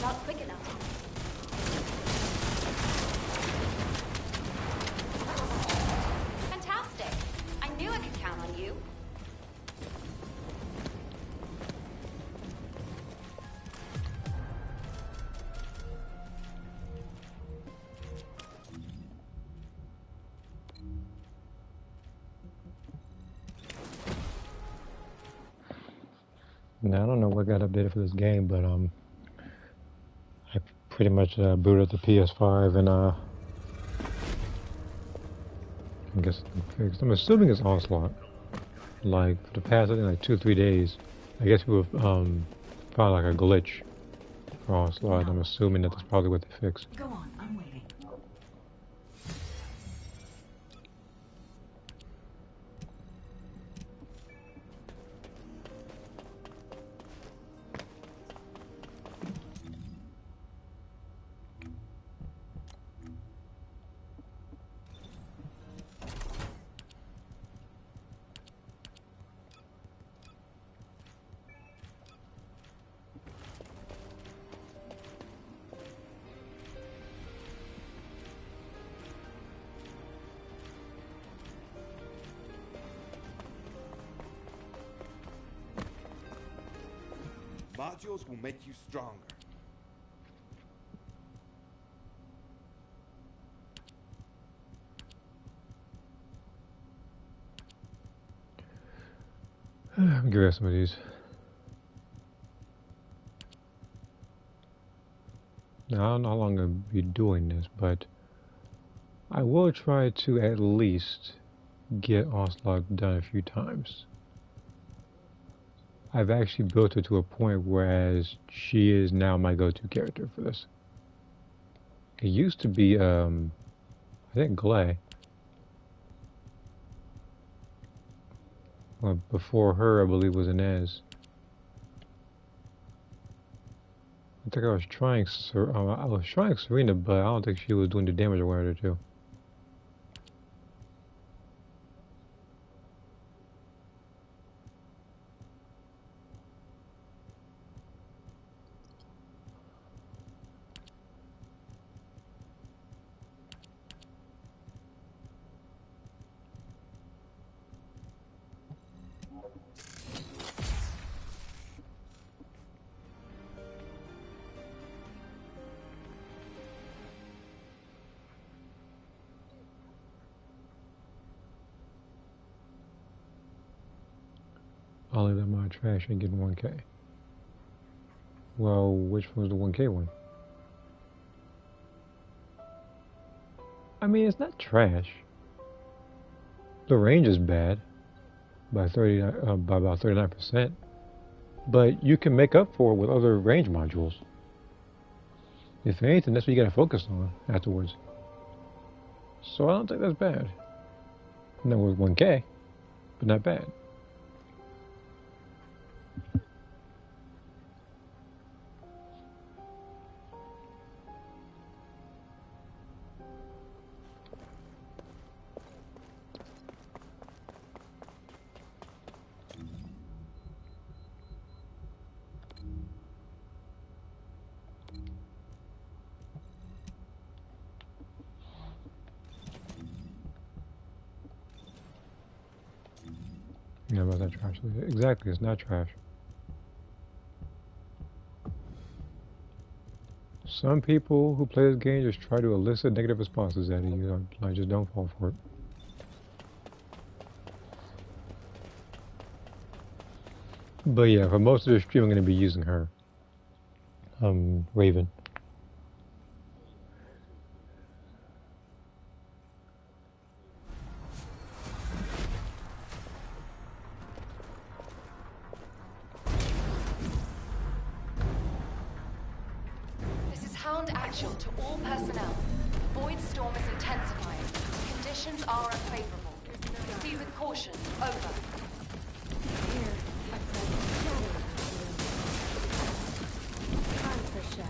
Not quick enough. Fantastic. I knew I could count on you. Now I don't know what got updated for this game, but I pretty much booted up the PS5 and I guess it's fixed. I'm assuming it's Onslaught. Like for the past I think like 2 or 3 days, I guess we found like a glitch for Onslaught. I'm assuming that that's probably what they fixed. Go on, I'm waiting. Modules will make you stronger. Give us some of these. Now I don't know how long I'll be doing this, but I will try to at least get Onslaught done a few times. I've actually built her to a point whereas she is now my go-to character for this. It used to be, I think Glay. Well, before her, I believe was Inez. I think I was trying Serena, but I don't think she was doing the damage I wanted her to. I'll leave that in my trash and get 1K. Well, which one's the 1K one? I mean, it's not trash. The range is bad by about 39%, but you can make up for it with other range modules. If anything, that's what you gotta focus on afterwards. So I don't think that's bad. No, with 1K, but not bad. Yeah, about that trash. Exactly, it's not trash. Some people who play this game just try to elicit negative responses out of you. I just don't fall for it. But yeah, for most of the stream, I'm going to be using her. Raven. Actual to all personnel. Void storm is intensifying. Conditions are unfavorable. Proceed with caution. Over. Here, time for shadow.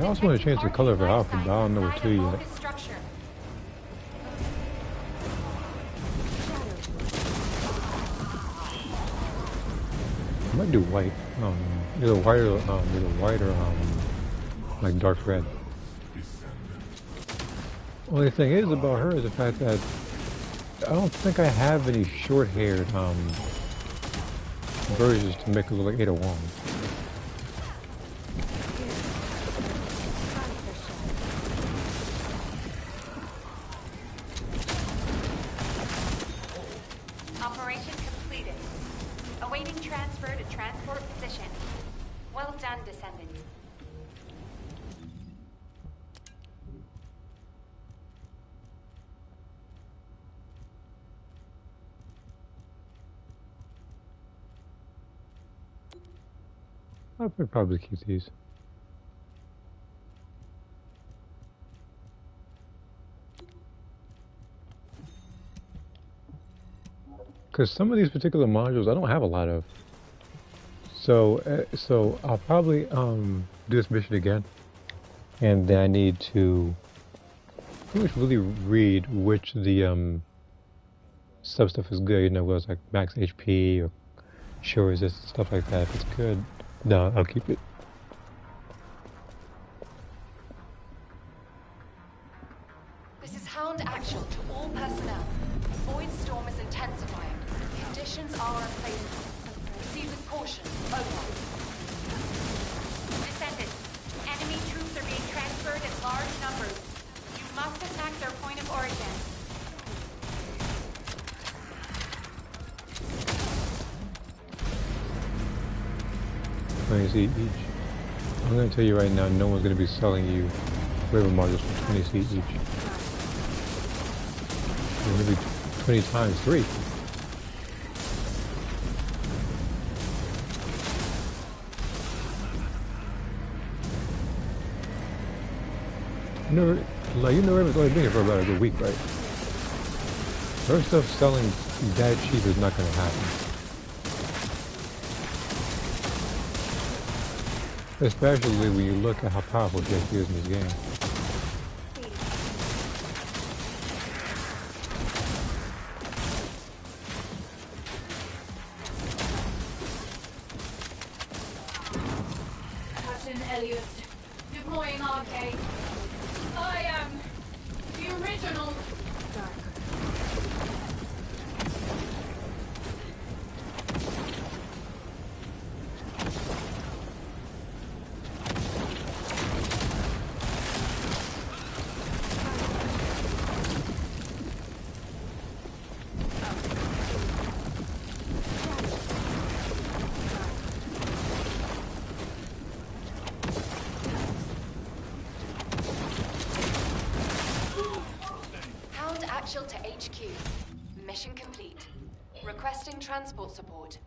also want to change the color of her outfit, but I don't know what to yet. Structure. I might do white. Either white or like dark red. Only thing is about her is the fact that I don't think I have any short-haired versions to make her look like Ada Wong. Operation completed. Awaiting transfer to transport position. Well done, Descendant. I would probably keep these. Because some of these particular modules I don't have a lot of. So I'll probably do this mission again, and then I need to pretty much really read which the sub stuff is good. You know, whether it's like max HP or show resist stuff like that. If it's good, no, I'll keep it. This is Hound Actual to all personnel. Void storm is intensifying. Conditions are unfavorable. Proceed with caution. Over. Descendant, enemy troops are being transferred in large numbers. You must attack their point of origin. 20 seat each. I'm going to tell you right now, no one's going to be selling you river modules for 20 seat each. They're going to be 20 times 3. You know, River's only been here for about a good week, right? Her stuff selling that cheap is not going to happen. Especially when you look at how powerful she actually is in this game. Captain Elias, deploying RK. I am the original. Hound Actual to HQ. Mission complete. Requesting transport support.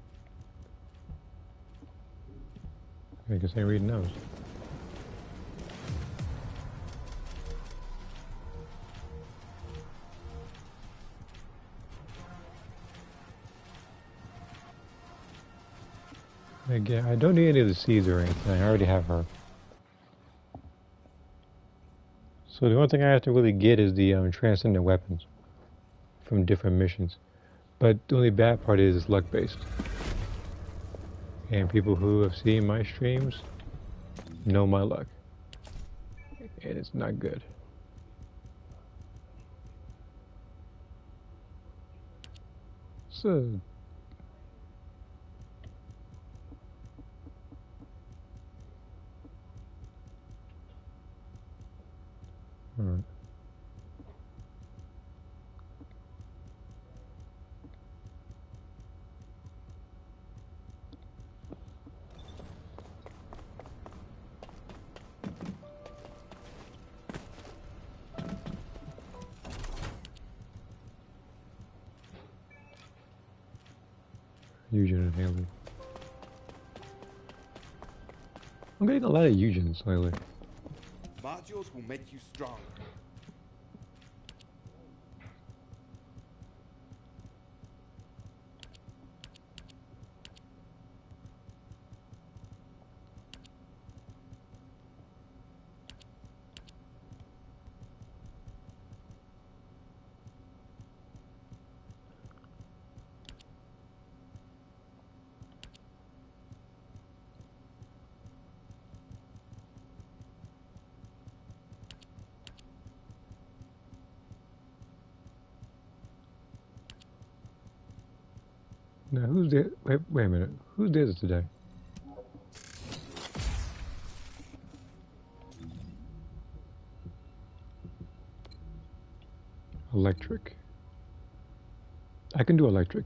I guess I ain't reading those. Again, I don't need any of the seeds or anything. I already have her. So the only thing I have to really get is the transcendent weapons from different missions. But the only bad part is it's luck based. And people who have seen my streams know my luck. And it's not good. So alright. Eugen and Haley. I'm getting a lot of Eugens lately. Modules will make you stronger. Now, who's there? Wait a minute. Who's there today? Electric. I can do electric.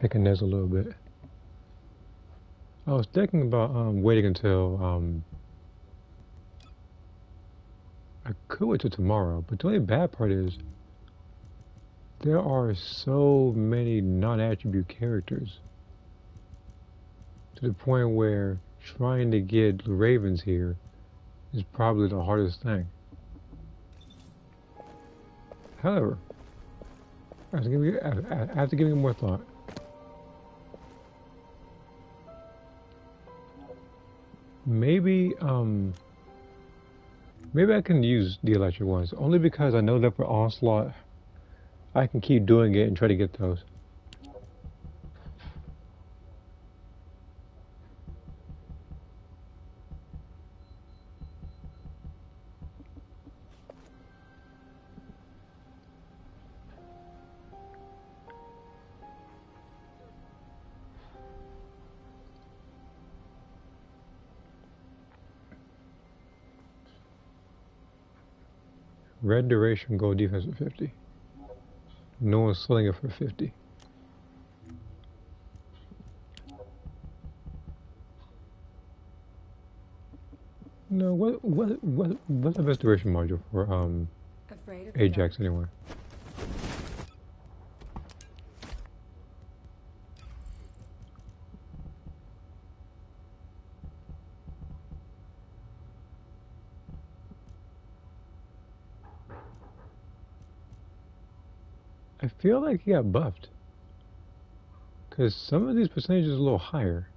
Pick a nez a little bit. I was thinking about waiting until I could wait till tomorrow, but the only bad part is there are so many non-attribute characters to the point where trying to get the Ravens here is probably the hardest thing. However, I have to give it more thought. Maybe maybe I can use the electric ones, only because I know that for Onslaught, I can keep doing it and try to get those. Red duration, gold defense for 50. No one's selling it for 50. No, what's the best duration module for Ajax anyway? I feel like he got buffed, because some of these percentages are a little higher.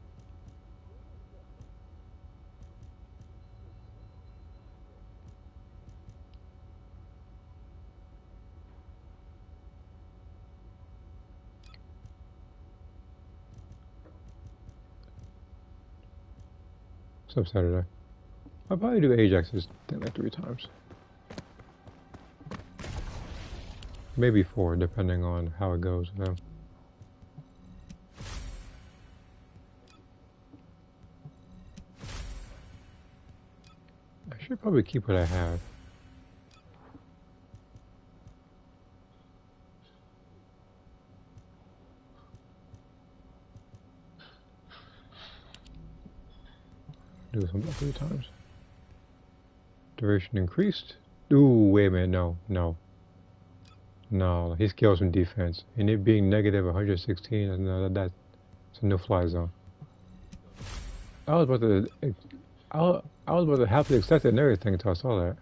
What's up, Saturday? I'll probably do Ajax's thing like 3 times. Maybe 4, depending on how it goes with them. I should probably keep what I have. Do this about 3 times. Duration increased. Ooh, wait a minute, no. No, he scales from defense. And it being negative 116, no, that's a no-fly zone. I was about to happily accept it and everything until I saw that.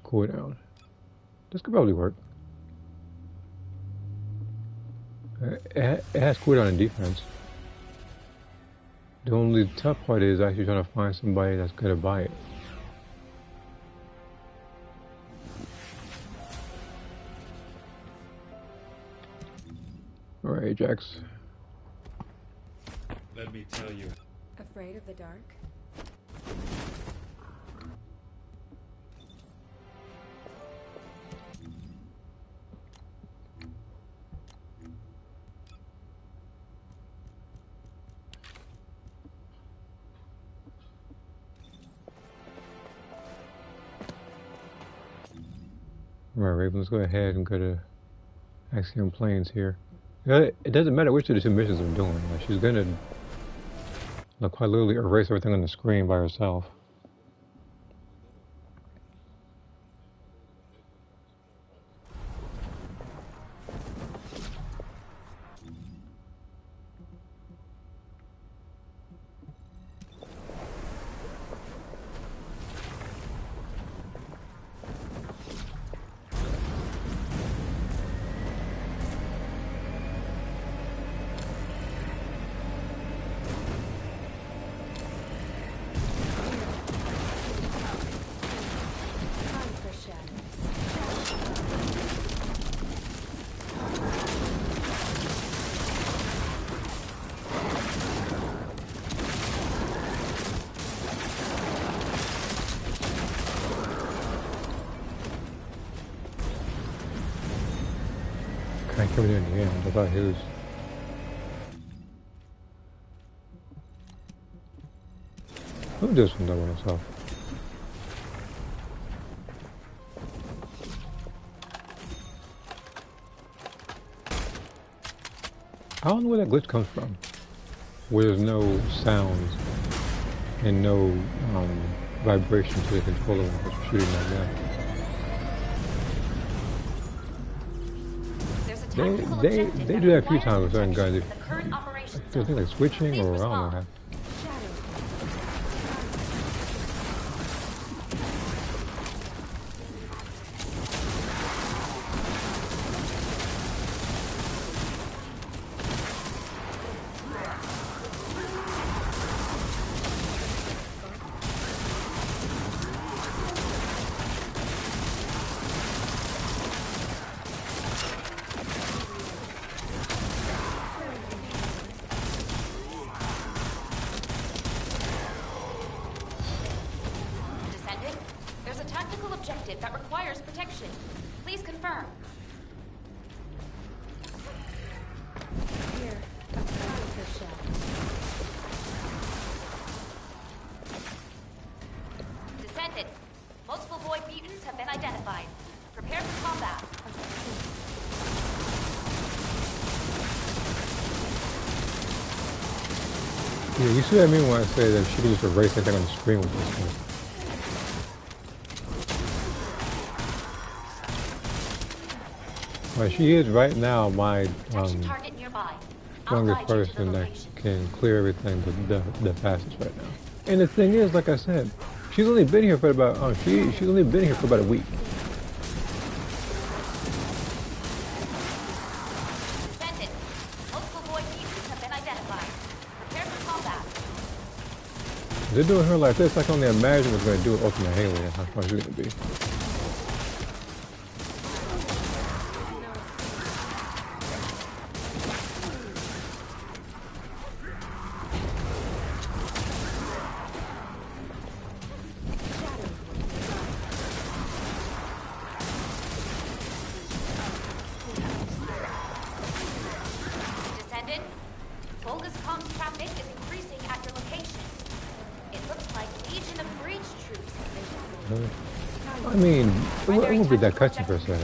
Cool down. This could probably work. It has cooldown in defense. The only tough part is actually trying to find somebody that's gonna buy it. Alright, Ajax. Let me tell you. Afraid of the dark? Alright, Raven, let's go ahead and go to Axiom Plains here. It doesn't matter which of the 2 missions I'm doing. Like, she's gonna quite literally erase everything on the screen by herself. I came in the end. I thought he was. Who did this one by myself? I don't know where that glitch comes from. Where there's no sounds and no vibration to the controller when it's shooting like that. They do that a few times with certain guys. I think like switching or I don't know how. Descendant, there's a tactical objective that requires protection. Please confirm. Here, a predator shell. Descendant, multiple void mutants have been identified. Prepare for combat. Yeah, you see what I mean when I say that she can just erase anything on the screen with this thing. Well, she is right now my Protection target nearby. youngest person that can clear everything the fastest right now. And the thing is, like I said, she's only been here for about she's only been here for about a week. Descendant, multiple void mutants have been identified. Prepare for combat. They're doing her like this. I can only imagine what's going to do with Ultimate Alien. How fun she's going to be. Descendant, Volga's comms traffic is increasing at your location. It looks like Legion of Breach troops have been deployed. I mean, it won't be that cutscene per se.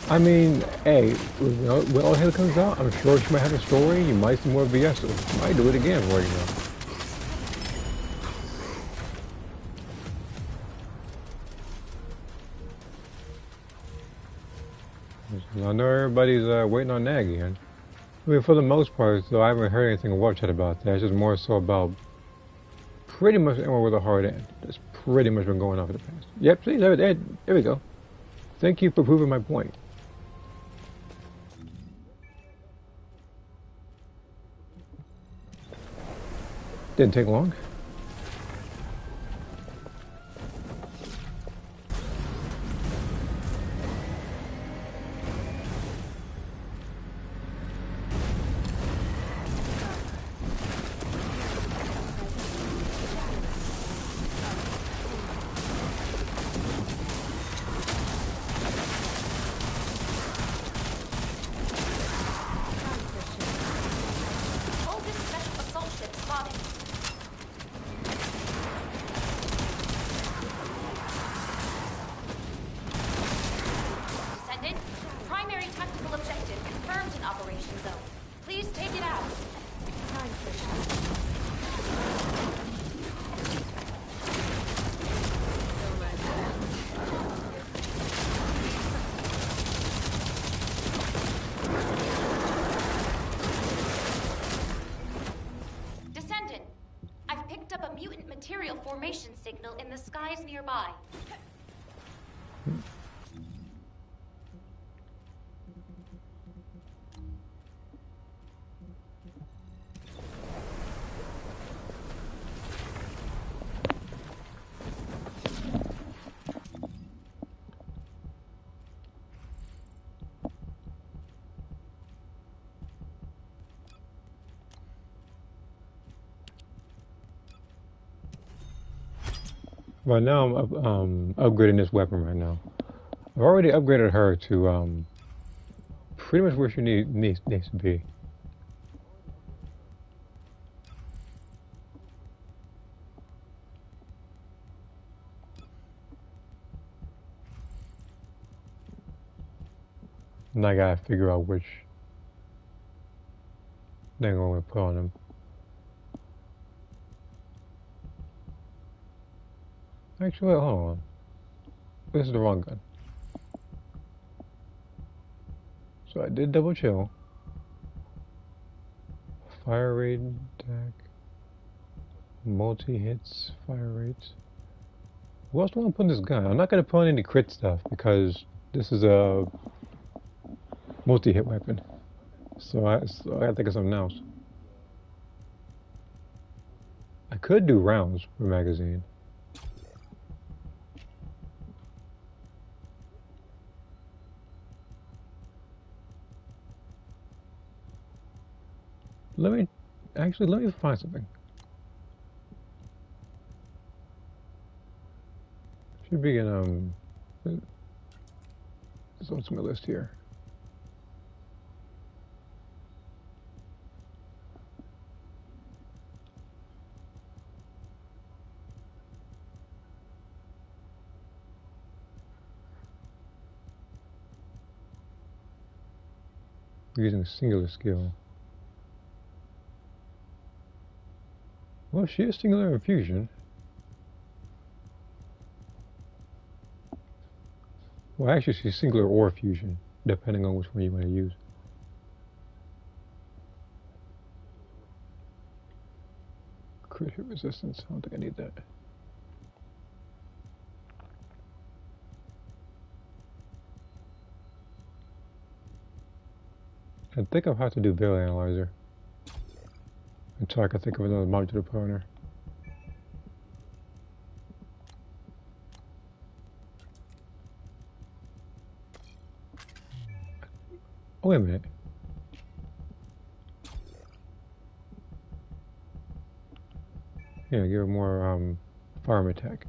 I mean, hey, when all hell comes out, I'm sure she might have a story. You might see more VSs. She might do it again for you know. I know everybody's waiting on that again. I mean, for the most part, though, I haven't heard anything in Watch Chat about that. It's just more so about pretty much everyone with a hard end. That's pretty much been going on for the past. Yep, see, there we go. Thank you for proving my point. Didn't take long. Volga's special assault ship spotted. Descendant, primary tactical objective confirmed in Operation Zone. Please take it out. Time for shot. Descendant, I've picked up a mutant material formation signal in the skies nearby. Right now, I'm upgrading this weapon right now. I've already upgraded her to pretty much where she needs to be. And I gotta figure out which thing I'm gonna put on him. Actually, hold on. This is the wrong gun. So I did double chill. Fire rate attack. Multi-hits, fire rates. Who else do I want to put in this gun? I'm not gonna put in any crit stuff because this is a multi-hit weapon. So I gotta think of something else. I could do rounds per magazine. Let me find something. Should be in it's on my list here. Using a singular skill. Well, she is singular infusion. Well, actually, she's singular or fusion, depending on which one you want to use. Crit hit resistance. I don't think I need that. I think I'll have to do Veil Analyzer until I can think of another module to put on her. Oh, wait a minute. Yeah, give her more farm attack.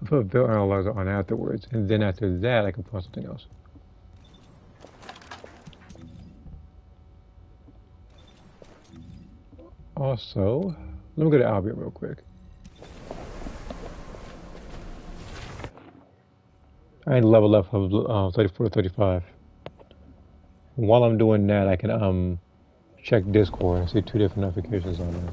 I'll put Veil Analyzer on afterwards, and then after that I can put on something else. Also, let me go to Albion real quick. I need to level up from 34 to 35. While I'm doing that, I can check Discord. I see 2 different notifications on there.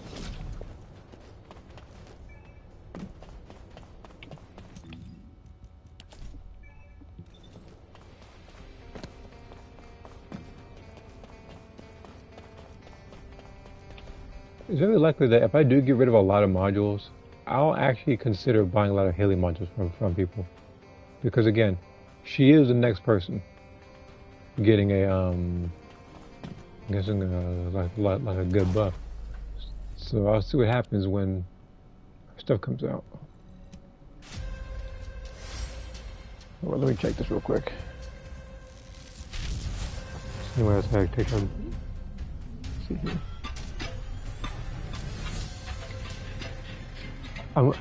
It's very likely that if I do get rid of a lot of modules, I'll actually consider buying a lot of Haley modules from people. Because again, she is the next person getting a, I'm guessing like a good buff. So I'll see what happens when stuff comes out. Well, let me check this real quick. Anyway, else I take a see here.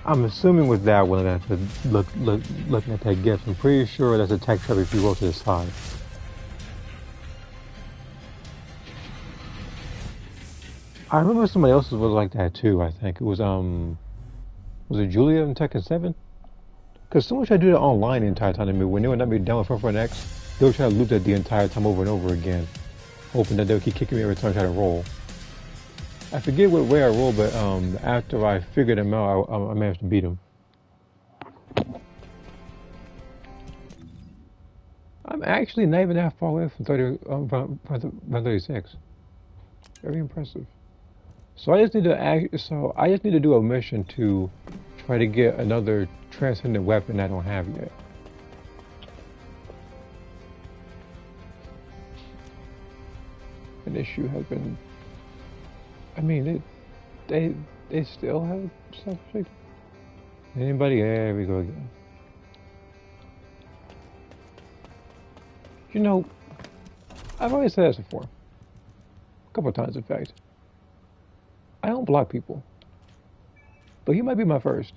I'm assuming with that one, I have to looking at that gift. I'm pretty sure that's a tech trap if you roll to the side. I remember somebody else's was like that too. I think it was it Julia in Tekken 7? Because someone tried to do that online the entire time. I mean, when they would not be done with Front X, they would try to loop that the entire time over and over again, hoping that they would keep kicking me every time I try to roll. I forget what way I rolled, but after I figured him out, I managed to beat him. I'm actually not even that far away from 36. Very impressive. So I just need to do a mission to try to get another transcendent weapon I don't have yet. An issue has been. I mean, they still have stuff. Anybody? There we go again. You know, I've always said this before. A couple of times, in fact. I don't block people. But he might be my first.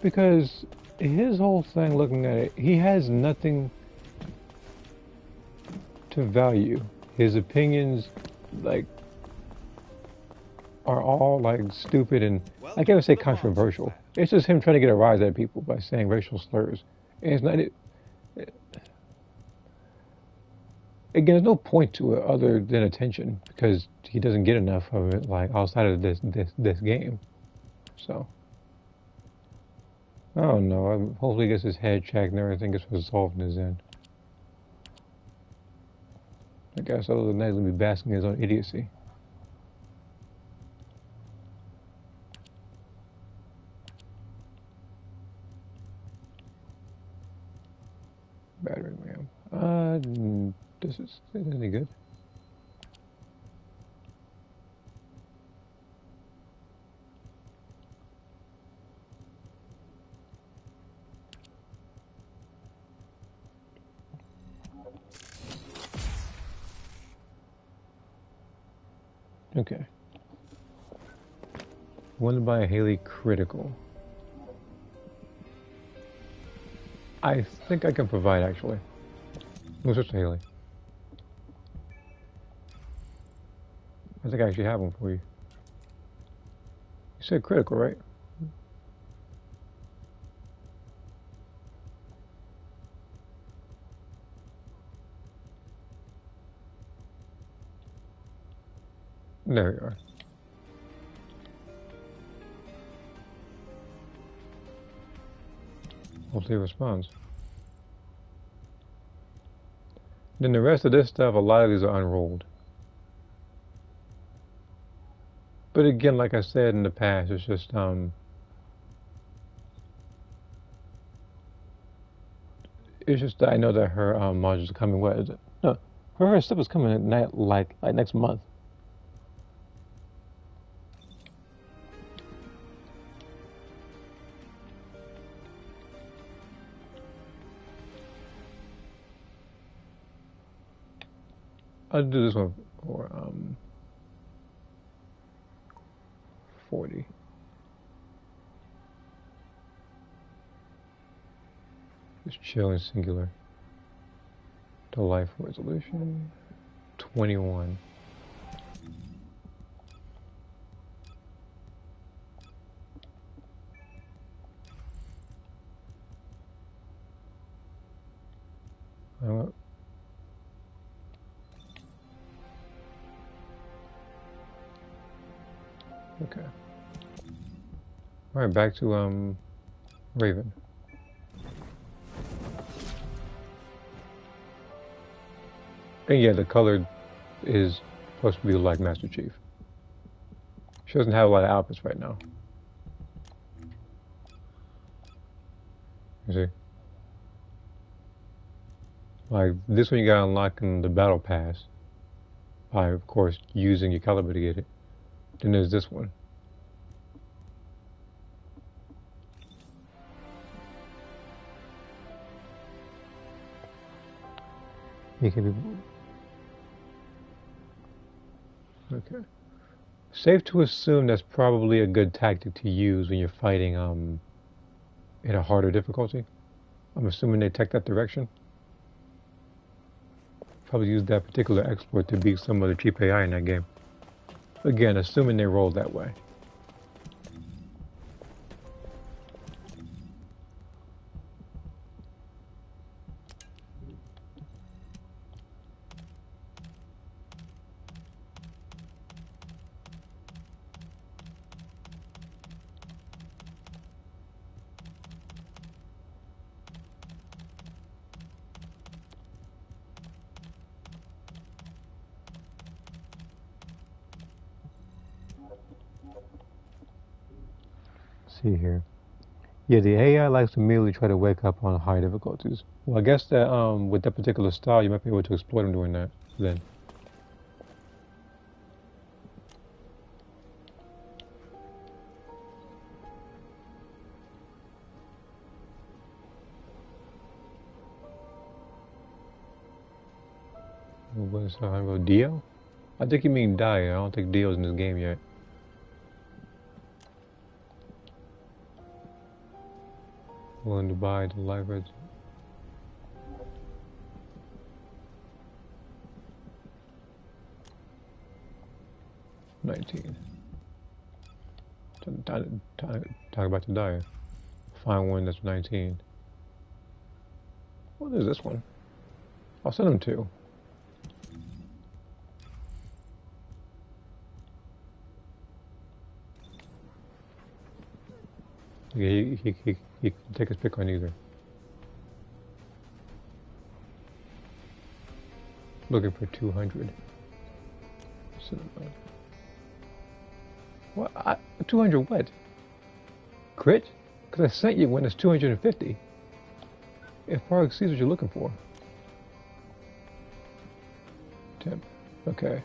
Because his whole thing, looking at it, he has nothing to value. His opinions, like, are all like stupid and I can't even say controversial. It's just him trying to get a rise out of people by saying racial slurs. And it's not it. Again, there's no point to it other than attention because he doesn't get enough of it, like outside of this game. So I don't know. Hopefully, he gets his head checked and everything gets resolved in his end. I guess other than that, he'll be basking in his own idiocy. Battery RAM. This is any good? Okay. Want to buy a Haley Critical. I think I can provide actually. What's this Haley? I think I actually have one for you. You said critical, right? There we are. Hopefully it responds. Then the rest of this stuff, a lot of these are unrolled. But again, like I said in the past, it's just that I know that her modules are coming. What is it? No, her stuff is coming at like next month. I'll do this one for 40. Just chill in singular. The life resolution 21. Okay. All right, back to Raven. And yeah, the color is supposed to be like Master Chief. She doesn't have a lot of outfits right now. You see? Like this one you gotta unlock in the battle pass. By of course using your caliber to get it. Then there's this one. You can be okay. Safe to assume that's probably a good tactic to use when you're fighting in a harder difficulty. I'm assuming they take that direction. Probably use that particular exploit to beat some of the cheap AI in that game. Again, assuming they roll that way. See here. Yeah, the AI likes to immediately try to wake up on high difficulties. Well, I guess that with that particular style, you might be able to exploit them doing that then. What's Dio? I think you mean Die. I don't think Dio's in this game yet. Willing to buy the life edge. $19. Talk about the dire. Find one that's 19. What is this one? I'll send him two. Yeah, he can take his pick on either. Looking for 200. What? 200 what? Crit? Because I sent you when it's 250. It far exceeds what you're looking for. Temp. Okay.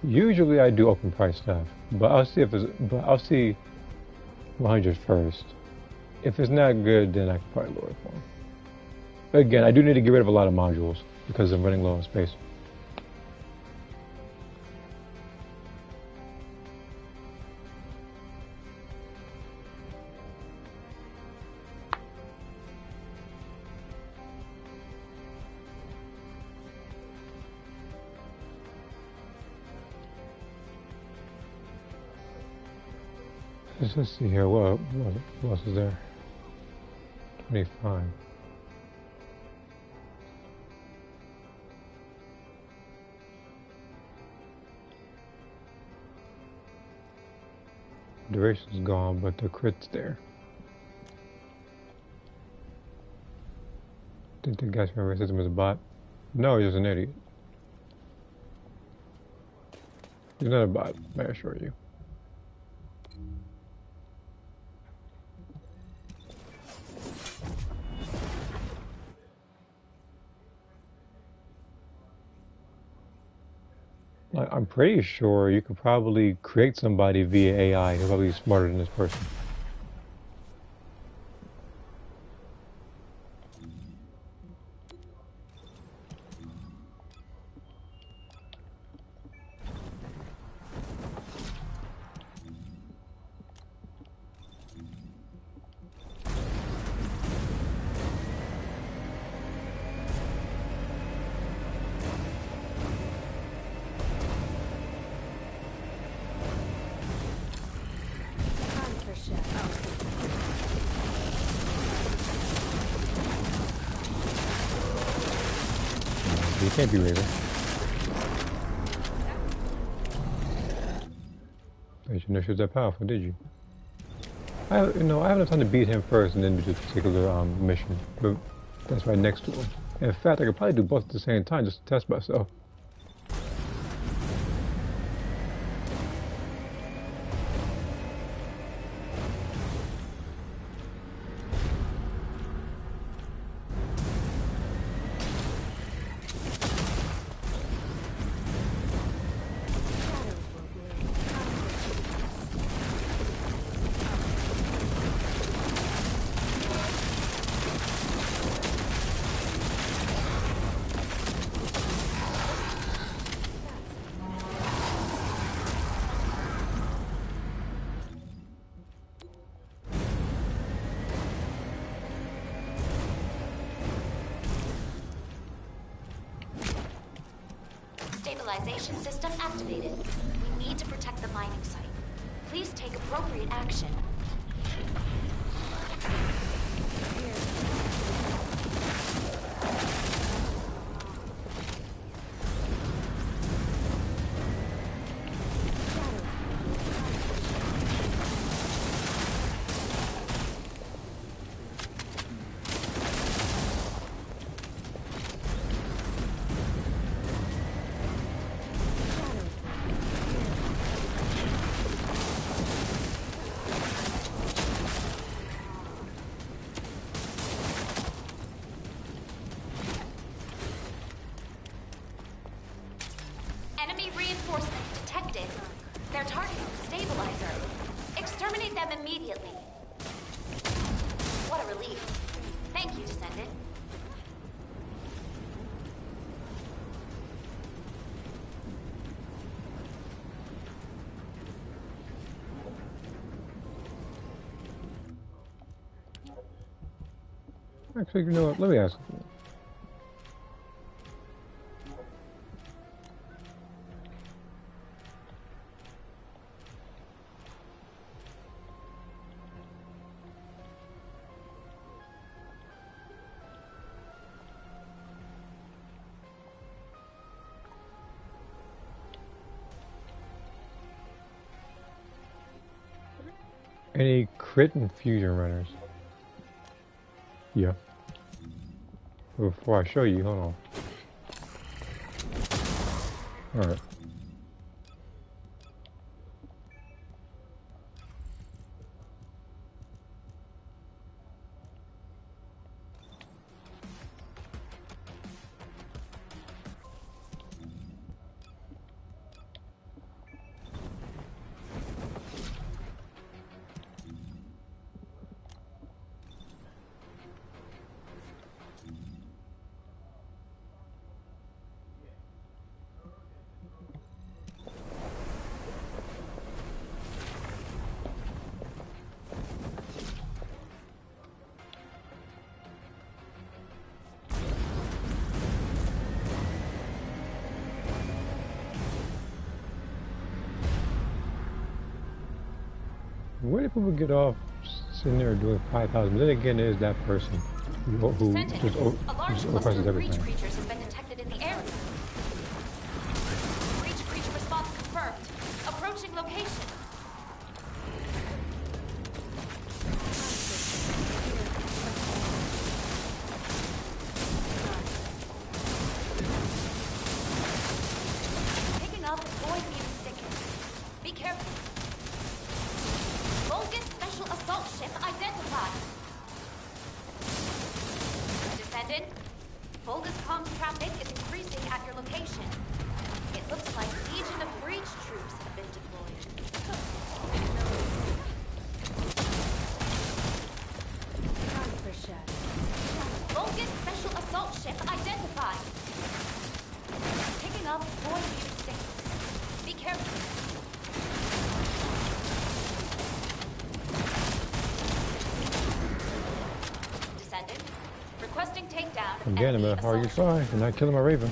Usually I do open price stuff, but I'll see if it's, but I'll see 100 first. If it's not good, then I can probably lower it for them. Again, I do need to get rid of a lot of modules because I'm running low on space. Let's see here, what else is there? 25. Duration's gone, but the crit's there. Think the gas memory system is a bot? No, he's just an idiot. He's not a bot, I assure you. I'm pretty sure you could probably create somebody via AI who's probably smarter than this person. You can't be Raven. You should know she was that powerful, did you? I have enough time to beat him first and then do this particular mission. But that's right next to him. In fact, I could probably do both at the same time just to test myself. Stabilization system activated. We need to protect the mining site. Please take appropriate action. them immediately. What a relief. Thank you, Descendant. Actually, you know what? Let me ask you. Any crit and fusion runners? Yeah. Before I show you, hold on. Alright. Where do people get off sitting there doing 5,000? But then again, there's that person who Descendant, just a large just cluster oppresses of breach everything. creatures has been detected in the area. Breach creature response confirmed. Approaching location. Picking up void mutant signals. Be careful. Vulgus special assault ship identified. Descendant, Vulgus comms traffic is increasing at your location. It looks like Legion of Breach troops have been deployed. Transfer shadow. Vulgus special assault ship identified. Picking up void mutant signals. Be careful. Descendant, requesting takedown of Again, no enemy matter how you assault try, you're not killing my Raven.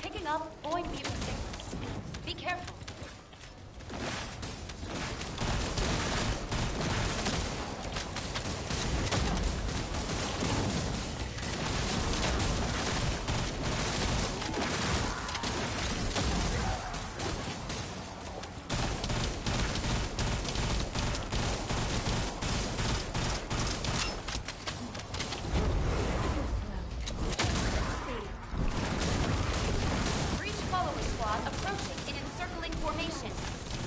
Picking up void mutant signals. Be careful. Breach following squad approaching in encircling formation.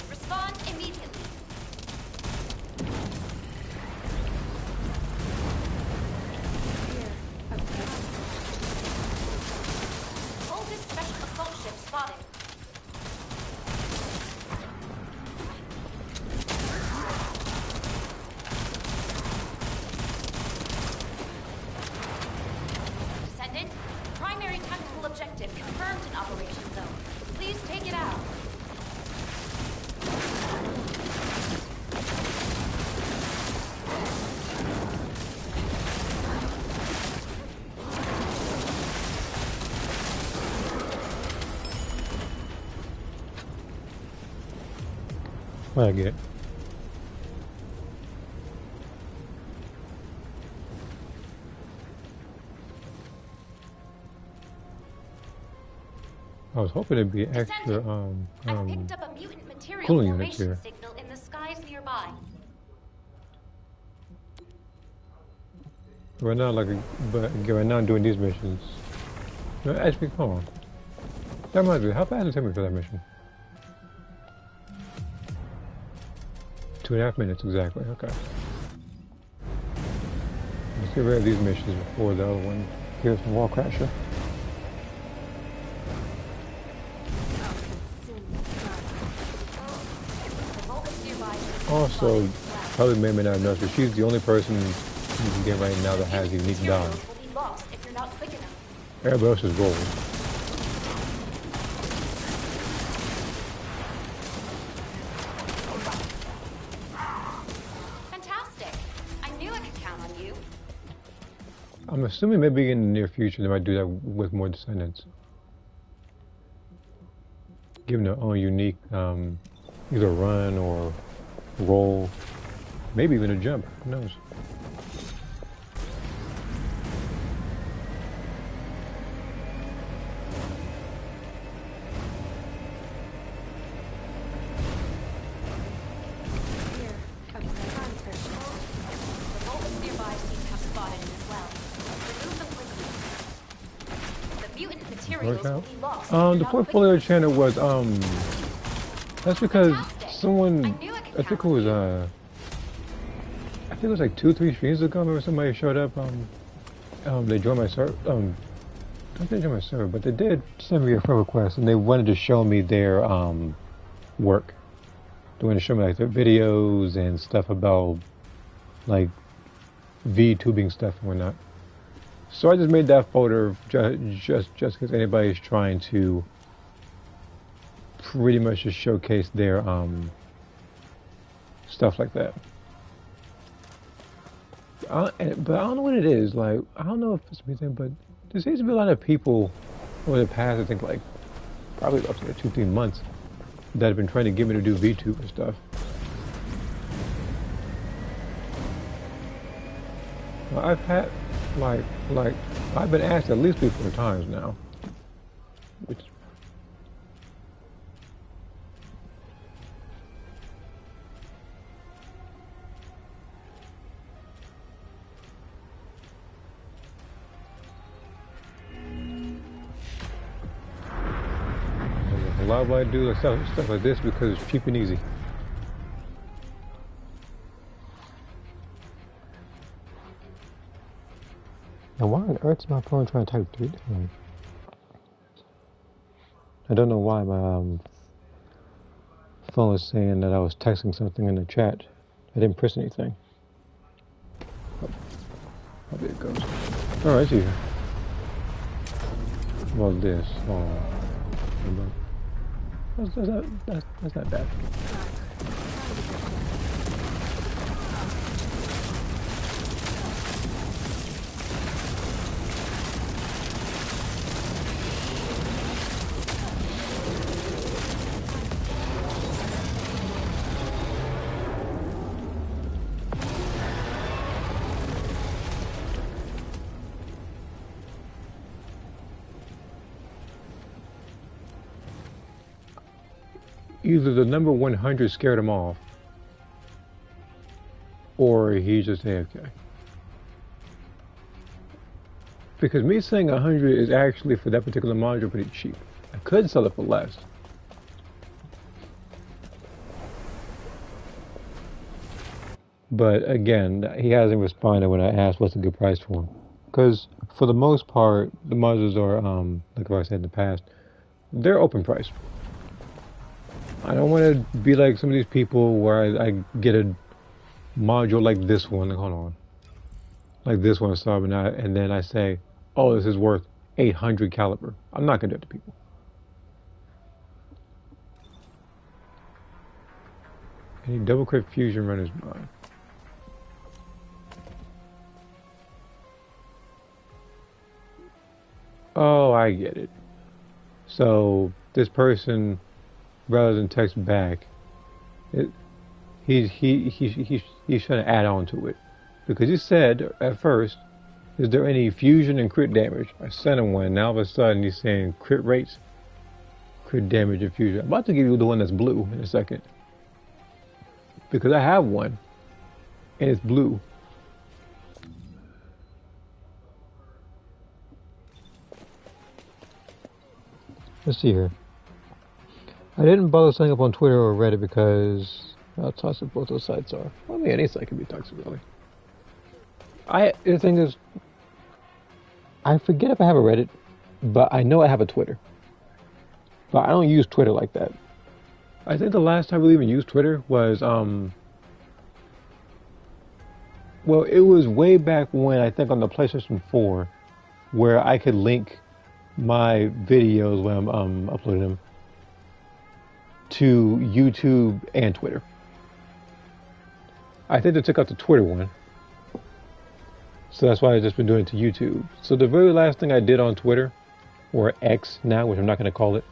Respond immediately. Vulgus special assault ship spotted. Descendant, primary tactical objective confirmed in Operation Zone. Please take it out. What I get? I was hoping it'd be extra Descendant, I've picked up a mutant material cooling units formation here. signal in the skies nearby. Right now, but right now I'm doing these missions. No, actually, hold on. That reminds me, how fast did it take me for that mission? 2.5 minutes exactly. Okay. get rid of these missions before the other one hears from Wall Crasher. Also, probably may or may not notice, but she's the only person you can get right now that has a unique dodge. Everybody else is gold. Fantastic. I knew I could count on you. I'm assuming maybe in the near future they might do that with more Descendants. Give them their own unique either run or roll, maybe even a jump, who knows. The portfolio channel was that's because someone, I think it was I think it was like 2-3 streams ago. I remember somebody showed up. They joined my server. I don't think they joined my server, but they did send me a friend request, and they wanted to show me their work. They wanted to show me like their videos and stuff about like VTubing stuff and whatnot. So I just made that folder just because anybody's trying to pretty much just showcase their stuff like that. But I don't know what it is. Like, I don't know if it's anything, but there seems to be a lot of people over the past, I think, like probably up to 2-3 months that have been trying to get me to do VTube and stuff. Well, I've had like I've been asked at least 3-4 times now, which a lot of I do stuff like this because it's cheap and easy. Now, why on earth is my phone trying to type 3 times? I don't know why my phone was saying that I was texting something in the chat. I didn't press anything. How big it goes. Oh, I see here. Well, this. Oh, that's not bad. Either the number 100 scared him off, or he's just AFK. Because me saying 100 is actually, for that particular module, pretty cheap. I could sell it for less. But again, he hasn't responded when I asked what's a good price for him. Because for the most part, the modules are, like I said in the past, they're open price. I don't want to be like some of these people where I get a module like this one, hold on, like this one, and then I say, oh, this is worth 800 caliber. I'm not going to do it to people. Any double crit fusion runners mine? Oh, I get it. So this person, rather than text back, he's trying to add on to it, because he said at first, is there any fusion and crit damage? I sent him one. Now all of a sudden he's saying crit rates, crit damage, and fusion. I'm about to give you the one that's blue in a second, because I have one and it's blue. Let's see here. I didn't bother signing up on Twitter or Reddit because how toxic both those sites are. Well, I mean, any site can be toxic, really. The thing is, I forget if I have a Reddit, but I know I have a Twitter. But I don't use Twitter like that. I think the last time we even used Twitter was well, it was way back when, I think on the PlayStation 4, where I could link my videos when I'm uploading them to YouTube and Twitter. I think they took out the Twitter one. So that's why I've just been doing it to YouTube. So the very last thing I did on Twitter, or X now, which I'm not going to call it,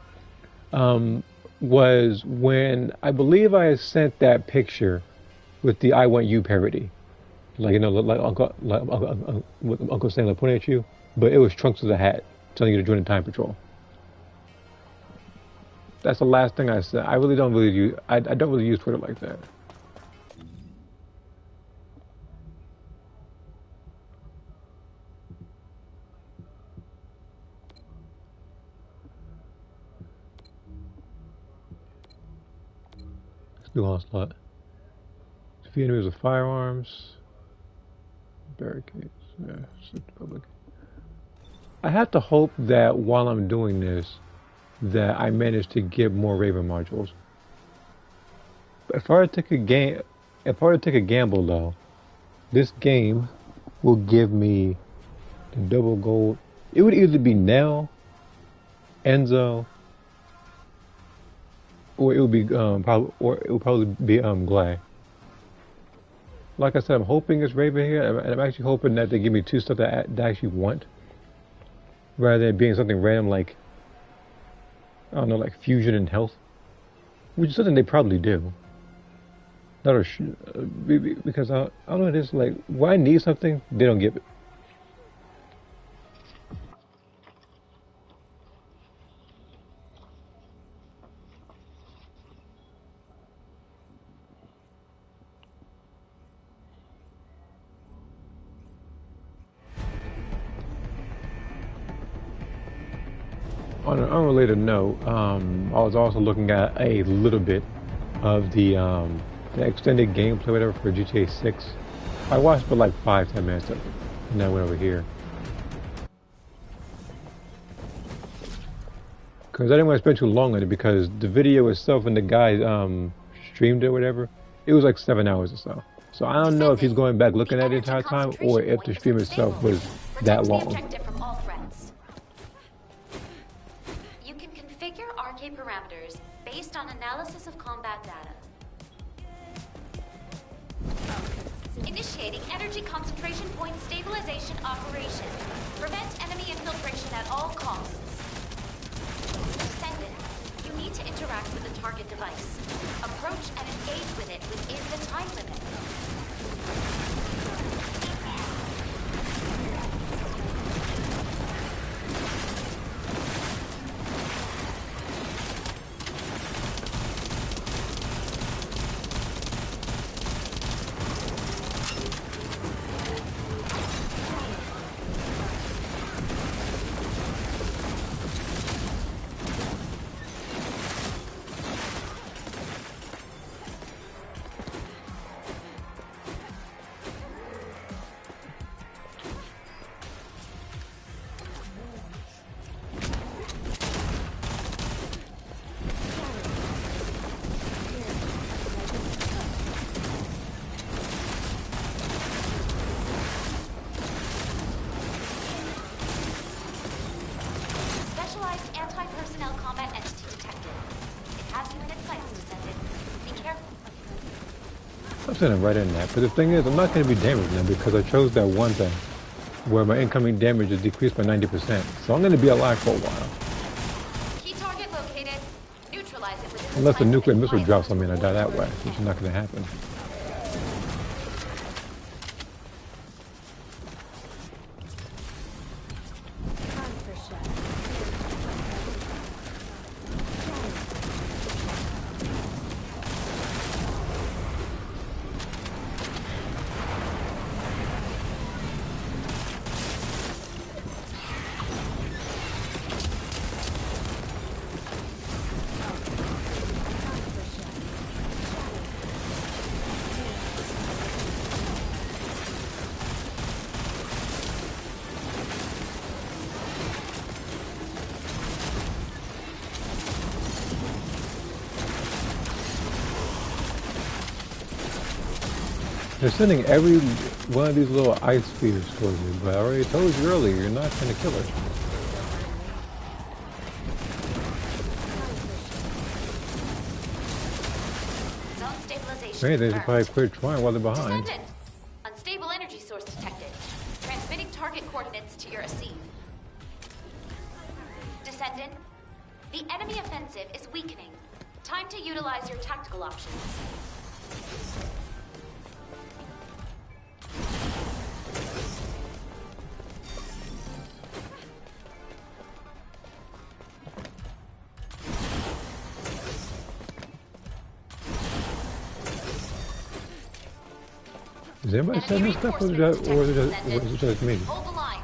was when I believe I sent that picture with the "I Want You" parody. Like, you know, like Uncle Sam like pointing at you, but it was Trunks with a hat telling you to join the Time Patrol. That's the last thing I said. I really don't really use. I don't really use Twitter like that. Let's do onslaught. Defeat enemies with firearms. Barricades. Yeah, it's public. I have to hope that while I'm doing this, that I manage to get more Raven modules. If I were to take a gamble though, this game will give me the double gold. It would either be Nell, Enzo, or it would be probably be Glay. Like I said, I'm hoping it's Raven here, and I'm actually hoping that they give me two stuff that I actually want, rather than being something random like, I don't know, like fusion and health, which is something they probably do. Not a because I don't know, it's like, when I need something, they don't give it. On an unrelated note, I was also looking at a little bit of the extended gameplay, whatever, for GTA 6. I watched for like 5-10 minutes of it, and then I went over here. Because I didn't want to spend too long on it, because the video itself and the guy streamed it or whatever, it was like 7 hours or so. So I don't know if he's going back looking at it the entire time, or if the stream itself was that long. Parameters based on analysis of combat data. Initiating energy concentration point stabilization operation. Prevent enemy infiltration at all costs. Descendant, you need to interact with the target device. Approach and engage with it within the time limit. I'm sitting right in that. But the thing is, I'm not going to be damaged now because I chose that one thing where my incoming damage is decreased by 90%. So I'm going to be alive for a while. Key target located. Neutralize it within Unless a nuclear missile drops on me and I die that way, which is not going to happen. They're sending every one of these little ice spheres towards me, but I already told you earlier, you're not gonna kill her. Zone stabilization. If anything, they should probably confirmed. quit trying while they're behind. Descendant. Unstable energy source detected. Transmitting target coordinates to your receive. Descendant. The enemy offensive is weakening. Time to utilize your tactical options. Is anybody saying this stuff, or is it just me? Hold the line.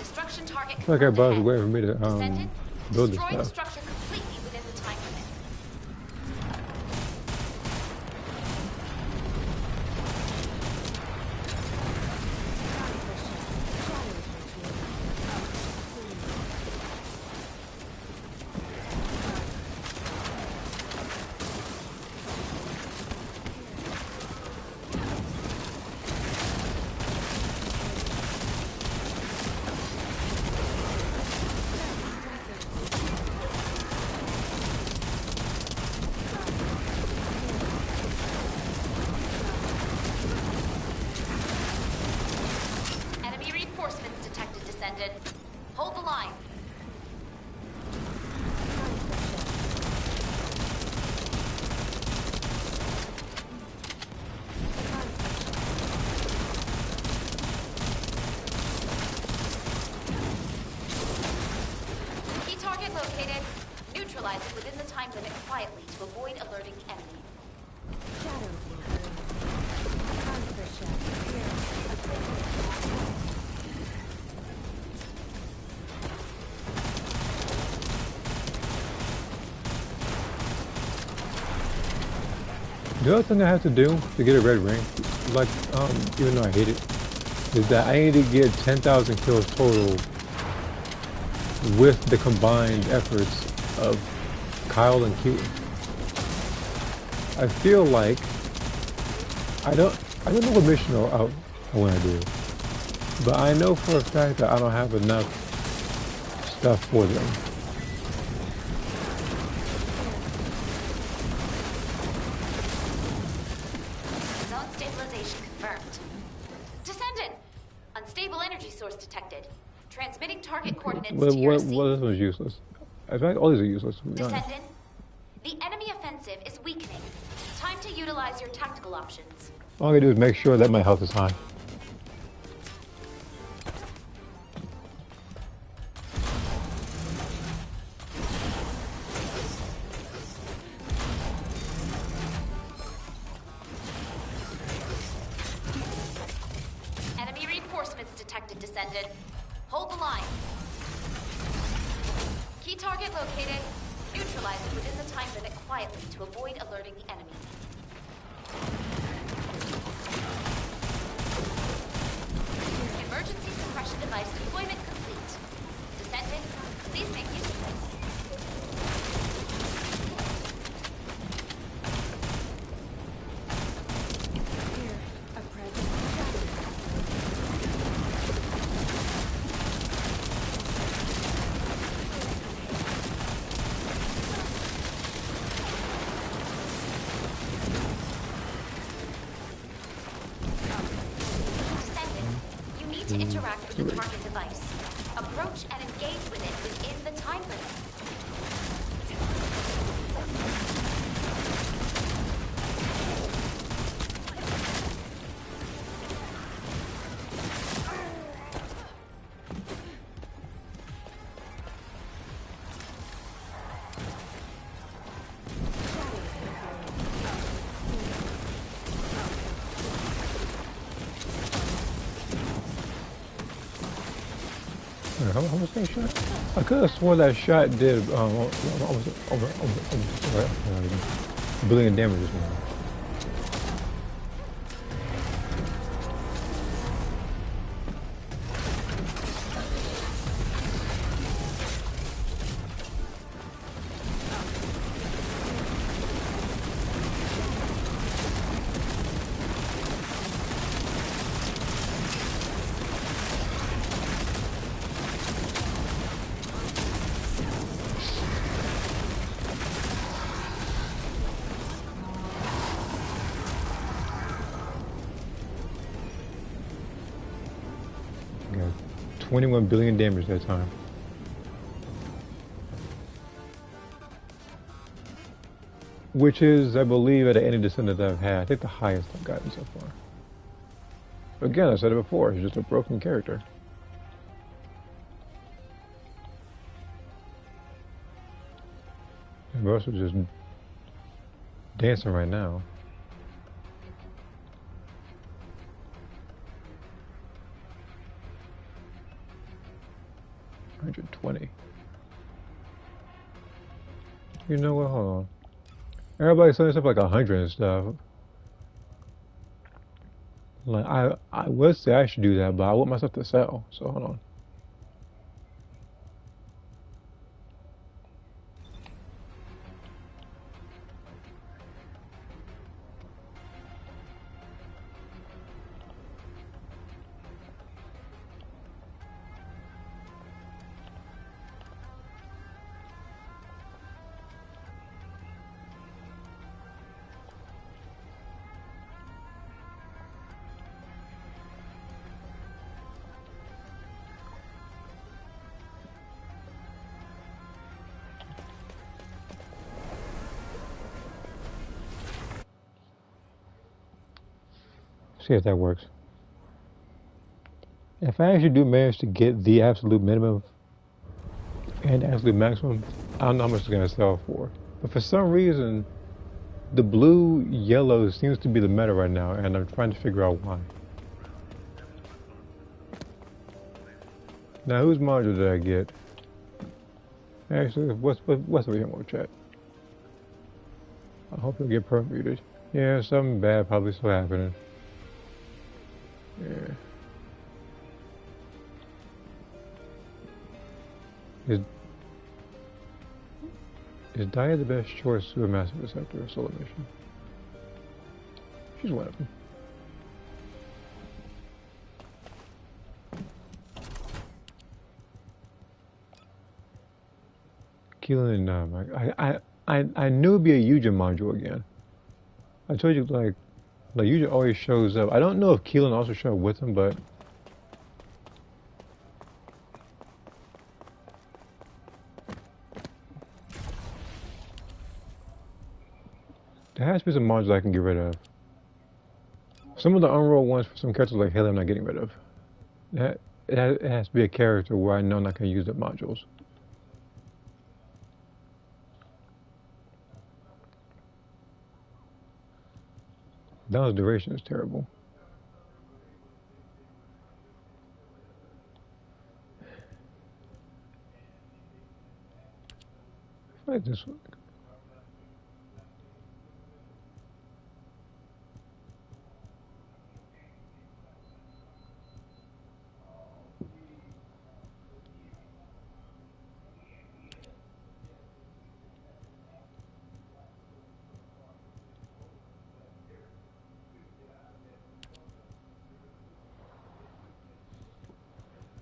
Destruction target. I feel like everybody's confirmed waiting for me to ahead. Descendant. build this Destroy the stuff. structure completely within the time limit. Enemy reinforcements detected, Descendant. Hold the line. Key target located. Neutralize it within the time limit quietly to avoid alerting the enemy. Shadows will burn. Time for shadow. Here, a prisoner. The other thing I have to do to get a red ring, like, even though I hate it, is that I need to get 10,000 kills total with the combined efforts of Kyle and Keaton. I feel like I don't know what mission I want to do, but I know for a fact that I don't have enough stuff for them. Zone stabilization confirmed. Descendant! Unstable energy source detected. Transmitting target coordinates to your What receive. this one's useless. I think all these are useless, to be honest. Descendant, the enemy offensive is weakening. Time to utilize your tactical options. All I gotta do is make sure that my health is high. Enemy reinforcements detected, Descendant. Hold the line. Key target located. Neutralize it within the time limit quietly to avoid alerting the enemy. Emergency suppression device deployment complete. Descendant, please make use of this. Here, a present. Shadows. Descendant, you need to interact with the target device. Approach and engage with it within the time limit. How much that shot? I could have sworn that shot did almost a billion damage this morning. Got 21 billion damage that time. Which is, I believe, at any Descendant that I've had, I think the highest I've gotten so far. Again, I said it before, he's just a broken character. And we're also just dancing right now. $120. You know what? Hold on. Everybody's selling stuff like 100 and stuff. Like I would say I should do that, but I want myself to sell. So hold on. See if that works. If I actually do manage to get the absolute minimum and absolute maximum, I don't know how much it's gonna sell for. But for some reason, the blue yellow seems to be the meta right now, and I'm trying to figure out why. Now, whose module did I get? Actually, what's the remote chat? I hope it'll get permuted. Yeah, something bad probably still happening. Yeah. Is Dia the best choice to a massive receptor or solar mission? She's one of them. Keelan and I knew it'd be a Eugen module again. I told you like Eugen always shows up. I don't know if Keelan also showed up with him, but there has to be some modules I can get rid of. Some of the unrolled ones for some characters like Haley I'm not getting rid of. It has to be a character where I know I'm not going to use the modules. Down's duration is terrible. I feel like this one.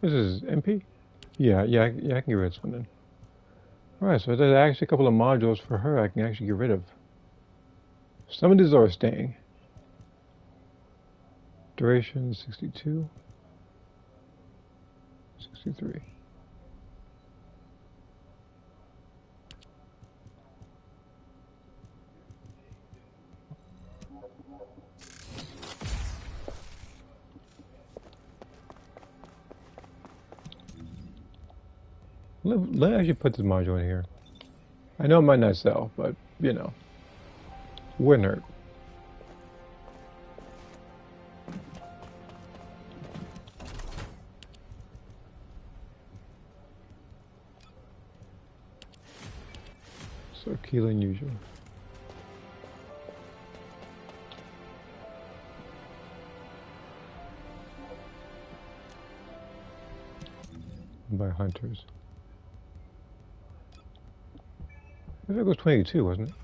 This is MP? Yeah, I can get rid of this one then. Alright, so there's actually a couple of modules for her I can actually get rid of. Some of these are staying. Duration 62, 63. Let me actually put this module in here. I know it might not sell, but you know, wouldn't hurt. So Keelan usual. By hunters. I think it was 22, wasn't it?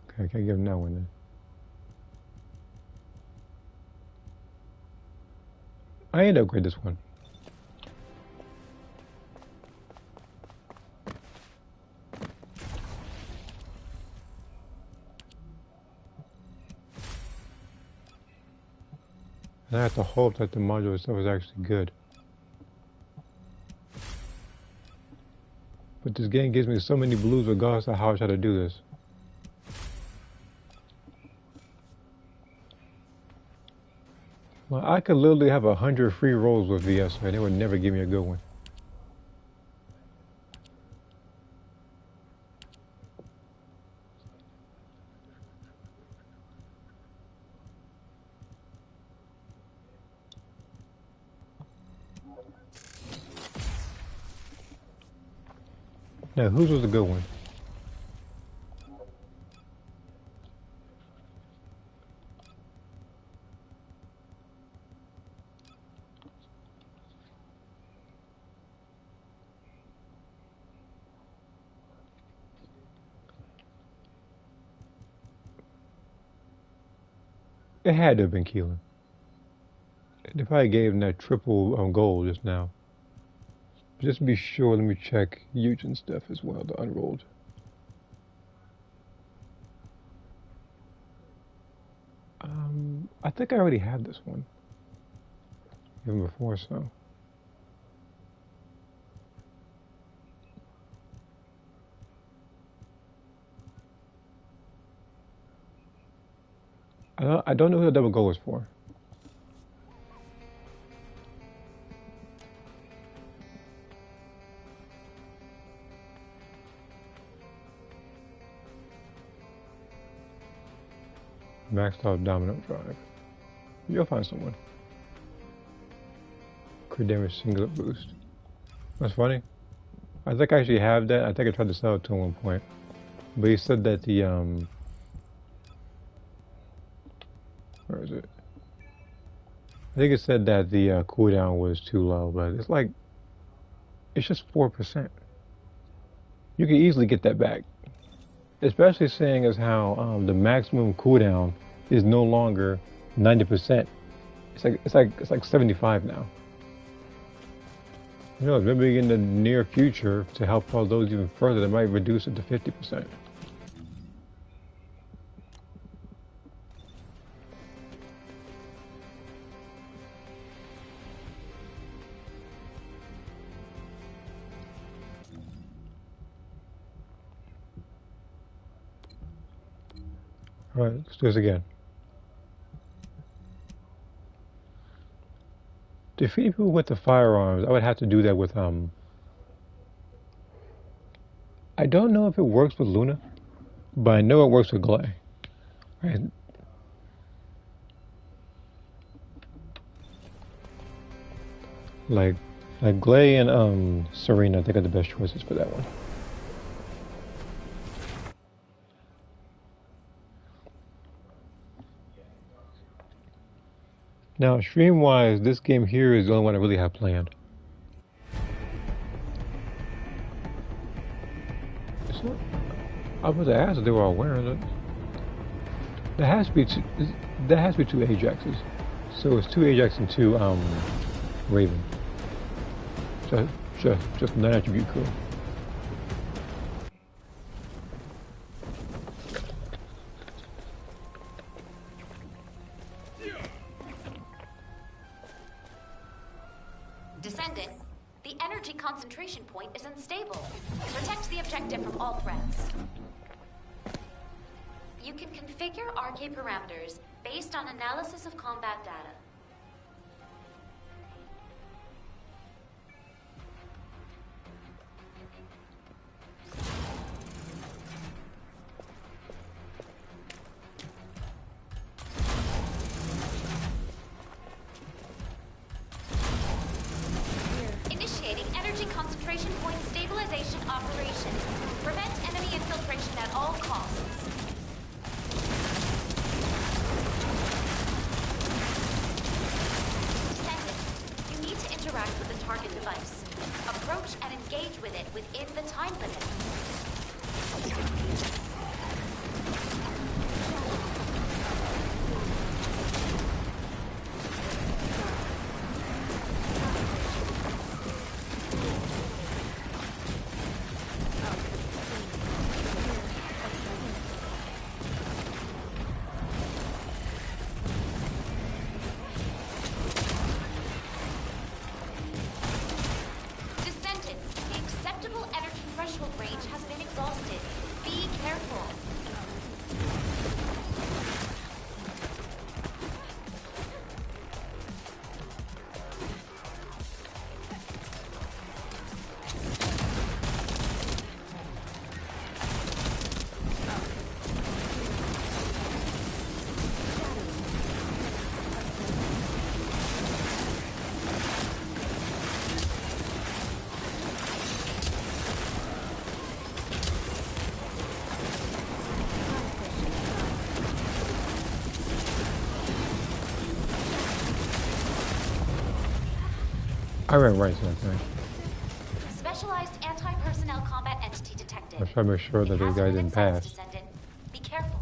Okay, I can't give him that one then. I need to upgrade this one. And I have to hope that the module itself is actually good. But this game gives me so many blues regardless of how I try to do this. Well, I could literally have 100 free rolls with VS and it would never give me a good one. Now, whose was a good one? It had to have been Keelan. They probably gave him that triple gold just now. Just to be sure, let me check huge and stuff as well, the unrolled. I think I already had this one. Even before, so. I don't know who the double goal is for. Maxed out dominant drive. You'll find someone. Crit damage singlet boost. That's funny. I think I actually have that. I think I tried to sell it to him at one point. But he said that the where is it? I think it said that the cooldown was too low, but it's like it's just 4%. You can easily get that back. Especially seeing as how the maximum cooldown is no longer 90%. It's like 75 now. You know, maybe in the near future to help out those even further, they might reduce it to 50%. Alright, let's do this again. Defeat people with the firearms, I would have to do that with, I don't know if it works with Luna, but I know it works with Glay. Right? Like Glay and, Serena, I think are the best choices for that one. Now, stream-wise, this game here is the only one I really have planned. So, I was asked if they were all wearing it. There has to be two Ajaxes. So it's 2 Ajax and 2 Raven. Just an attribute cool. Descendant, the energy concentration point is unstable. Protect the objective from all threats. You can configure RK parameters based on analysis of combat data. Initiating energy concentration point stabilization operation. Prevent enemy infiltration at all costs. Descendant, you need to interact with the target device. Approach and engage with it within the time limit. I ran right to that thing. Specialized anti-personnel combat entity I detected. was trying to make sure It that those has guys limited didn't size, pass. Descendant. Be careful.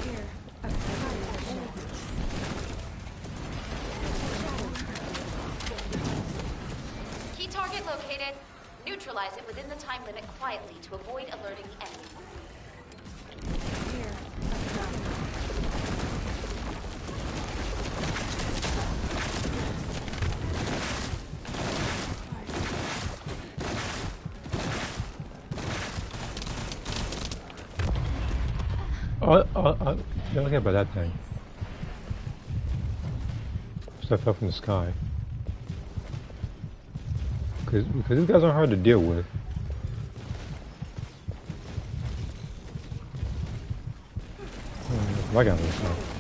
Here, a present. Key target located. Neutralize it within the time limit quietly to avoid alerting the enemy. Here, a present. Don't care about that thing. Stuff fell from the sky. Because these guys aren't hard to deal with. I got this stuff.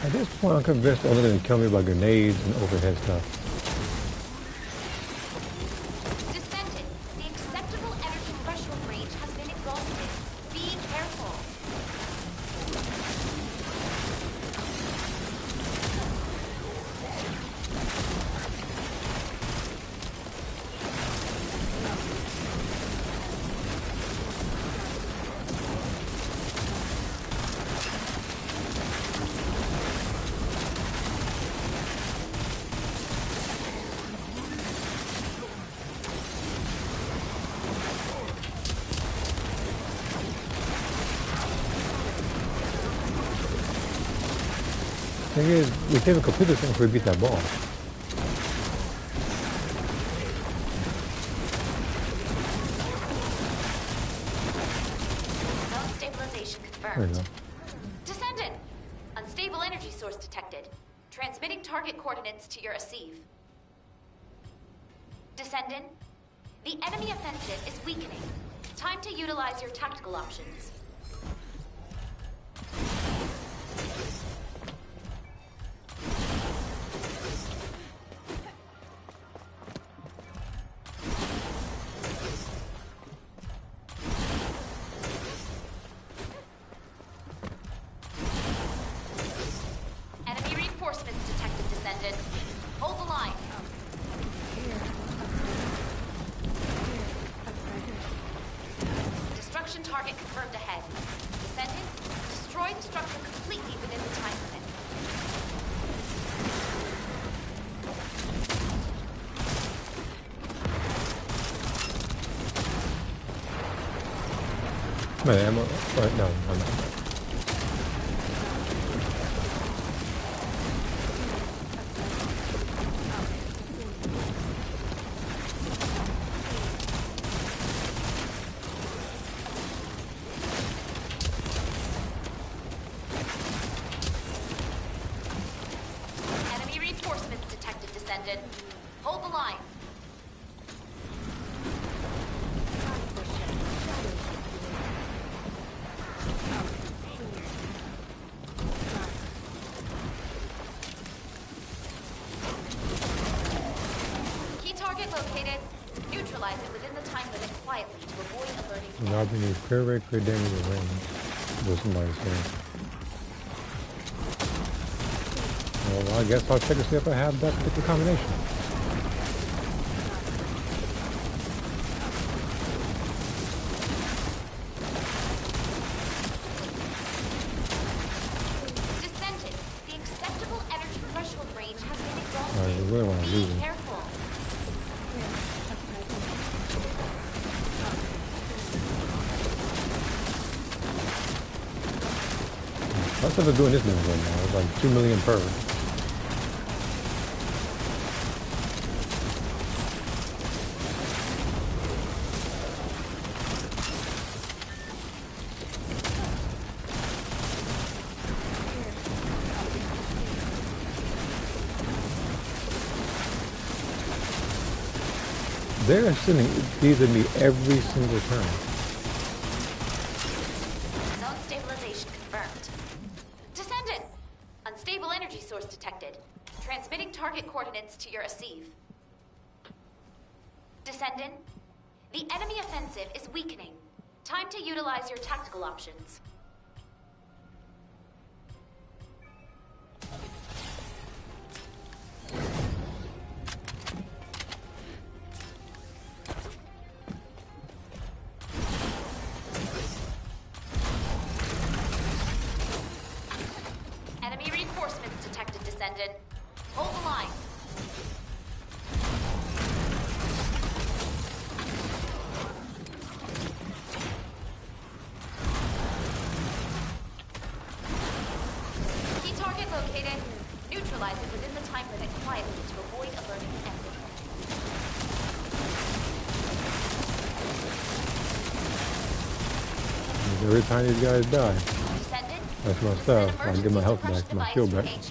At this point, I'm convinced they're only going to kill me by grenades and overhead stuff. Descendant, the acceptable energy threshold range has been exhausted. Be careful. Thing is, we can't even complete this thing before we beat that ball. Zone stabilization There you confirmed. go. Descendant, unstable energy source detected. Transmitting target coordinates to your receive. Descendant, the enemy offensive is weakening. Time to utilize your tactical options. Enemy reinforcements detected, Descendant. Hold the line. Here, a present. Destruction target confirmed ahead. Descendant, destroy the structure completely within the time limit. Man, ammo. Right, no, I'm not. Enemy reinforcements detected, Descendant. Hold the line. Key target located. Neutralize it within the time limit quietly to avoid alerting. Now we need clear rate, clear damage, and range. What somebody's saying. Well, I guess I'll check to see if I have that particular combination. Descendant, the acceptable energy threshold range has been I exhausted. really want to lose Be him. careful. Here, a present. That's what they're doing this movie right now. It's like 2 million per. They're sending these at me every single turn. Zone stabilization confirmed. Descendant! Unstable energy source detected. Transmitting target coordinates to your Asive. Descendant, the enemy offensive is weakening. Time to utilize your tactical options. Enemy reinforcements detected, Descendant. Hold the line. Key target located. Neutralize it within the time limit quietly to avoid alerting the enemy. Every time these guys die, Descendant, that's my this is stuff. an I get my emergency health suppression back, my device shield from back. HQ.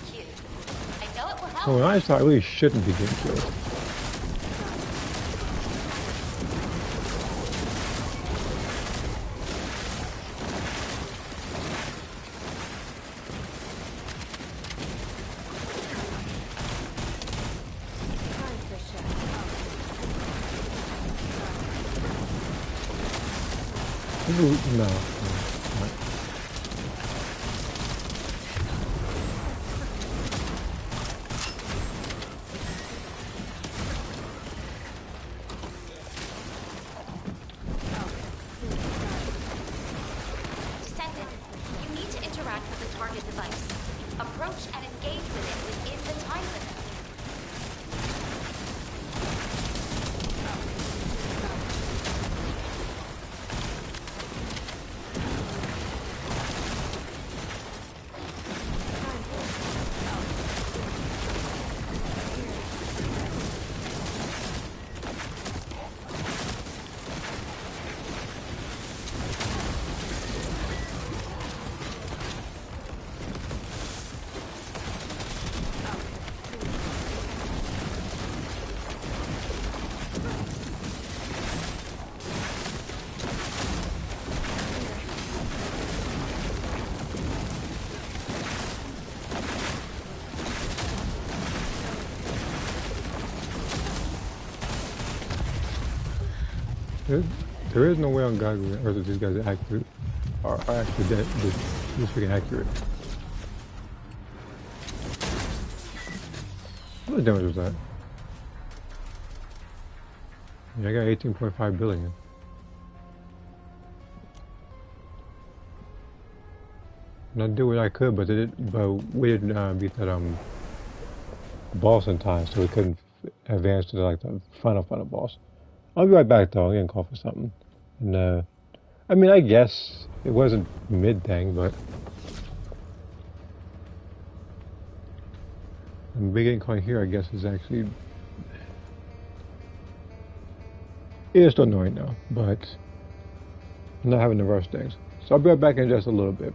I know it will So when help. I start, I really shouldn't be getting killed. Time for shadow. No. Descendant, you need to interact with the target device. Approach and engage with it within the time limit. There is no way on God or Earth that these guys are actually this freaking accurate. What damage was that? Yeah, I got 18.5 billion. And I did what I could, but we didn't beat that boss in time, so we couldn't advance to like the final boss. I'll be right back though. I'm getting called for something. And I mean, I guess it wasn't mid thing, but the big ink coin here, I guess, is actually it's still annoying though, but I'm not having to rush things. So I'll be right back in just a little bit.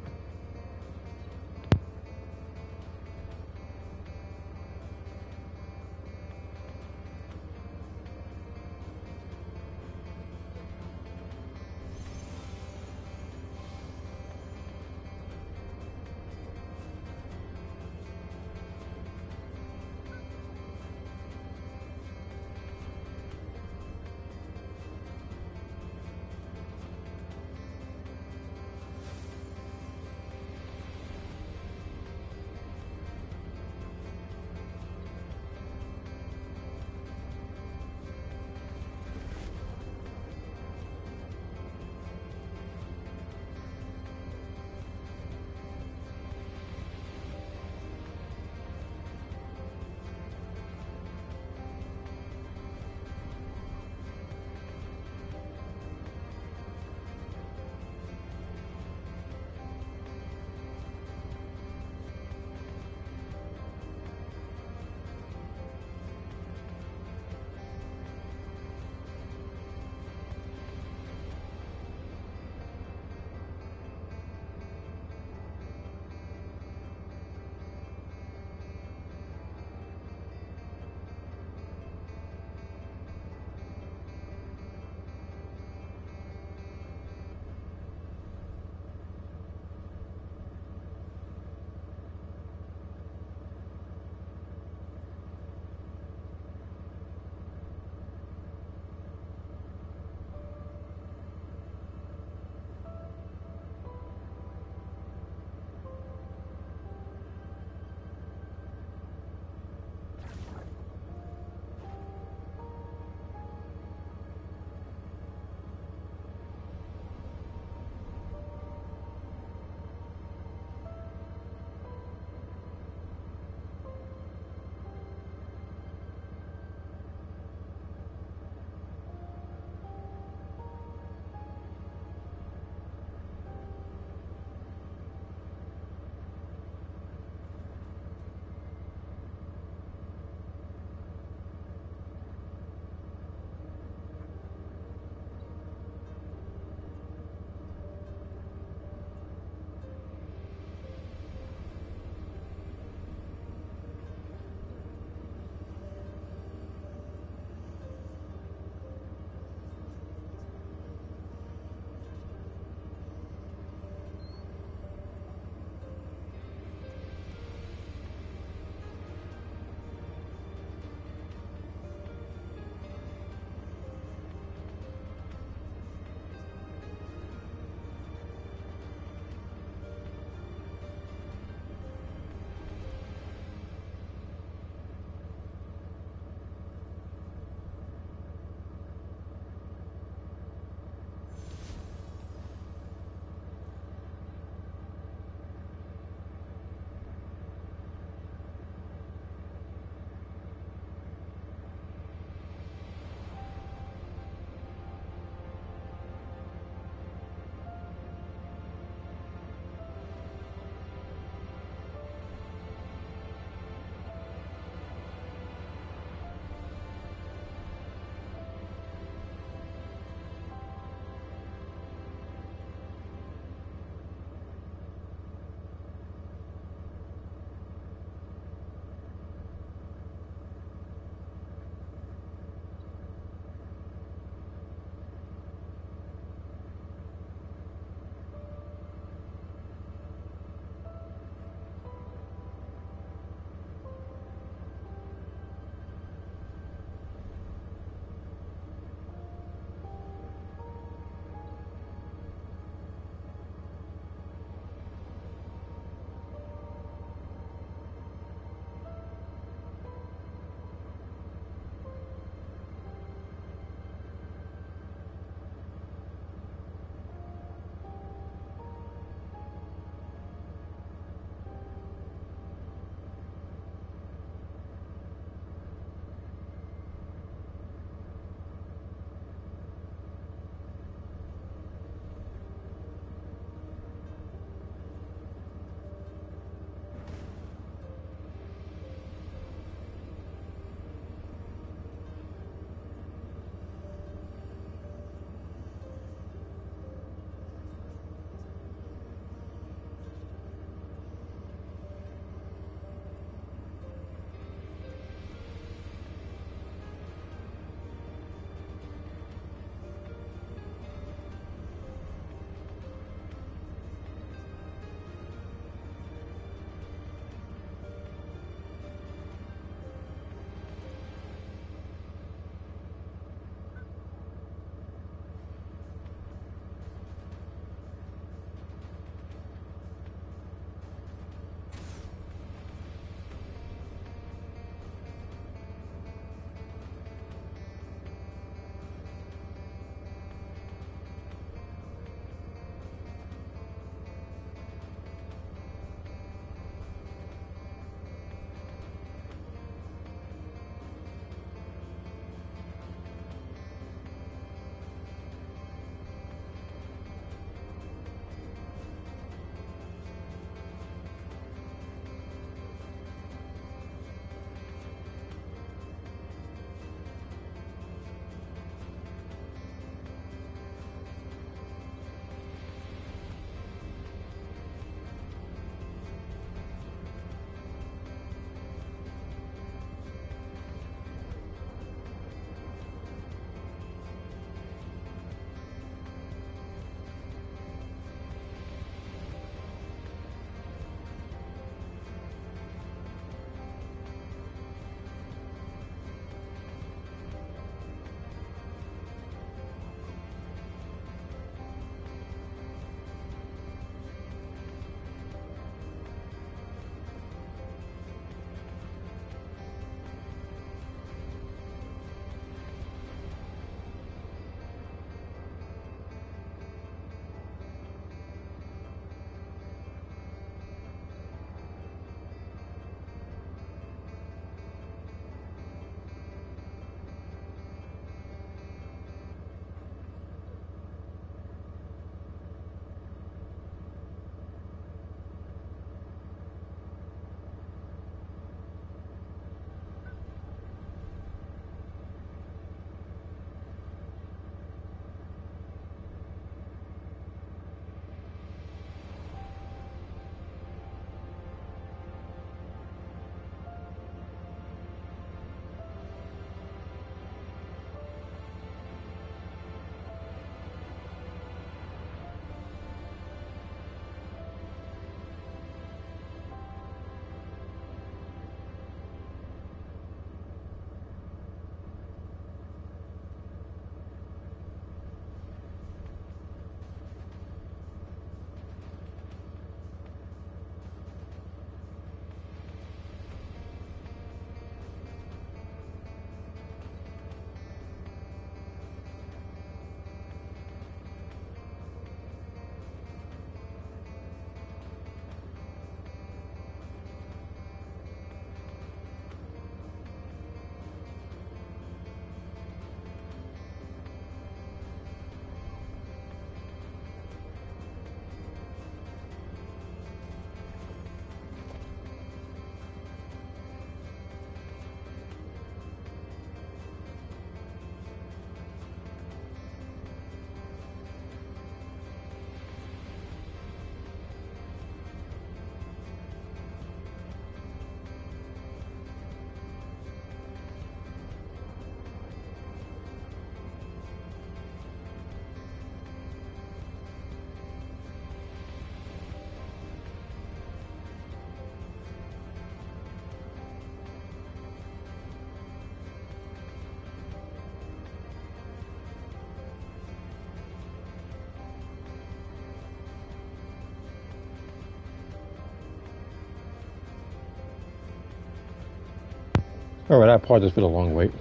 Alright, I apologize for the long wait.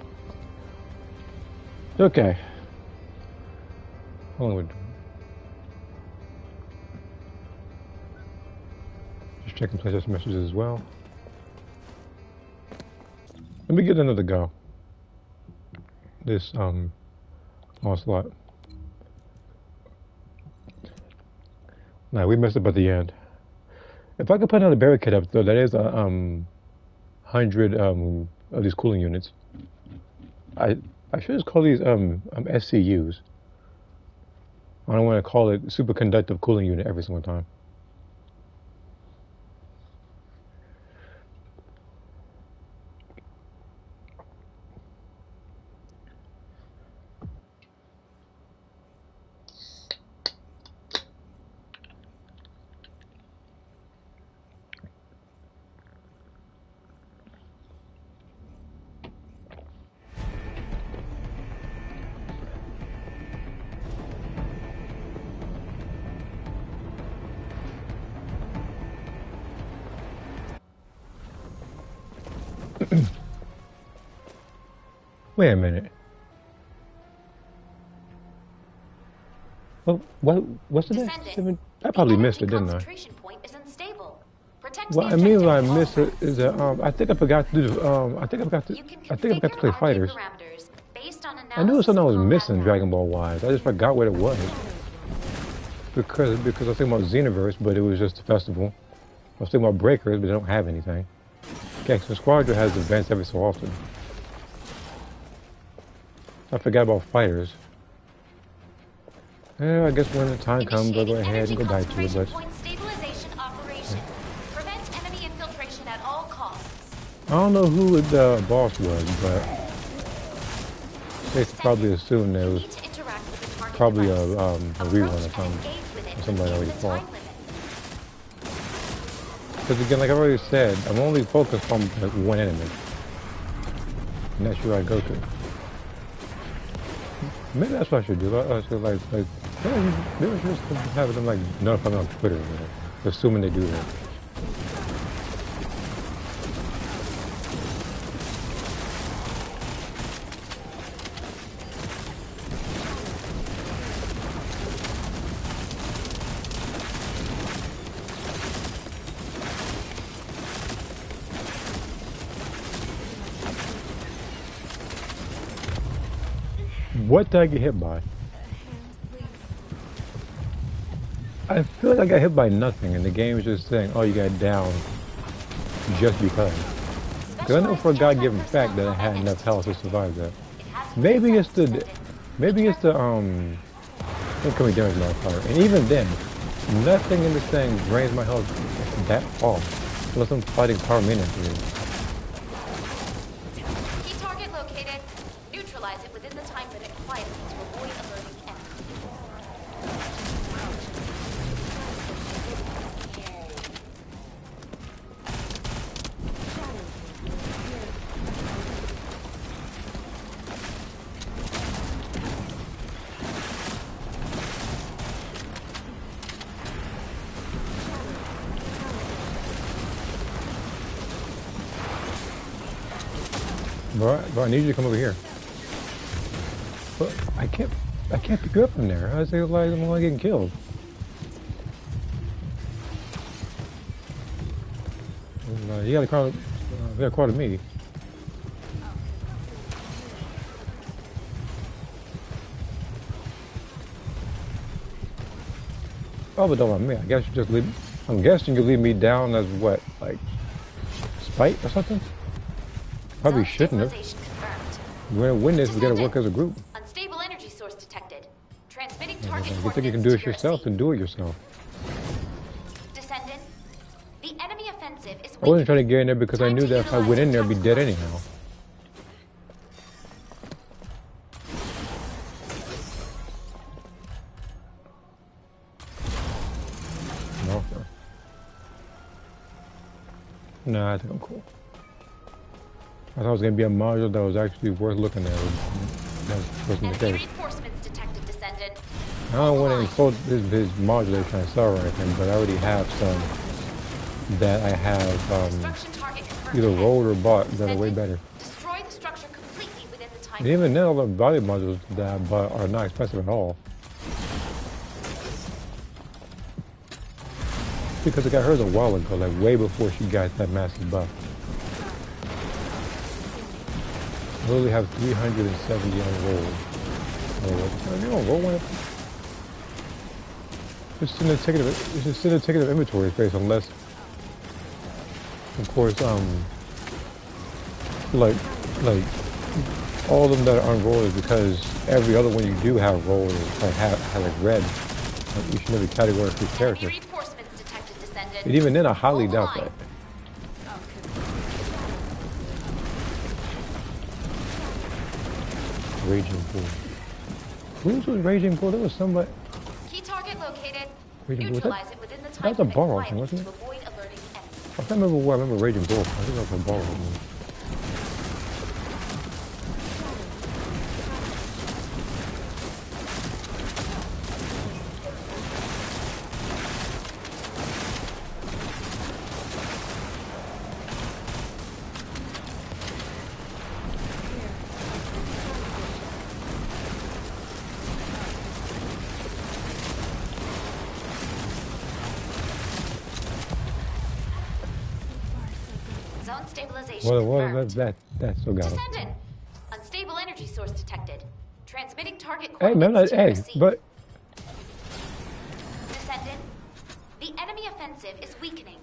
Okay. How long we doing? Just checking PlayStation messages as well. Let me get another go. This onslaught. Nah, we messed up at the end. If I could put another barricade up, though, that is a 100 of these cooling units. I should just call these SCUs. I don't want to call it superconductive cooling unit every single time. Wait a minute. Well, what's the Descendant, I probably the missed it, energy didn't I? concentration point is unstable. Protect Well, the I mean, objective what I at all missed it costs. is that I think I forgot to do. I think I forgot to. You can I think I forgot to play configure RK fighters. parameters based on I knew it was something I was analysis of missing combat Dragon Ball wise. I just forgot what it was because I was thinking about Xenoverse, but it was just a festival. I was thinking about Breakers, but they don't have anything. Gangster Squadron has events every so often. I forgot about fighters. Yeah, I guess when the time comes, I'll go Initiating ahead and go back to it. concentration But point stabilization operation. Prevent enemy infiltration at all costs. I don't know who the boss was, but they probably assumed it You was need to interact with the target probably device. a rerun or Approach and something. engage with it Somebody within already the fought. time limit. Because again, like I already said, I'm only focused on like one enemy. And that's who I go to. Maybe that's what I should do. I should maybe I should just have them like notify me on Twitter, you know, assuming they do that. What did I get hit by? I feel like I got hit by nothing, and the game is just saying, "Oh, you got down just because." Because I know for a God-given fact that I had enough health to survive that. Maybe it's the incoming damage modifier, and even then, nothing in this thing drains my health that far, unless I'm fighting power maintenance. Key target located. Neutralize it within the time limit quietly to avoid alerting enemy. Bro, I need you to come over here. But I can't pick you up from there. I say like I'm only getting killed. You got a crowd of me. Oh, but don't mind me. I guess you just leave. I'm guessing you leave me down as what, like spite or something? Probably shouldn't have. Stabilization confirmed. We're gonna win this. We gotta work as a group. Unstable energy source detected. Transmitting If target you think you can do it coordinates to your yourself, then do it yourself. Descendant. The enemy offensive is I wasn't weak. trying to get in there because I Time knew to that if I utilize went your in there, I'd be tactical dead anyhow. options. No. No, I think I'm cool. I thought it was gonna be a module that was actually worth looking at. That wasn't the Enemy case. reinforcements detected, Descendant. I don't want to insult his module they're trying to sell or anything, but I already have some that I have Destruction target confirmed either ahead. rolled or bought that are way Descendant, better. Destroy And even then, all the body modules that I bought are not expensive at all. Because I got hers a while ago, like way before she got that massive buff. I literally have 370 on roll. Oh, you don't roll one. It's just in the ticket of inventory space, unless, of course, like all of them that are unrolled is because every other one you do have rolled is like have like red on each and every category for each character. Reinforcements detected, Descendant. And even then, I highly Hold doubt the that. Raging Bull. Whose was Raging Bull? There was somebody. Key target located. Raging Bull. Neutralize it within the time That was a limit borrow required thing, wasn't to it? avoid alerting enemies. I can't remember where I remember Raging Bull. I think that was a borrow one. Zone stabilization Well, confirmed. that still got it. Descendant. Unstable energy source detected. Transmitting target Hey, man, coordinates to hey, receive. but Descendant. The enemy offensive is weakening.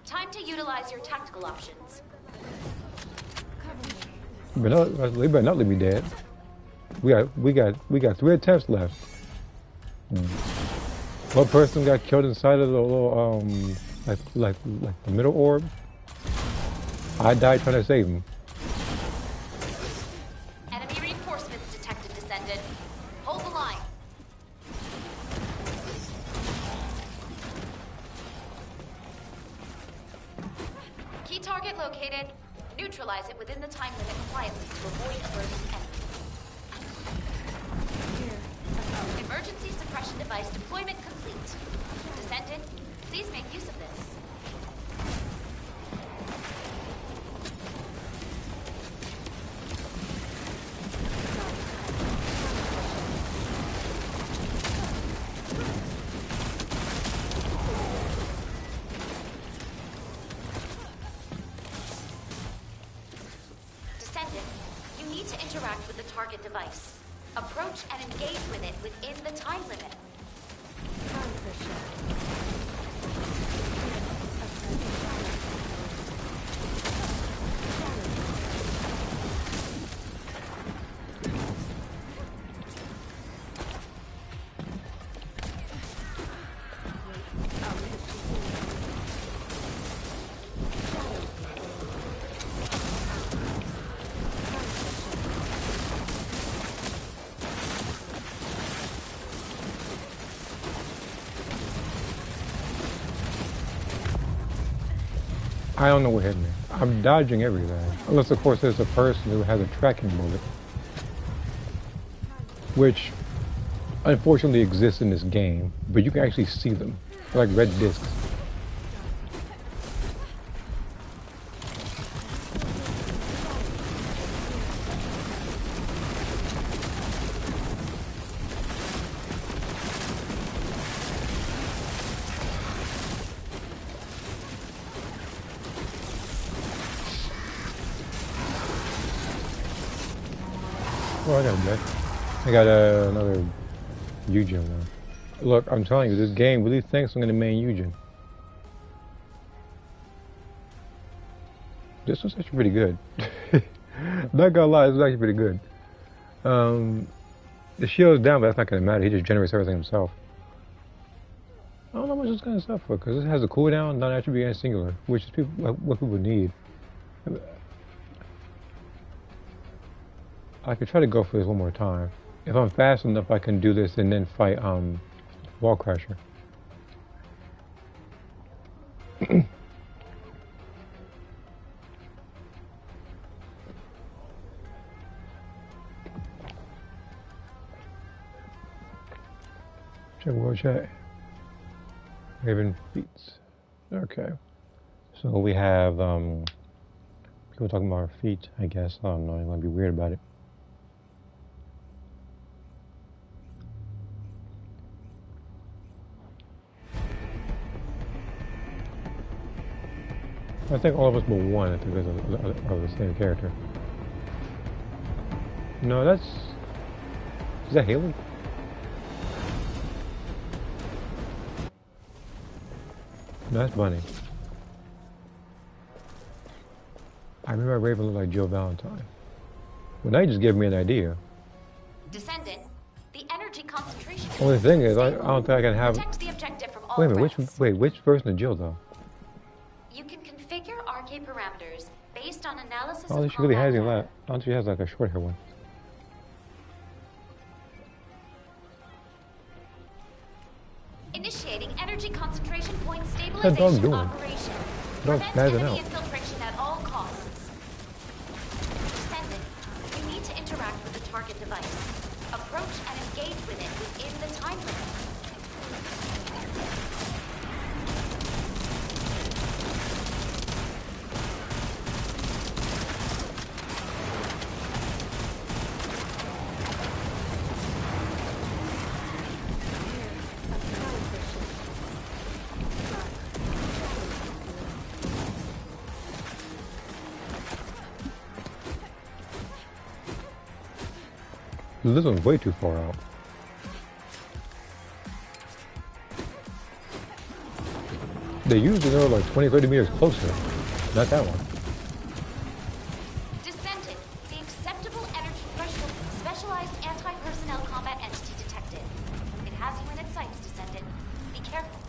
Time to utilize your tactical options. they better not leave me dead. We got 3 attempts left. One person got killed inside of the little like the middle orb. I died trying to save him. Enemy reinforcements detected, Descendant. Hold the line. Key target located. Neutralize it within the time limit quietly to avoid alerting enemies. Emergency suppression device deployment complete. Descendant, please make use of this. Descendant, you need to interact with the target device. Approach and engage with it within the time limit. Time for show. I don't know what hit me. I'm dodging everything. Unless, of course, there's a person who has a tracking bullet. Which, unfortunately, exists in this game. But you can actually see them. They're like red discs. Oh, I got a bet. I got another Eugen one. Look, I'm telling you, this game really thinks I'm going to main Eugen. This was actually pretty good. Not gonna lie, this was actually pretty good. The shield's down, but that's not going to matter. He just generates everything himself. I don't know how much it's going to suffer, because it has a cooldown, non-attribute, and singular, which is what people need. I could try to go for this one more time. If I'm fast enough, I can do this and then fight Wall Crasher. Check world chat. Raven feats. Okay. So we have people talking about our feet, I guess. I don't know, you might be weird about it. I think all of us but one, I think, of the same character. No, that's... Is that Haley? No, that's Bunny. I remember Raven looked like Jill Valentine. Well, now you just gave me an idea. Descendant, the energy concentration. Only thing is, I don't think I can have... Protect the objective from all Wait a minute, threats. which version of Jill, though? You can configure RK parameters based on analysis I don't of think she really has combat any data. left. I don't think she has like a short hair one. Initiating energy concentration point That dog stabilization doing? operation. Dog's Prevent spazzing enemy out. infiltration at all costs. Descendant, you need to interact with the target device. Approach and engage with it within the time limit. This one's way too far out. They usually are like 20, 30 meters closer. Not that one. Descendant, the acceptable energy threshold. Specialized anti-personnel combat entity detected. It has you in its sights, Descendant. Be careful.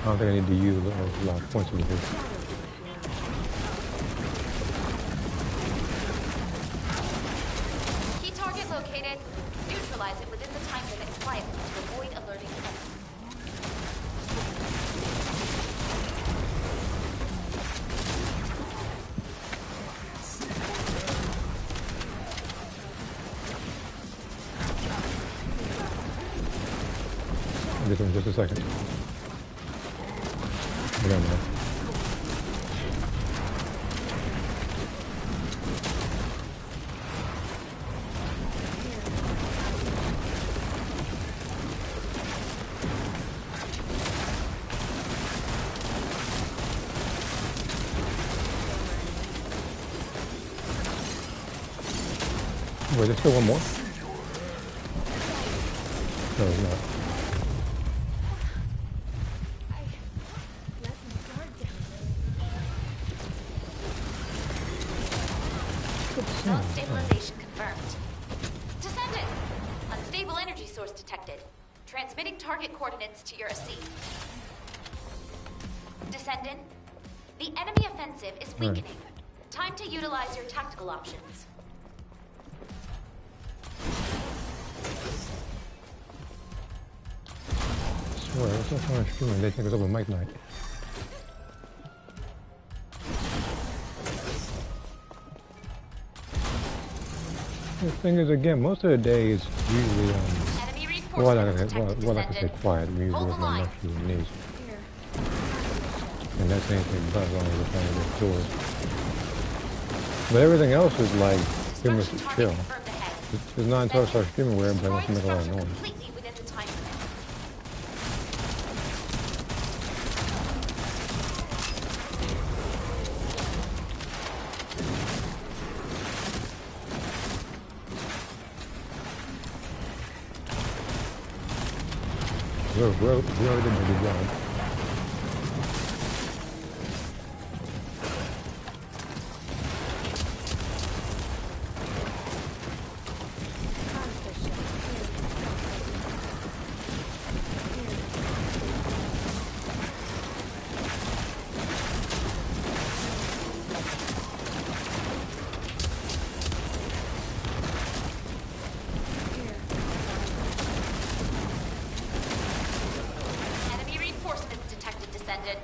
I don't think I need to use a lot of points with this. Key target located. Neutralize it within the time limit quietly to avoid alerting enemy. I'll get them in just a second. I don't know. Wait, there's still one more? No, there's not. Zone stabilization confirmed. Descendant! Unstable energy source detected. Transmitting target coordinates to your AC. Descendant, the enemy offensive is weakening. Time to utilize your tactical options. I swear, it's not fun streaming. They think it's open mic night. The thing is, again, most of the day is usually, Enemy well, I reinforcements can detected, say quiet. Descendant. I'm usually Hold with the my line. nephew and niece. Here. And that's anything but as long as we're playing with tours. But everything else is like, pretty much Destruction chill. target confirmed ahead. It's not until I start streaming where everybody wants to Destroy make a lot the of structure noise. completely within the time limit. We already did a good job. Enemy reinforcements detected, Descendant.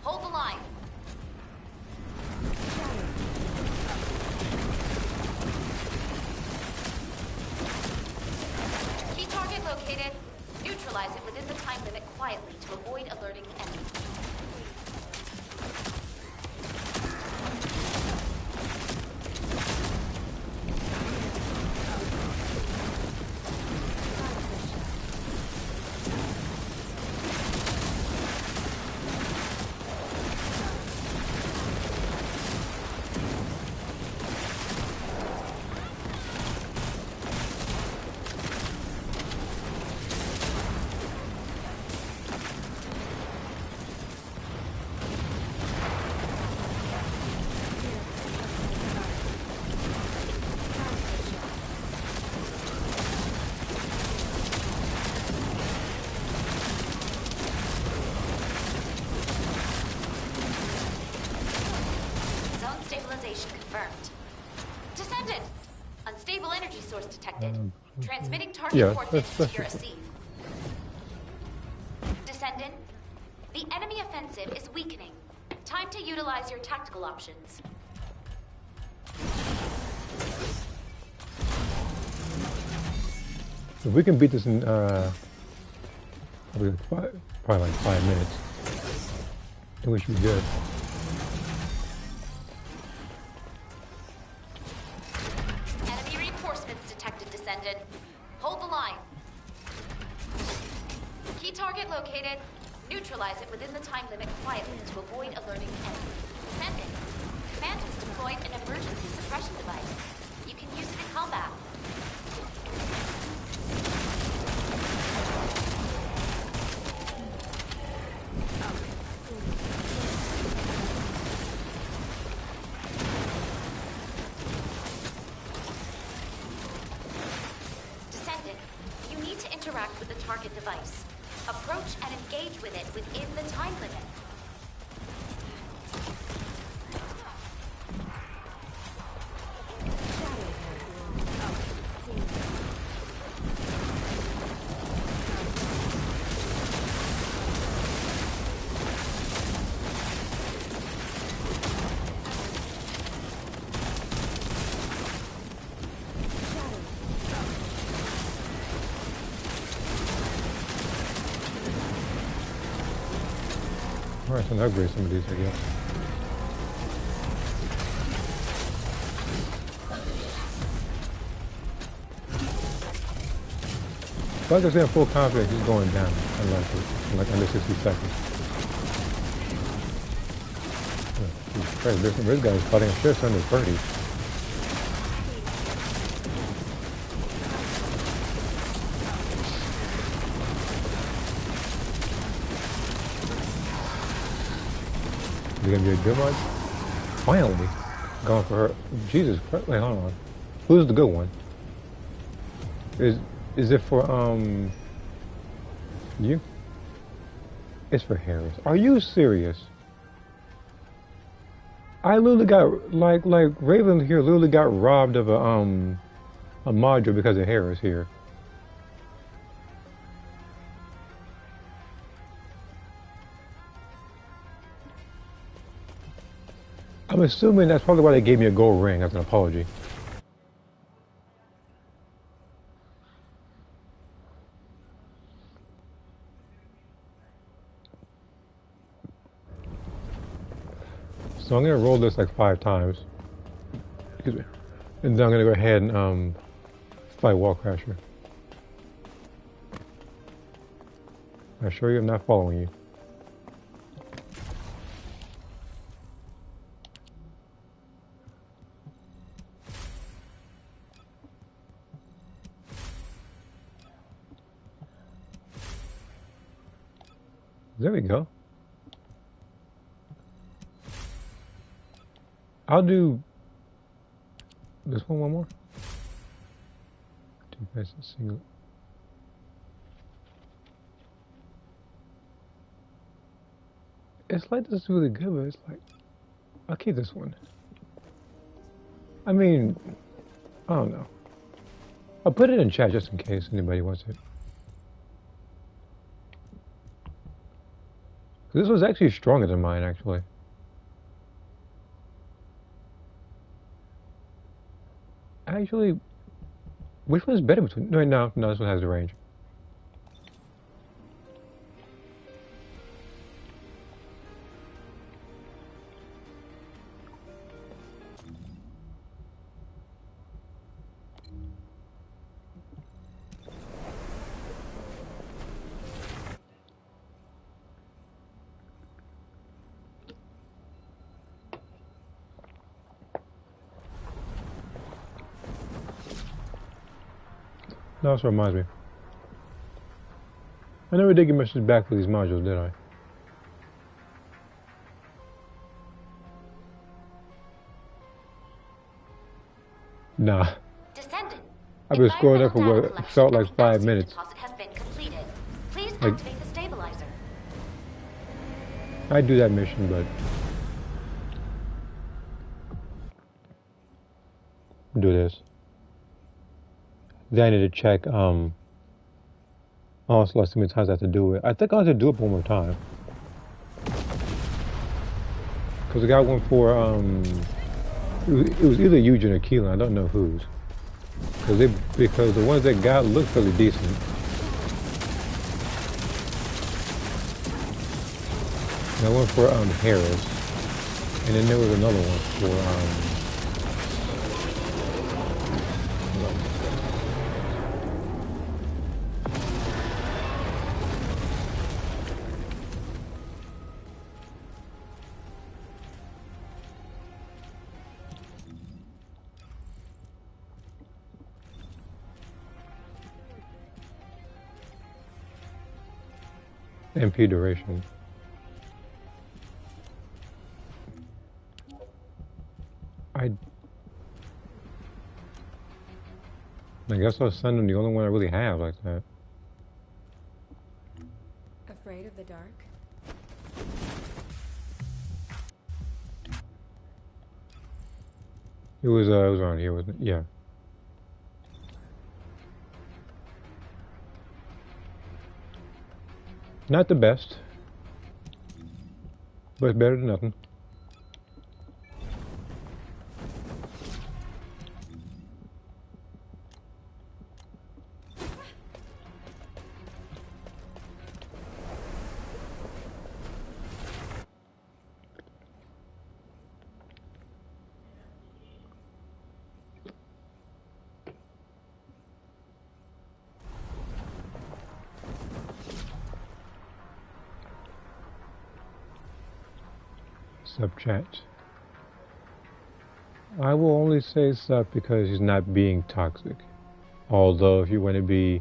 Hold the line. Key target located. Neutralize it within the time limit quietly to avoid alerting enemy. location confirmed. Descendant! Unstable energy source detected. Transmitting target yeah, coordinates to that's your receive. Descendant, the enemy offensive is weakening. Time to utilize your tactical options. If we can beat this in probably like 5 minutes, then we should be good. Enemy reinforcements detected, Descendant. Hold the line. Key target located. Neutralize it within the time limit quietly to avoid alerting the enemy. Descendant, Command has deployed an emergency suppression device. You can use it in combat. Descendant, you need to interact with the target device. Approach and engage with it within the time limit. Alright, so I'll upgrade some of these, I guess. Like I said, full confidence, he's going down in like under 60 seconds. Oh, Jesus Christ, this guy's fighting ships under 30. Is it gonna be a good one? Finally! Going for her. Jesus Christ, wait, hold on. Who's the good one? Is it for, you? It's for Harris. Are you serious? I literally got, like Raven here literally got robbed of a module because of Harris here. I'm assuming that's probably why they gave me a gold ring as an apology. So I'm gonna roll this like 5 times. Excuse me. And then I'm gonna go ahead and fight Wallcrasher. I assure you I'm not following you. There we go. I'll do this one more. Two faces, single. It's like this is really good, but it's like I'll keep this one. I mean, I don't know. I'll put it in chat just in case anybody wants it. This was actually stronger than mine, actually. Actually, which one's better between? No, this one has the range. That also reminds me. I never did get messages back for these modules, did I? Nah. Descendant. I've been scrolling up for Environmental what data felt like collection 5 and minutes. deposit has been completed. Please Like- activate the stabilizer. I do that mission, but do this. Then I need to check, also, let's see how many times I have to do it. I think I'll have to do it one more time. Because I got one for, it was either Eugene or Keelan, I don't know whose. Because the ones that got look fairly decent. That one for, Harris. And then there was another one for, MP duration. I guess I'll send him the only one I really have like that. Afraid of the dark? It was around here, wasn't it? Yeah. Not the best, but it's better than nothing. Sub chat. I will only say sub because he's not being toxic. Although if you want to be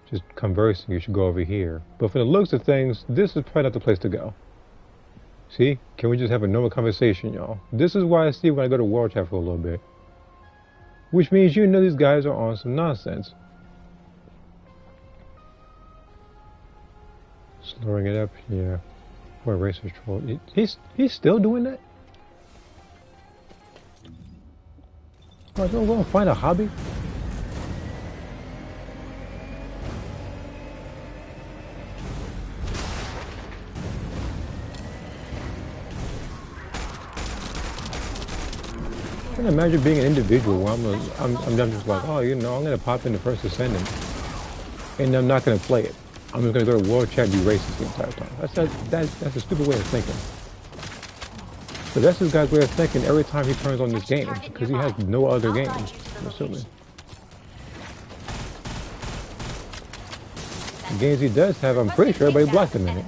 just conversing, you should go over here. But for the looks of things, this is probably not the place to go. See? Can we just have a normal conversation, y'all? This is why I see when I go to World Chat for a little bit. Which means you know these guys are on some nonsense. Slowing it up, yeah. What racer troll? He's still doing that? Oh, don't go and find a hobby? I can imagine being an individual where I'm just like, oh, you know, I'm gonna pop in the first Descendant, and I'm not gonna play it. I'm just gonna go to World Chat and be racist the entire time. That's a stupid way of thinking. But that's this guy's way of thinking every time he turns on this game, because he has no other games, I'm assuming. The games he does have, I'm pretty sure everybody blocked him in it.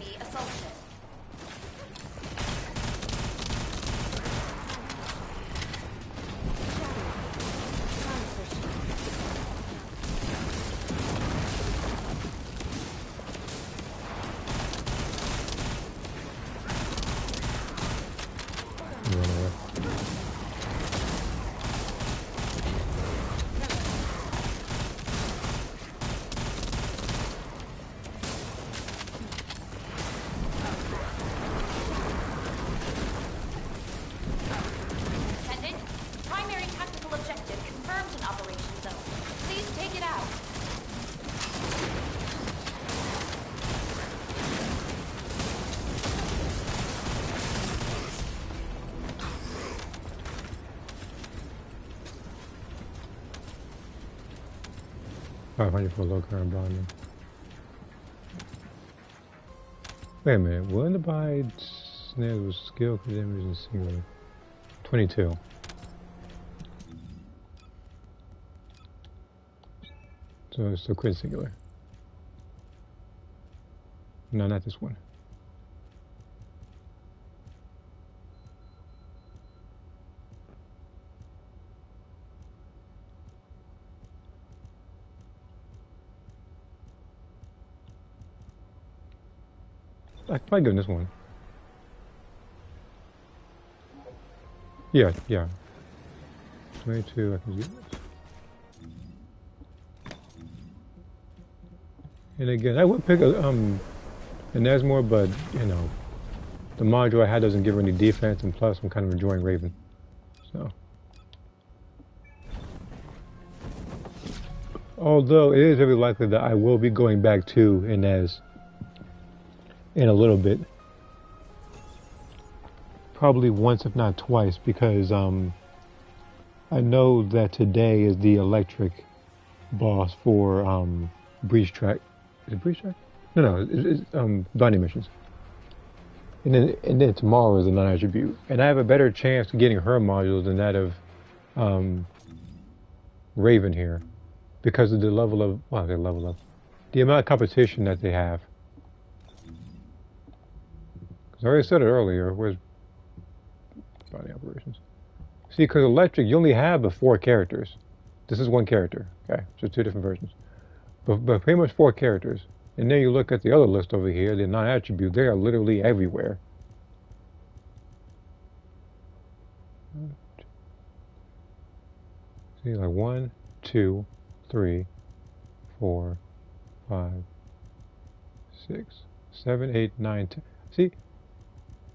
For low current bonding. Wait a minute, when to buy snares with skill for damage and singular? 22. So it's still crit singular. No, not this one. I could probably give him this one. Yeah. 22, I can use this. And again, I would pick an Nesmore, but, you know, the module I had doesn't give her any defense, and plus I'm kind of enjoying Raven. So. Although it is very likely that I will be going back to Inez in a little bit. Probably once, if not twice, because I know that today is the electric boss for Breach Track. Is it Breach Track? No, it's Binding Missions. And then tomorrow is a non-attribute. And I have a better chance of getting her modules than that of Raven here. Because of the level of, well, the level of, the amount of competition that they have. Because I already said it earlier, where's body operations? See, because electric, you only have the 4 characters. This is 1 character, okay? So 2 different versions. But pretty much 4 characters. And then you look at the other list over here, the non-attribute, they are literally everywhere. See, like 1, 2, 3, 4, 5, 6, 7, 8, 9, 10. See,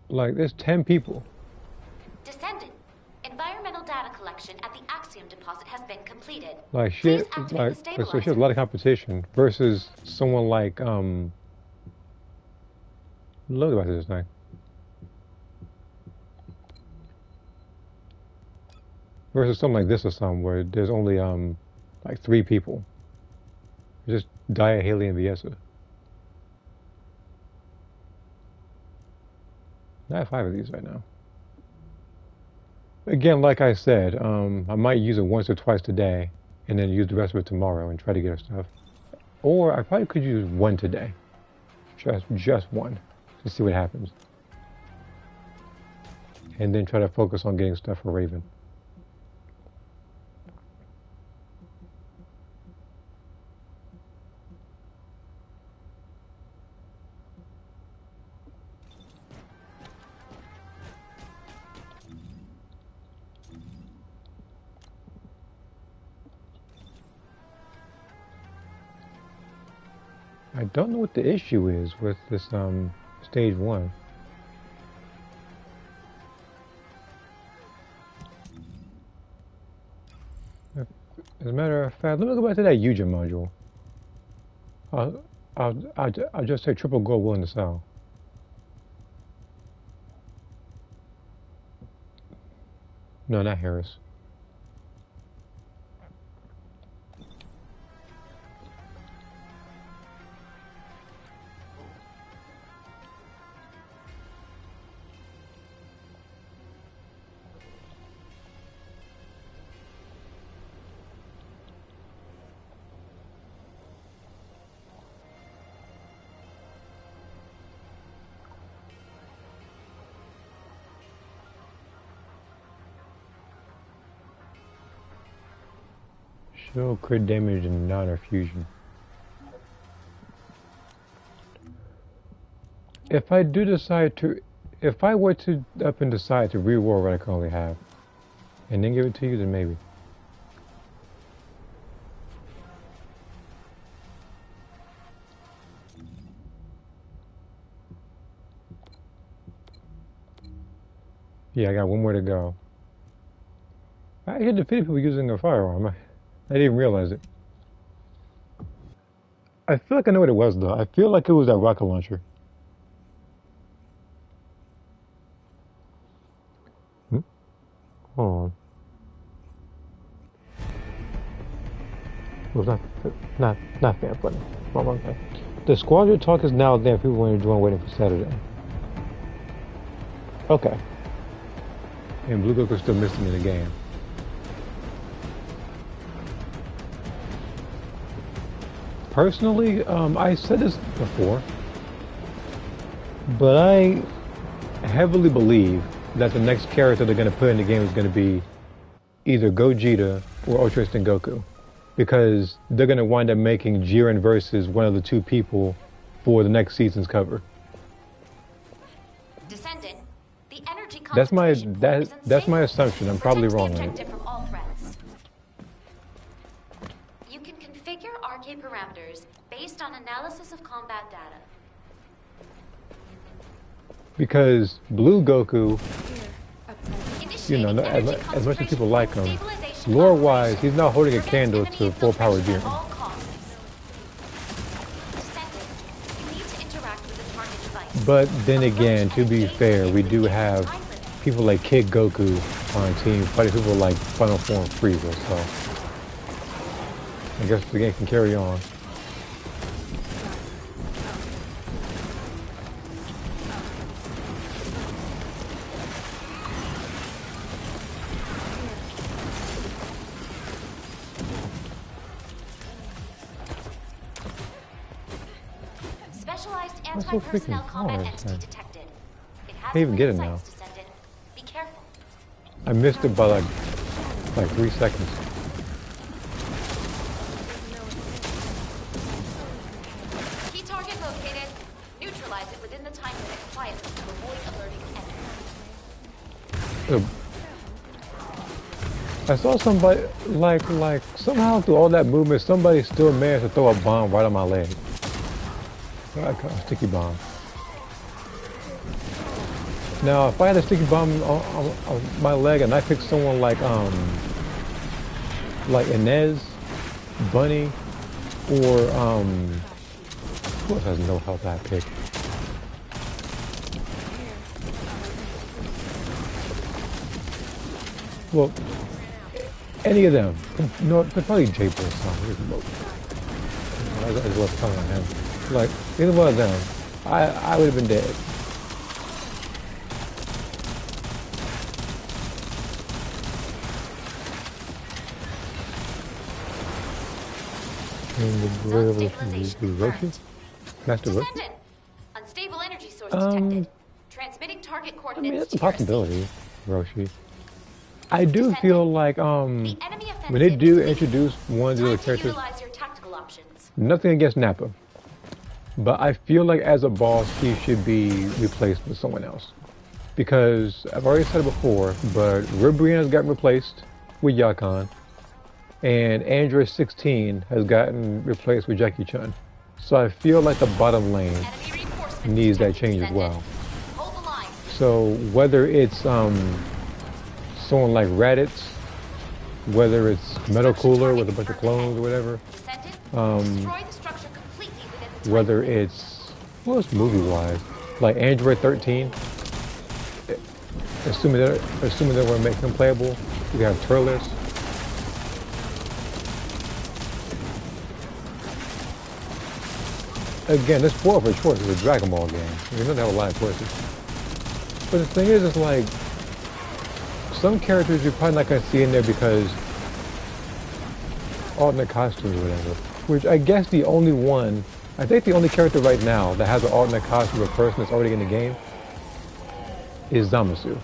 like there's 10 people. Descendant. Environmental data collection at the Axiom deposit has been completed. Like Please shit, activate like the so she stabilizer. has a lot of competition versus someone like look about this thing. Versus something like this or something where there's only like 3 people. Just Dia, Haley, and Viesa. I have 5 of these right now. Again, like I said, I might use it once or twice today, and then use the rest of it tomorrow and try to get her stuff. Or I probably could use 1 today, just 1, to see what happens, and then try to focus on getting stuff for Raven. I don't know what the issue is with this stage 1. As a matter of fact, let me go back to that Yuja module. I'll just say triple gold willing to sell. No, not Harris. Show crit damage and non-fusion. If I do decide to, if I were to up and decide to reroll what I currently have, and then give it to you, then maybe. Yeah, I got 1 more to go. I had defeated people using a firearm. I didn't even realize it. I feel like I know what it was, though. I feel like it was that rocket launcher. Hold on. It was not fair, funny. Wrong thing. The squadron talk is now there. People want to join waiting for Saturday. Okay. And Blue Goku's still missing in the game. Personally, I said this before, but I heavily believe that the next character they're going to put in the game is going to be either Gogeta or Ultra Instinct Goku, because they're going to wind up making Jiren versus one of the 2 people for the next season's cover. Descendant. The energy That's my concentration is that's my unstable. assumption. I'm probably Protect wrong the on objective it. from all threats. You can configure RK parameters based on analysis of combat data. Because Blue Goku, Here, a present. you know, Initiating energy as much as people concentration like him, stabilization lore-wise, operation. he's not holding a Prevent candle enemy to full power infiltration at Jiren. all But then again, to be fair, we do have people like Kid Goku on our team fighting people like Final Form Frieza, so I guess the game can carry on. Specialized That's so anti-personnel freaking combat hard, entity man. detected. It has Can't even get it now. sights, Descendant. Be careful. I missed it by like 3 seconds. Key target located. Neutralize it within the time limit quietly to avoid alerting enemies. I saw somebody like somehow through all that movement, somebody still managed to throw a bomb right on my leg. Like a sticky bomb. Now, if I had a sticky bomb on my leg and I picked someone like Inez, Bunny, or who else has no health I pick? Well, any of them. No, probably J-Boy or something. I just love tongue on him. Like, either one of them, I would have been dead. Zone stabilization Roshi? confirmed. Master Roshi? Descendant. Unstable energy source detected. Transmitting target I coordinates mean, that's a to your possibility, Roshi. I do Descendant. feel like, The enemy offensive when they do is weak. introduce one of the Time other to characters, utilize your tactical options. nothing against Nappa, but I feel like as a boss, he should be replaced with someone else. Because, I've already said it before, but Ribrian's gotten replaced with Yakon, and Android 16 has gotten replaced with Jackie Chun. So I feel like the bottom lane Enemy reinforcements needs that detected, change as Descendant. well. Hold the line. So whether it's someone like Raditz, whether it's Metal Cooler with a bunch of clones or whatever, Descendant. um, Destroy the structure completely within the time whether limit. it's, what else movie-wise, like Android 13, assuming that we're making them playable, we have Turles. Again, this spoiled for choice. It's a Dragon Ball game. You don't have a lot of choices. But the thing is, it's like, some characters you're probably not going to see in there because alternate costumes or whatever. Which I guess the only one, I think the only character right now that has an alternate costume of a person that's already in the game is Zamasu.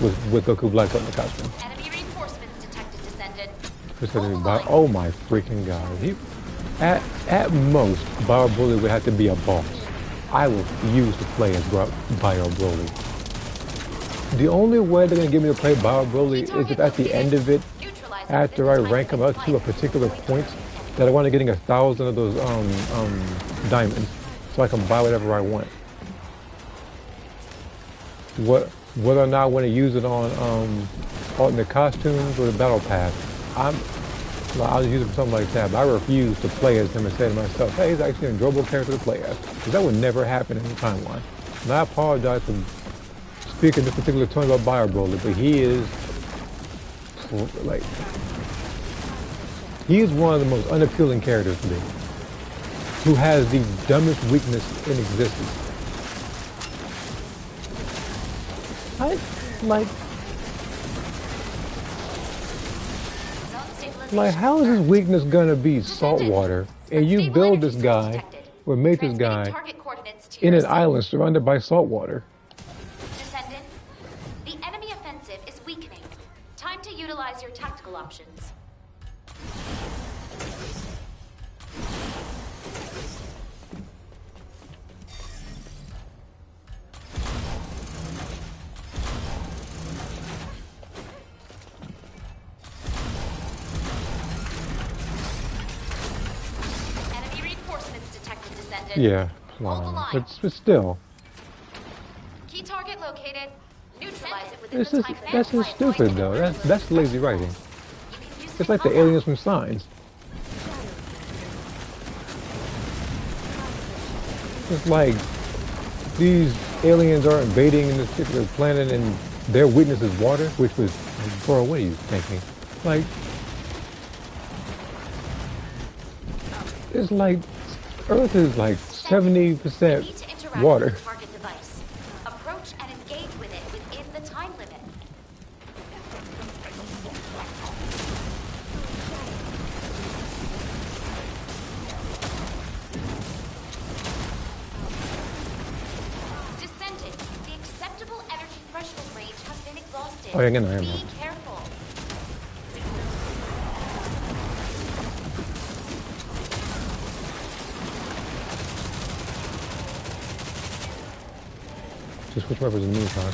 With Goku Black's alternate costume. Enemy reinforcements detected, Descendant. Just gonna be oh my freaking god. At most, Bio Broly would have to be a boss. I refuse to play as Bio Broly. The only way they're gonna get me to play Bio Broly is if at the end of it, after I rank him up to a particular point, that I want to getting 1,000 of those diamonds, so I can buy whatever I want. Whether or not I want to use it on alternate costumes or the battle pass, I'll just use it for something like that. But I refuse to play as him and say to myself, hey, he's actually an enjoyable character to play as. Because that would never happen in the timeline. And I apologize for speaking this particular tone about Bio Broly, but he is, like, he is one of the most unappealing characters to me. Who has the dumbest weakness in existence. Like, how is his weakness gonna be salt water? And you build this guy, or make this guy, in an island surrounded by salt water. Descendant, the enemy offensive is weakening. Time to utilize your tactical options. Enemy reinforcements detected, Descendant. Yeah, Hold the line. but still, Key target located. Neutralize it within that's the just time that's just stupid though. That's lazy writing. It's like the aliens from Signs. It's like these aliens are invading this particular planet and their weakness is water, which was, like, bro, what are you thinking? Like, it's like Earth is like 70% need to interact water. with the target device. Approach and engage with it within the time limit. Descendant, the acceptable energy threshold range has been exhausted. Oh, yeah, again, I am. Be careful. Just switch weapons in the meantime.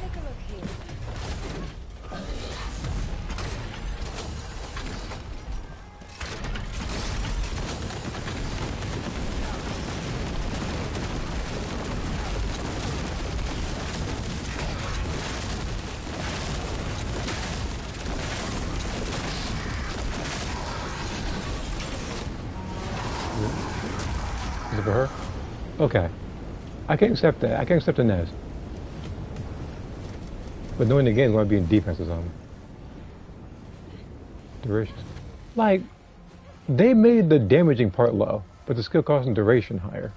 Take a look here. Is it for her? Okay. I can accept that. I can accept the Nez. But knowing the game is going to be in defense or something. Duration. Like, they made the damaging part low, but the skill cost and duration higher.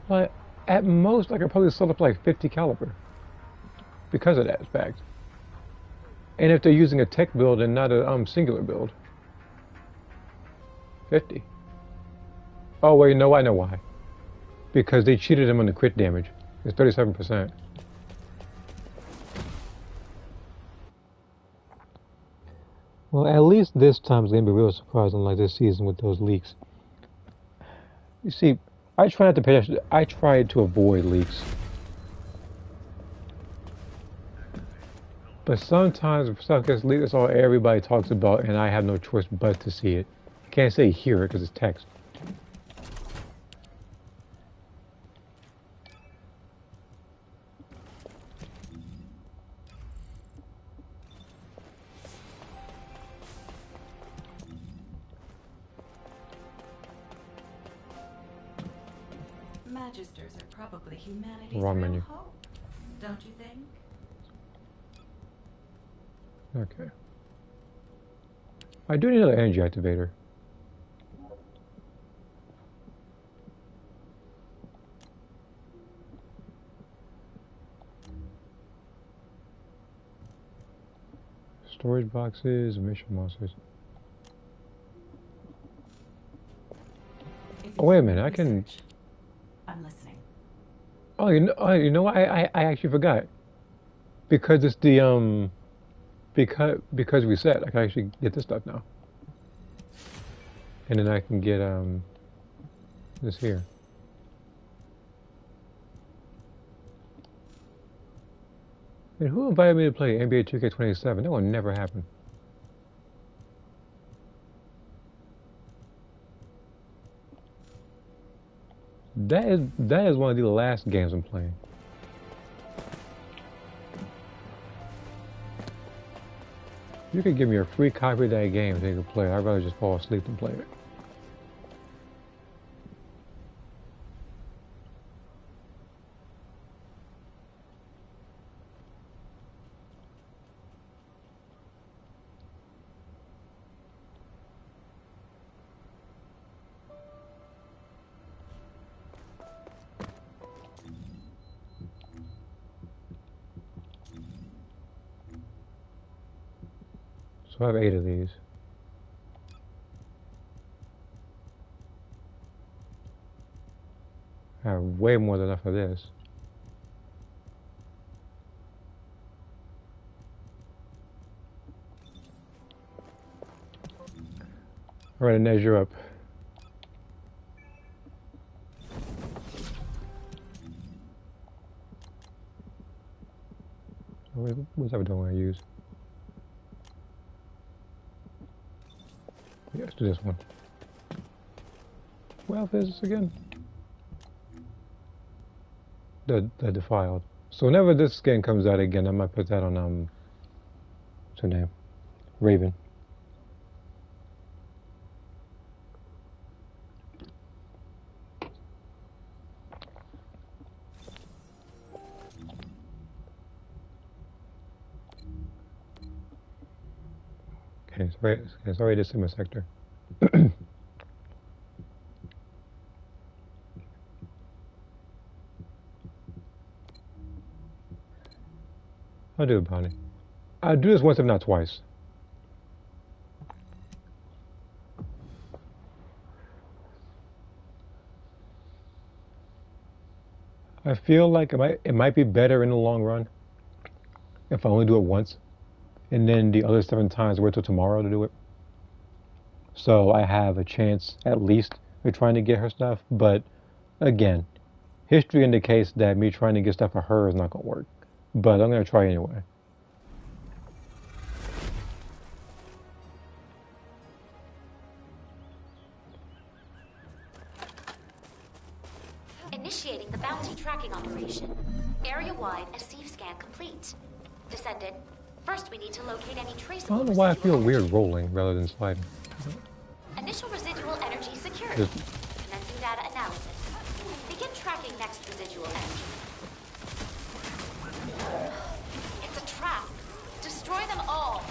Like, at most, I could probably sell up like 50 caliber. Because of that fact. And if they're using a tech build and not a singular build. 50. Oh wait, no, I know why. Because they cheated him on the crit damage. It's 37%. Well, at least this time is going to be real surprising like this season with those leaks. You see, I try not to pay attention. I try to avoid leaks. But sometimes if stuff gets leaked, that's all everybody talks about, and I have no choice but to see it. I can't say hear it because it's text. Magisters are probably humanity's Wrong real menu. hope, don't you think? Okay. I do need another energy activator. Storage boxes, mission monsters. Oh, wait a minute, I can... I'm listening. Oh, you know what? I actually forgot. Because it's the, because reset, I can actually get this stuff now. And then I can get, this here. And who invited me to play NBA 2K27? That will never happen. That is one of the last games I'm playing. You could give me a free copy of that game so you could play it. I'd rather just fall asleep than play it. So I have 8 of these. I have way more than enough of this. Alright, Inez, you're up. What's that one I use? Yeah, let's do this one. 12 is this again? The Defiled. So whenever this skin comes out again, I might put that on, what's her name? Raven. Okay, it's already the Sima sector. I'll do a bounty. I'll do this once if not twice. I feel like it might be better in the long run if I only do it once, and then the other 7 times wait till tomorrow to do it. So I have a chance at least of trying to get her stuff. But again, history indicates that me trying to get stuff for her is not going to work. But I'm going to try anyway. Initiating the bounty tracking operation. Area-wide SCF scan complete. Descendant, first we need to locate any traceable I don't know why I feel residual weird energy. rolling rather than sliding. Initial residual energy secured. Just- Commencing data analysis. Begin tracking next residual energy. It's a trap. Destroy them all.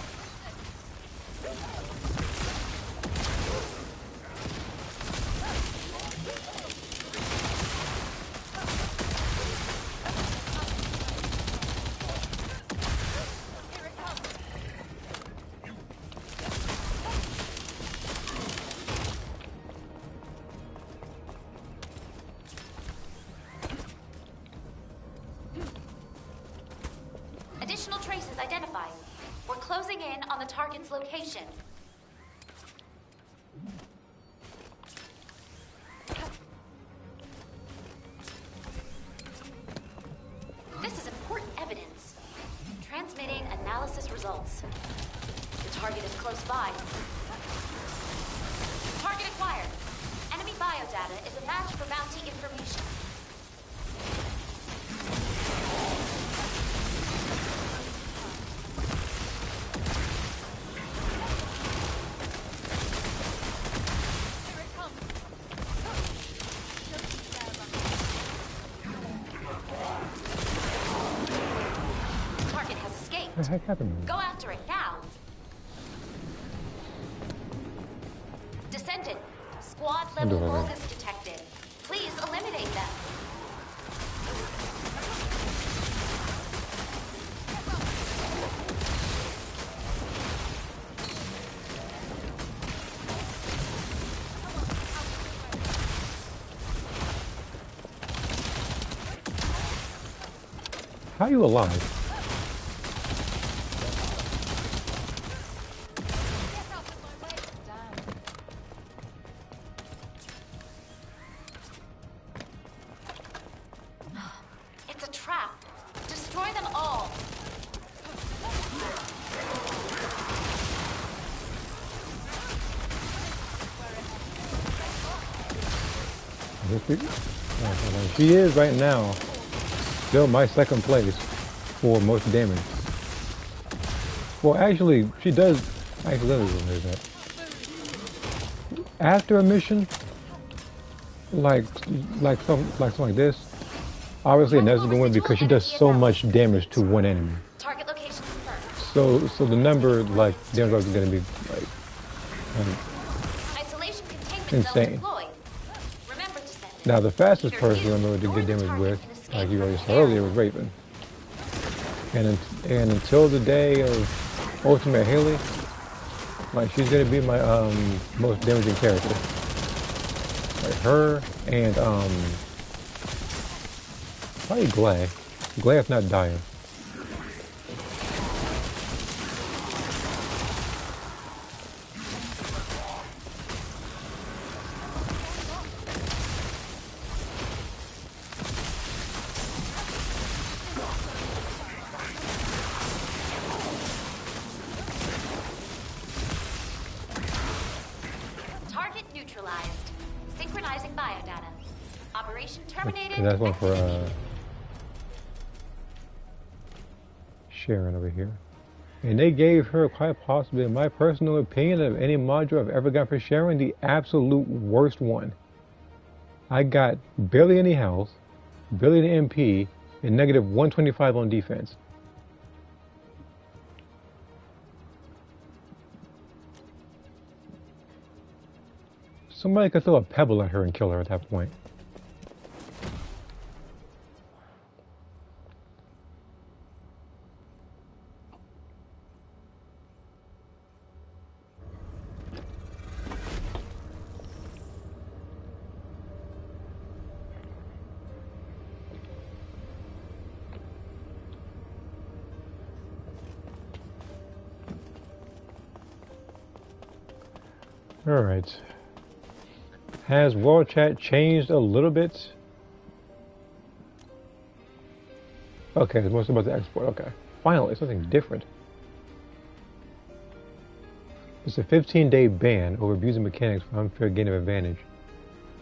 Additional traces identified. We're closing in on the target's location. This is important evidence. Transmitting analysis results. The target is close by. Target acquired. Enemy biodata is a match for bounty information. Target has escaped. What the heck happened? Go after it now. Descendant, squad level do it. Vulgus detected. Please eliminate them. How are you alive? It's a trap. Destroy them all. She is right now still my second place for most damage. Well, actually, she does. Actually, let me remove that. After a mission, like something like this, obviously Inez is going to win because she does so much damage to one enemy. Target location confirmed. So the number like damage is going to be like Isolation containment Insane. zone deployed. Remember, Descendant. now the fastest Either person I you remember to or get the damage target with, can escape like you from already the saw earlier, area. was Raven. And until the day of Ultimate Haley, like she's gonna be my most damaging character. Like her and probably Glay. Glay if not Dire. Target neutralized. Synchronizing biodata. Operation terminated. Okay, that's one for Activity. Sharon over here. And they gave her, quite possibly, in my personal opinion, of any module I've ever got for Sharon, the absolute worst one. I got barely any health, barely an MP, and negative 125 on defense. Somebody could throw a pebble at her and kill her at that point. Alright. Has World Chat changed a little bit? Okay, it's mostly about the export. Okay. Finally, something different. It's a 15-day ban over abusing mechanics for unfair gain of advantage.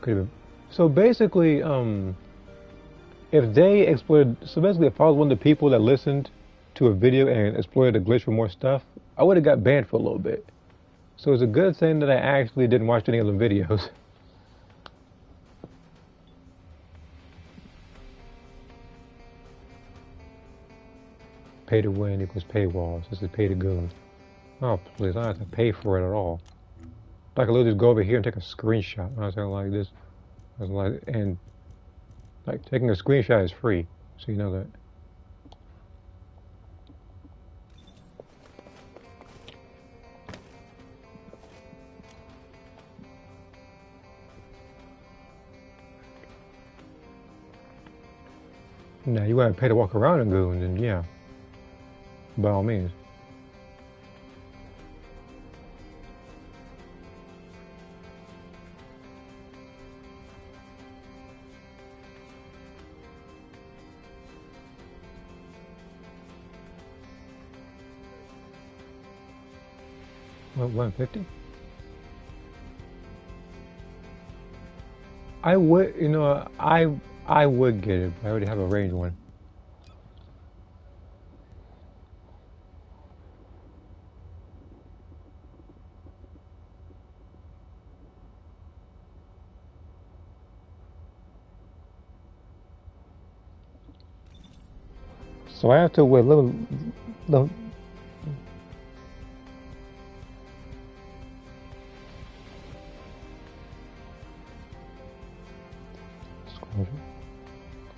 Could have been. So basically, if they exploited, so basically if I was one of the people that listened to a video and exploited a glitch for more stuff, I would have got banned for a little bit. So it's a good thing that I actually didn't watch any of the videos. Pay to win equals paywalls. This is pay to goon. Oh please, I don't have to pay for it at all. I could literally just go over here and take a screenshot. I was like this. I was like, and like taking a screenshot is free, so you know that. Now you want to pay to walk around in goon, then yeah, by all means. What, 150? I would, you know, I would get it, but I already have a range one. So I have to wait a little. Squadron.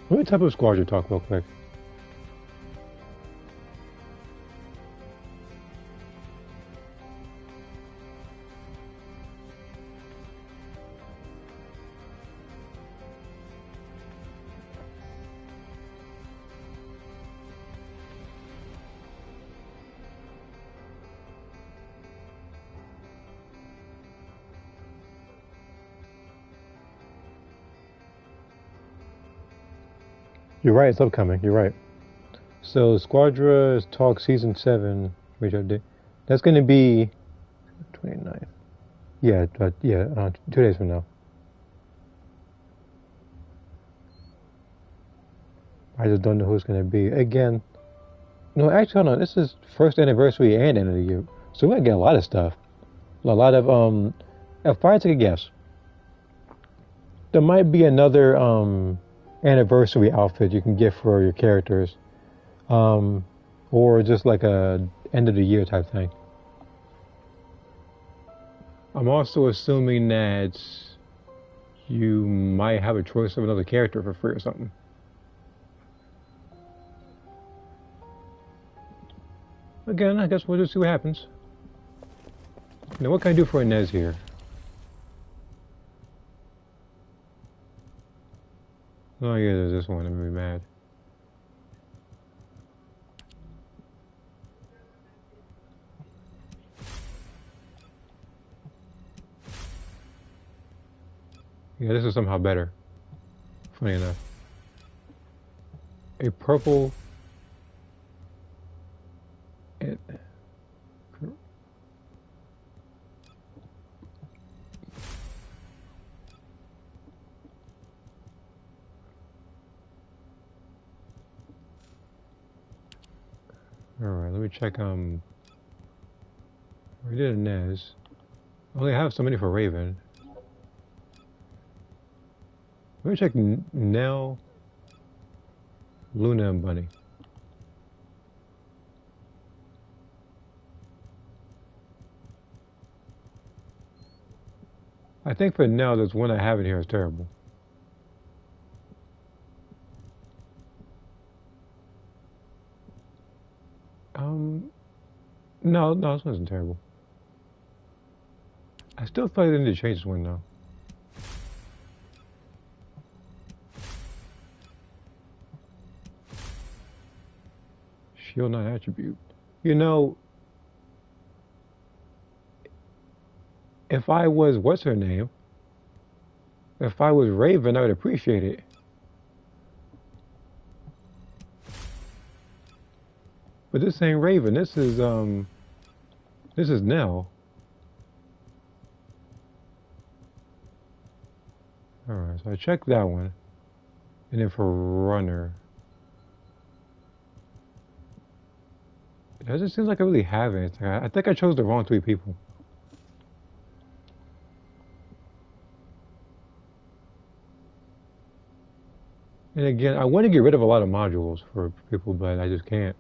What type of squadron talk real quick? You're right, it's upcoming. You're right. So Squadra Talk Season 7, which I did. That's going to be 29th. Yeah, 2 days from now. I just don't know who it's going to be. Again, no, actually, hold on. This is first anniversary and end of the year. So we're going to get a lot of stuff. A lot of, if I take a guess, there might be another, anniversary outfit you can get for your characters. Or just like a end of the year type thing. I'm also assuming that you might have a choice of another character for free or something. Again, I guess we'll just see what happens. Now, what can I do for Inez here? Oh yeah, there's this one. I'm gonna be mad. Yeah, this is somehow better. Funny enough. A purple... Alright, let me check, we did a Nez. I only have so many for Raven. Let me check Nell, Luna, and Bunny. I think for Nell, there's one I have in here is terrible. No, this wasn't terrible. I still feel like they need to change this one though. Shield not attribute. You know, if I was, what's her name? If I was Raven, I would appreciate it. But this ain't Raven, this is Nell. Alright, so I checked that one. And then for Runner. It doesn't seem like I really have anything. I think I chose the wrong 3 people. And again, I want to get rid of a lot of modules for people, but I just can't.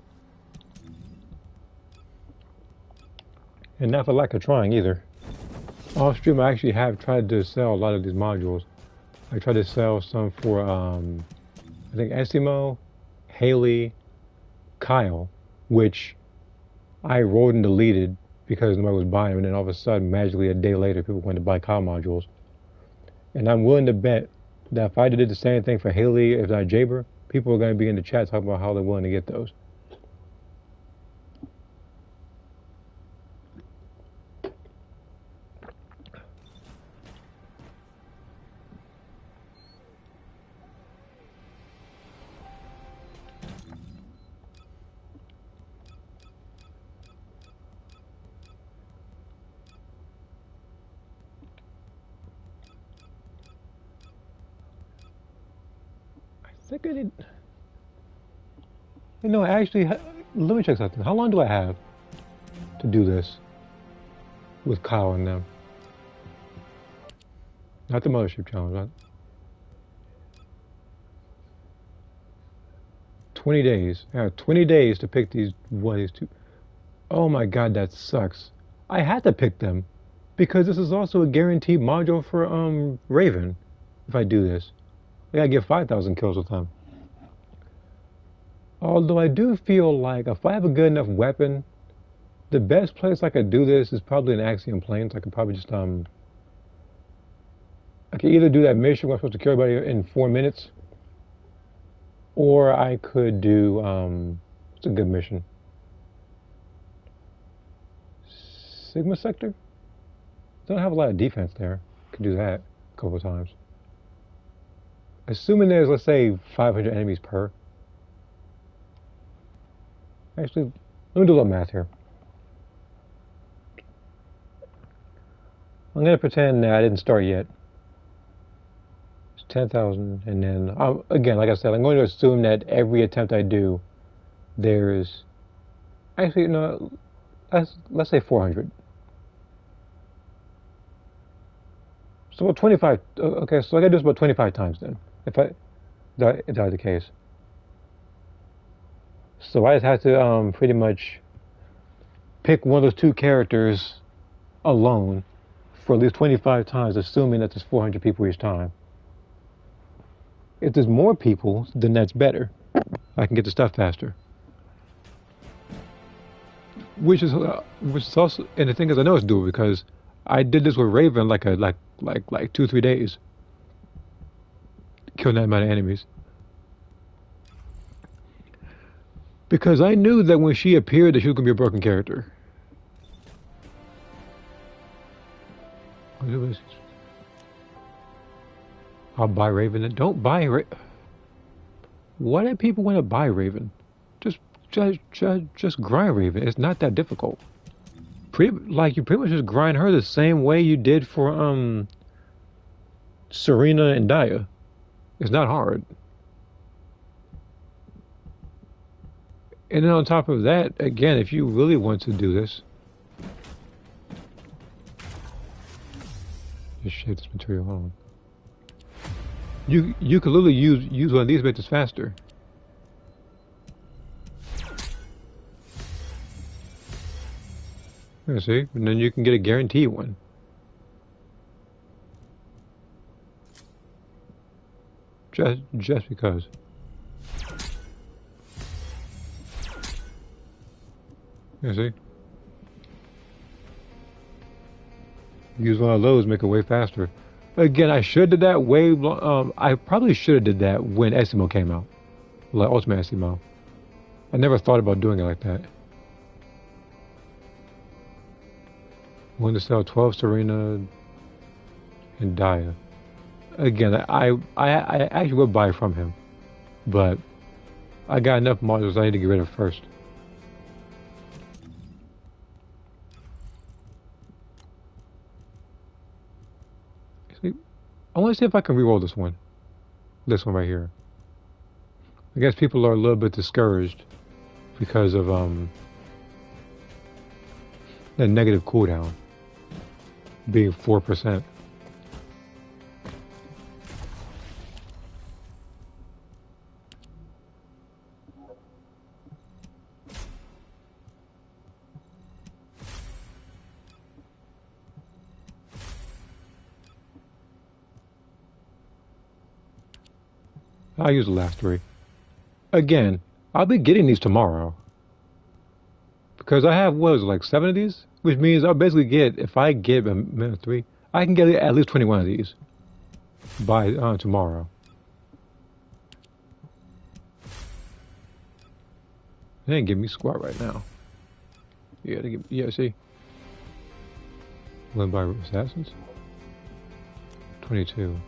And not for lack of trying either. Off stream, I actually have tried to sell a lot of these modules. I tried to sell some for, I think Esimo, Haley, Kyle, which I wrote and deleted because nobody was buying them, and then all of a sudden, magically a day later, people wanted to buy Kyle modules. And I'm willing to bet that if I did the same thing for Haley, if not Jaber, people are going to be in the chat talking about how they're willing to get those. I think I need... You know, actually, let me check something. How long do I have to do this with Kyle and them? Not the Mothership Challenge. Not... 20 days. I have 20 days to pick these two. Oh my god, that sucks. I had to pick them because this is also a guaranteed module for Raven if I do this. I gotta get 5,000 kills with them. Although I do feel like if I have a good enough weapon, the best place I could do this is probably in Axiom Plains. I could probably just I could either do that mission where I'm supposed to kill everybody in 4 minutes, or I could do what's a good mission? Sigma Sector? Don't have a lot of defense there. Could do that a couple of times. Assuming there's, let's say, 500 enemies per. Actually, let me do a little math here. I'm going to pretend that I didn't start yet. It's 10,000, and then, again, like I said, I'm going to assume that every attempt I do, there's... Actually, no, let's say 400. So about 25, okay, so I gotta do this about 25 times then, if that's the case. So I just have to pretty much pick one of those 2 characters alone for at least 25 times, assuming that there's 400 people each time. If there's more people, then that's better. I can get the stuff faster. Which is also, and the thing is, I know it's doable because I did this with Raven like 2-3 days. Killing that amount of enemies. Because I knew that when she appeared that she was going to be a broken character. I'll buy Raven. Don't buy Raven. Why do people want to buy Raven? Just grind Raven. It's not that difficult. You pretty much just grind her the same way you did for Serena and Daya. It's not hard. And then on top of that, again, if you really want to do this, just shape this material. Hold on. You could literally use one of these to make this faster. You see, and then you can get a guaranteed one. Just because. You see? Use one of those, make it way faster. Again, I should have did that way. I probably should have did that when Estimo came out, like Ultimate Estimo. I never thought about doing it like that. When to sell 12 Serena and Dia. Again, I actually would buy from him, but I got enough modules I need to get rid of first. I want to see if I can reroll this one. This one right here. I guess people are a little bit discouraged because of the negative cooldown being 4%. I'll use the last 3. Again, I'll be getting these tomorrow. Because I have, what is it, like 7 of these? Which means I'll basically get, if I get a minute 3, I can get at least 21 of these by tomorrow. They ain't give me squat right now. Yeah, they give, yeah, see? Win by assassins? 22.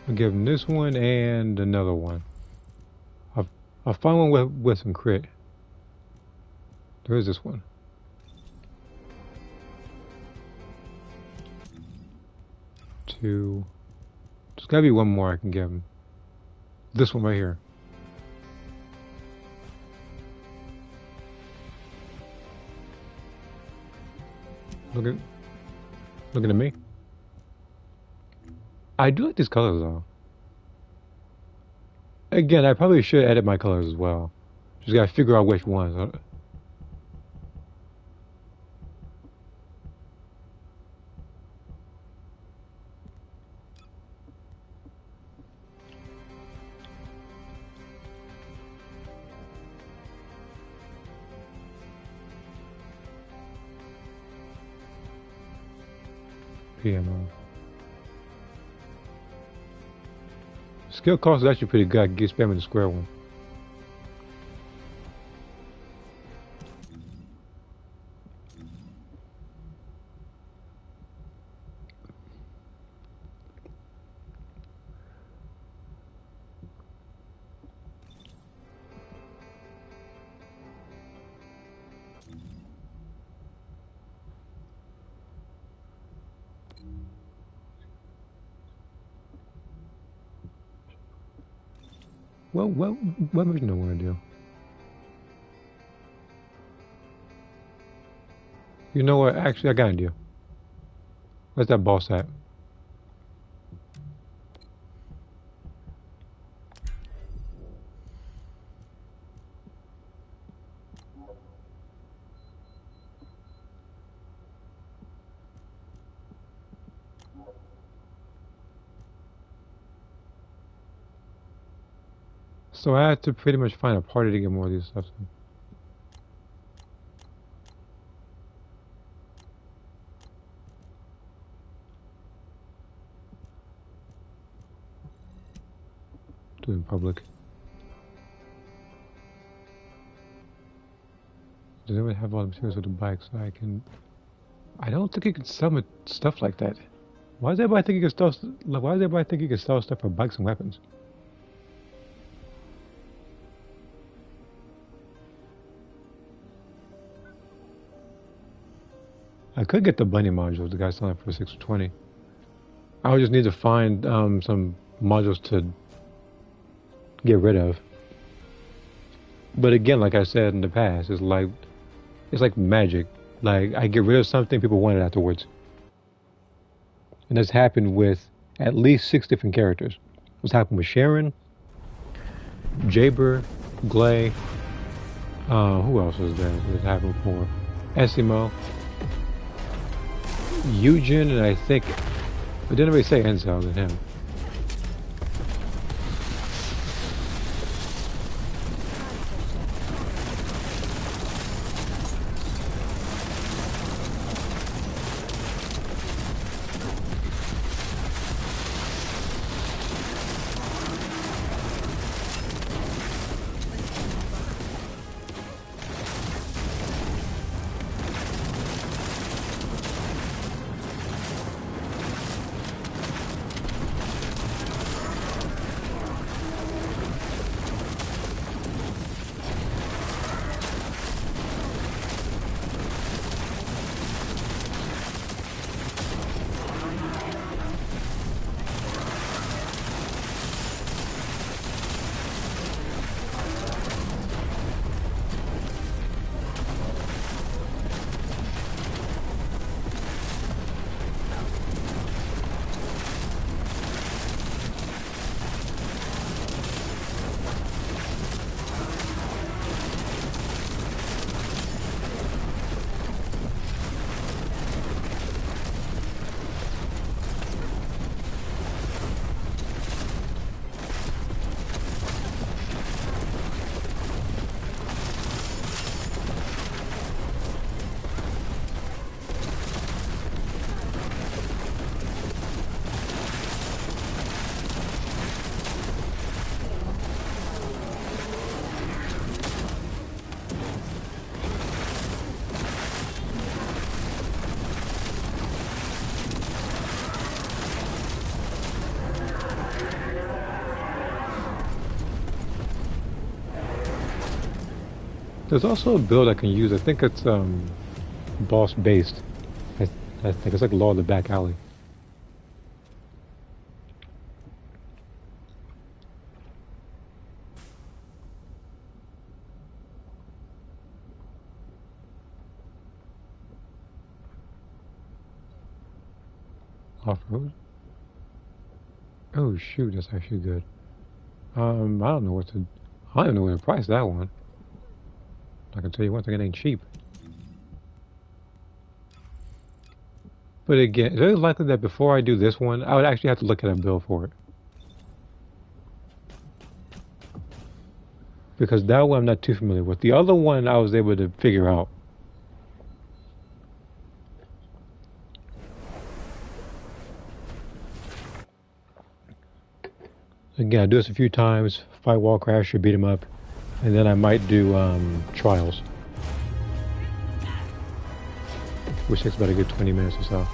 I'll give him this one and another one. I'll find one with some crit. There is this one. Two. There's gotta be one more I can give him. This one right here. Looking at me. I do like these colors though. Again, I probably should edit my colors as well. Just gotta figure out which ones. PMO. Skill cost is actually pretty good. I can get spamming the square one. What mission do I want to do? You know what? Actually, I got an idea. Where's that boss at? So I had to pretty much find a party to get more of these stuff. Do it in public. Does anyone have all the materials for the bikes so I can... I don't think you can sell stuff like that. Why does everybody think you can sell... Why does everybody think you can sell stuff for bikes and weapons? I could get the bunny modules. The guy's selling for 620. I would just need to find some modules to get rid of. But again, like I said in the past, it's like magic. Like I get rid of something, people want it afterwards. And that's happened with at least 6 different characters. It's happened with Sharon, Jaber, Glay. Who else was there? This happened before. Esimo, Eugen, and I think I didn't really say Enzo than him. There's also a build I can use. I think it's boss based. I think it's like Law of the Back Alley. Off-road? Oh shoot, that's actually good. I don't know what to... I don't even know what to price that one. I can tell you one thing, it ain't cheap. But again, it's very likely that before I do this one, I would actually have to look at a bill for it. Because that one I'm not too familiar with. The other one I was able to figure out. Again, I do this a few times, fight wall crash or beat him up, and then I might do trials. Which takes about a good 20 minutes or so.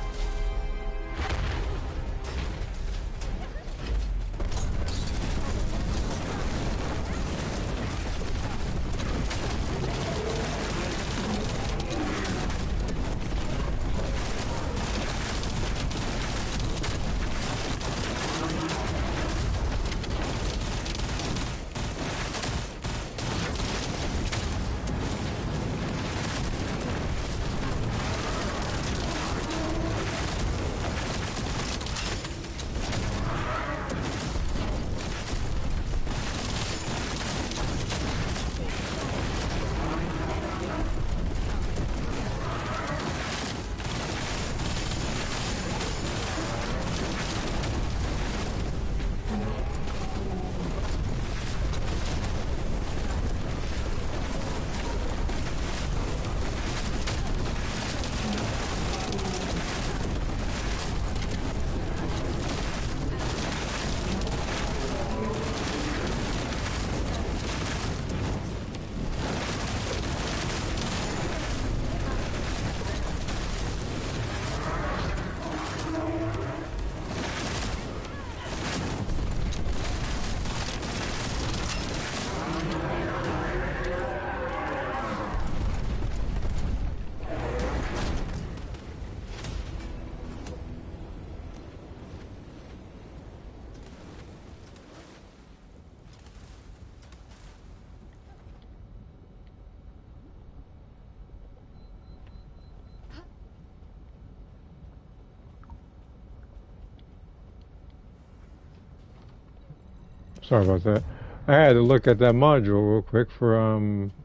Sorry about that. I had to look at that module real quick for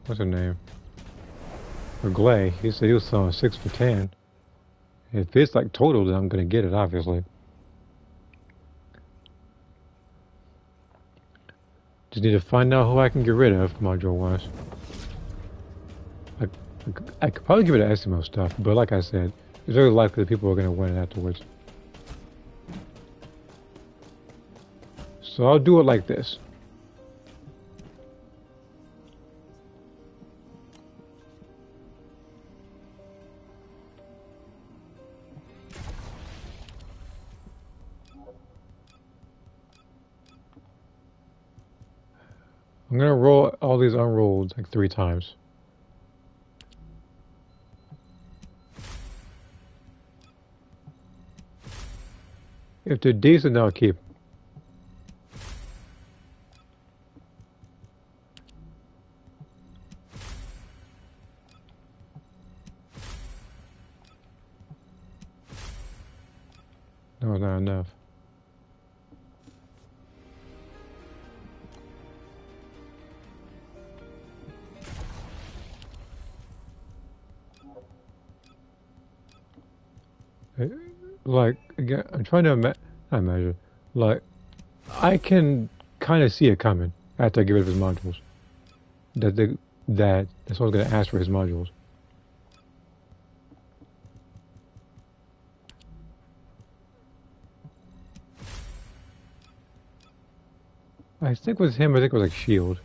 what's her name? For Glay. He said he was selling 6 for 10. If it's like total, then I'm gonna get it, obviously. Just need to find out who I can get rid of, module-wise. I could probably give it an Estimo stuff, but like I said, it's very likely that people are gonna win it afterwards. So I'll do it like this. I'm gonna roll all these unrolled like 3 times. If they're decent, I'll keep. No, not enough. Like, again, I'm trying to not imagine. Like, I can kind of see it coming after I get rid of his modules. That someone's going to ask for his modules. I think with him, I think it was like shield.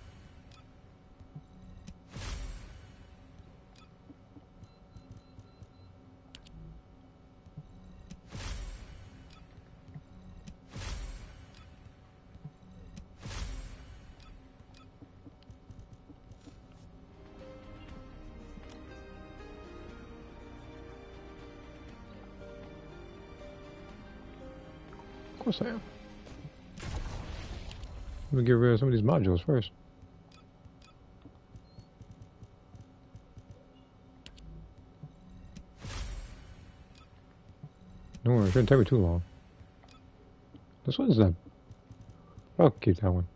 Of course I am. Let me get rid of some of these modules first. Don't worry, it shouldn't take me too long. This one's not. I'll keep that one.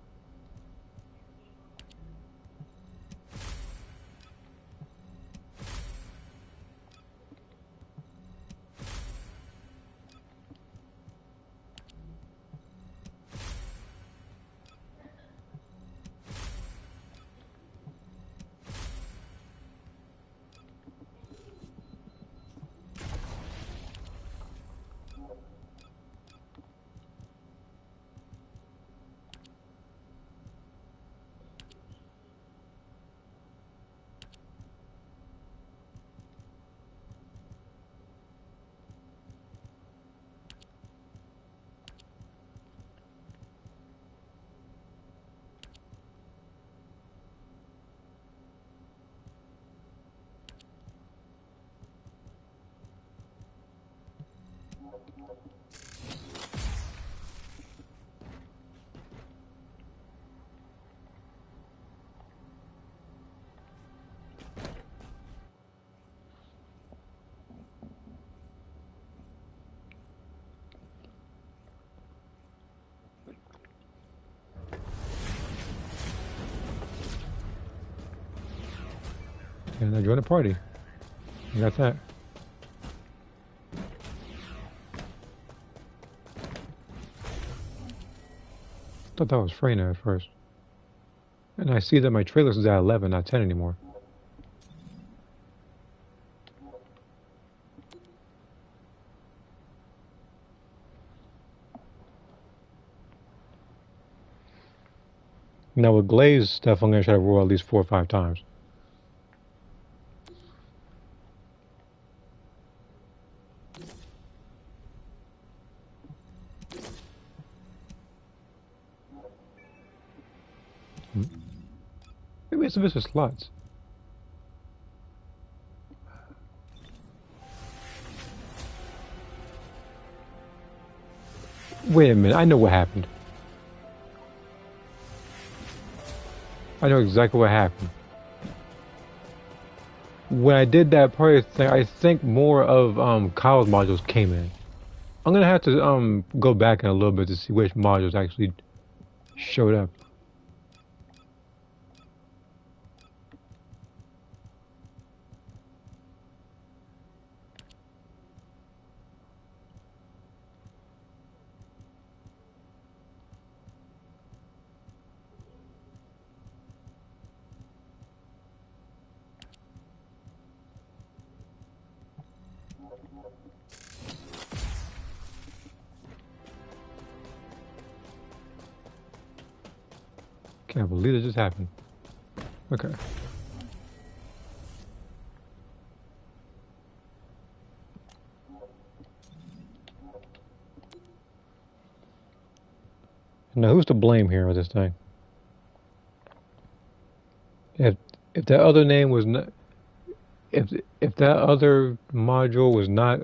And I joined the party. I got that. Thought that was Freyna at first. And I see that my trailers is at 11, not 10 anymore. Now with glazed stuff, I'm going to try to roll at least 4 or 5 times. Maybe it's a vicious slots. Wait a minute, I know what happened. I know exactly what happened. When I did that party thing, I think more of Kyle's modules came in. I'm gonna have to go back in a little bit to see which modules actually showed up. Can't believe it just happened. Okay. Now who's to blame here with this thing? If if that other name was not, if that other module was not,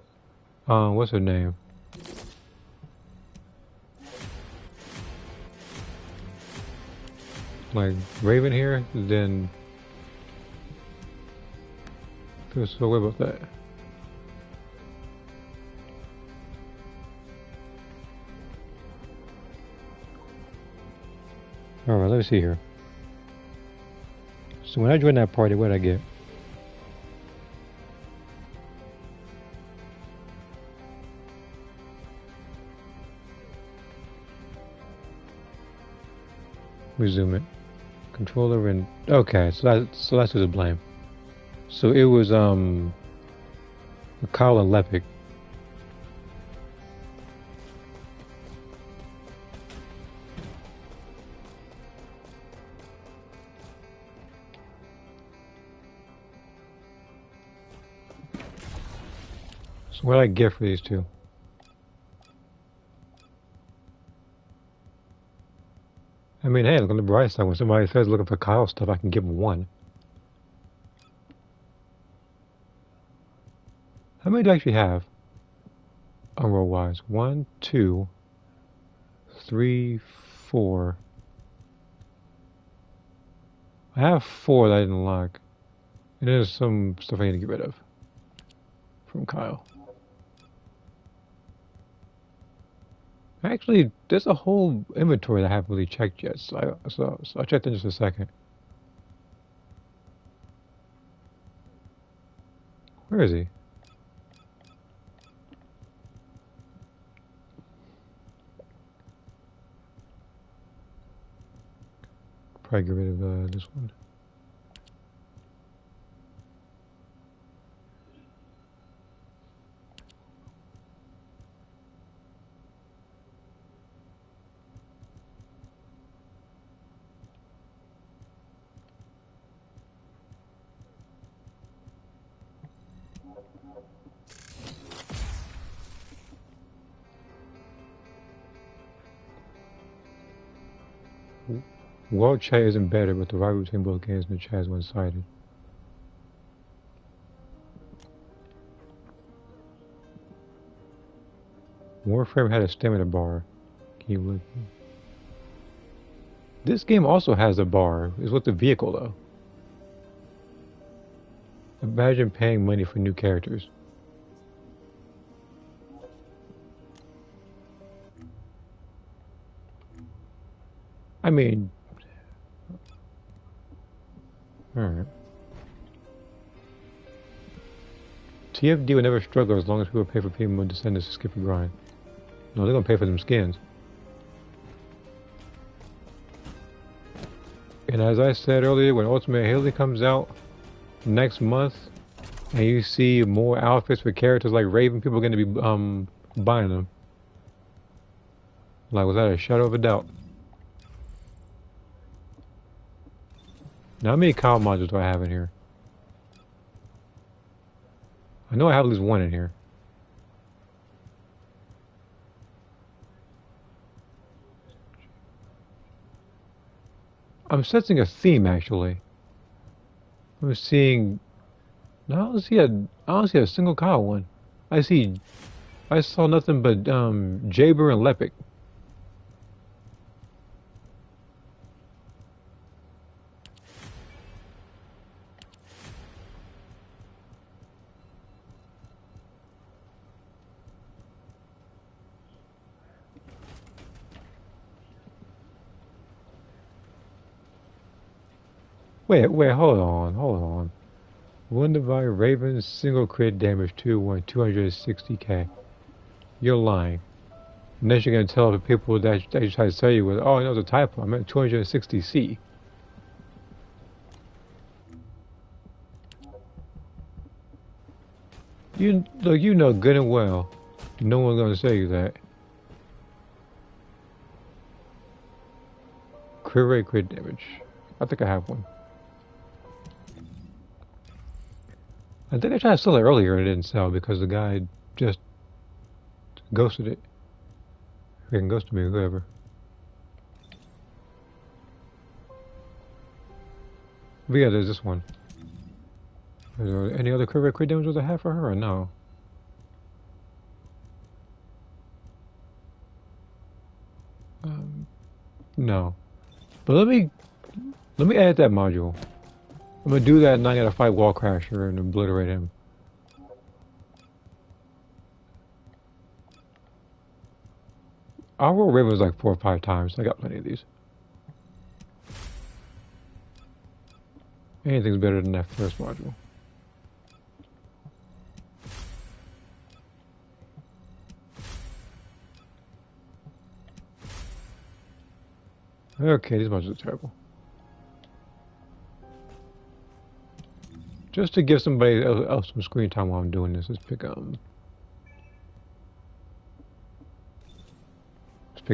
what's her name? Like Raven here, then I feel so weird about that. Alright, let me see here. So when I joined that party, what did I get? Resume it. Controller and okay, so that's who to blame. So it was Kyle and Lepic. So what did I get for these two? I mean, hey, look on the bright side. When somebody says looking for Kyle stuff, I can give them one. How many do I actually have? Roll wise. 1, 2, 3, 4. I have 4 that I didn't lock. And there's some stuff I need to get rid of from Kyle. Actually, there's a whole inventory that I haven't really checked yet, so I'll check that in just a second. Where is he? Probably get rid of this one. World chat isn't better, but the rivalry between both games and the chat is one-sided. Warframe had a stamina bar. Can you look? This game also has a bar. It's with the vehicle, though. Imagine paying money for new characters. I mean... Alright. TFD would never struggle as long as people pay for people Descendants to skip a grind. No, they're gonna pay for them skins. And as I said earlier, when Ultimate Haley comes out next month, and you see more outfits for characters like Raven, people are gonna be buying them. Like, without a shadow of a doubt. Now, how many Kyle modules do I have in here? I know I have at least one in here. I'm sensing a theme, actually. I'm seeing... No, I don't see a single Kyle one. I saw nothing but Jaber and Lepic. Wait, hold on. Wounded by Raven, single crit damage 260k. You're lying. Unless you're gonna tell the people that you try to tell you with, oh, no, it's a typo. I meant 260c. You know good and well, no one's gonna say you that. Crit rate, crit damage. I think I have one. I think I tried to sell it earlier and it didn't sell because the guy just ghosted it. He can ghost me, whoever. But yeah, there's this one. Is there any other crit rate, crit damage I have for her or no? No. But let me edit that module. I'm gonna do that and I gotta fight Wall Crasher and obliterate him. I'll roll Ravens like 4 or 5 times. I got plenty of these. Anything's better than that first module. Okay, these modules are terrible. Just to give somebody else some screen time while I'm doing this, let's pick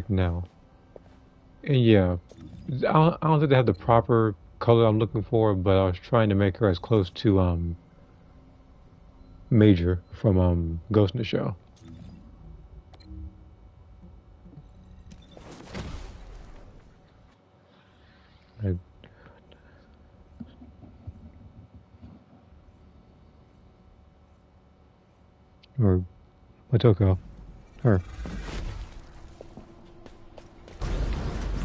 now. And yeah, I don't think they have the proper color I'm looking for, but I was trying to make her as close to Major from Ghost in the Shell. Or Matoko. Her.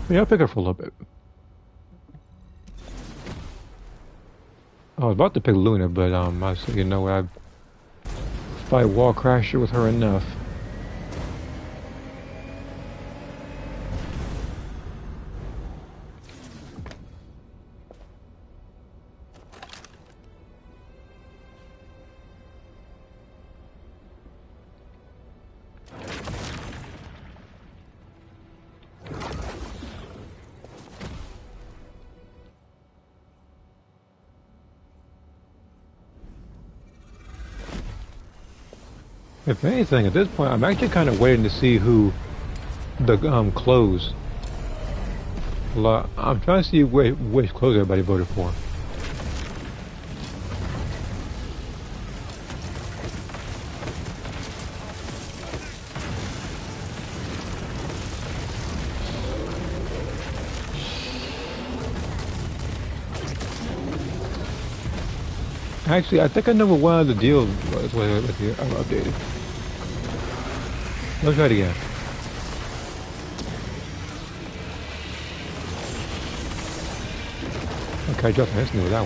Yeah, I'll pick her for a little bit. I was about to pick Luna, but I said, you know what, I fight Wall Crasher with her enough. If anything, at this point, I'm actually kind of waiting to see who the clothes. I'm trying to see which clothes everybody voted for. Actually, I think I know what one of the deals was with the updated. Let's try it again. Okay, Justin, let's know that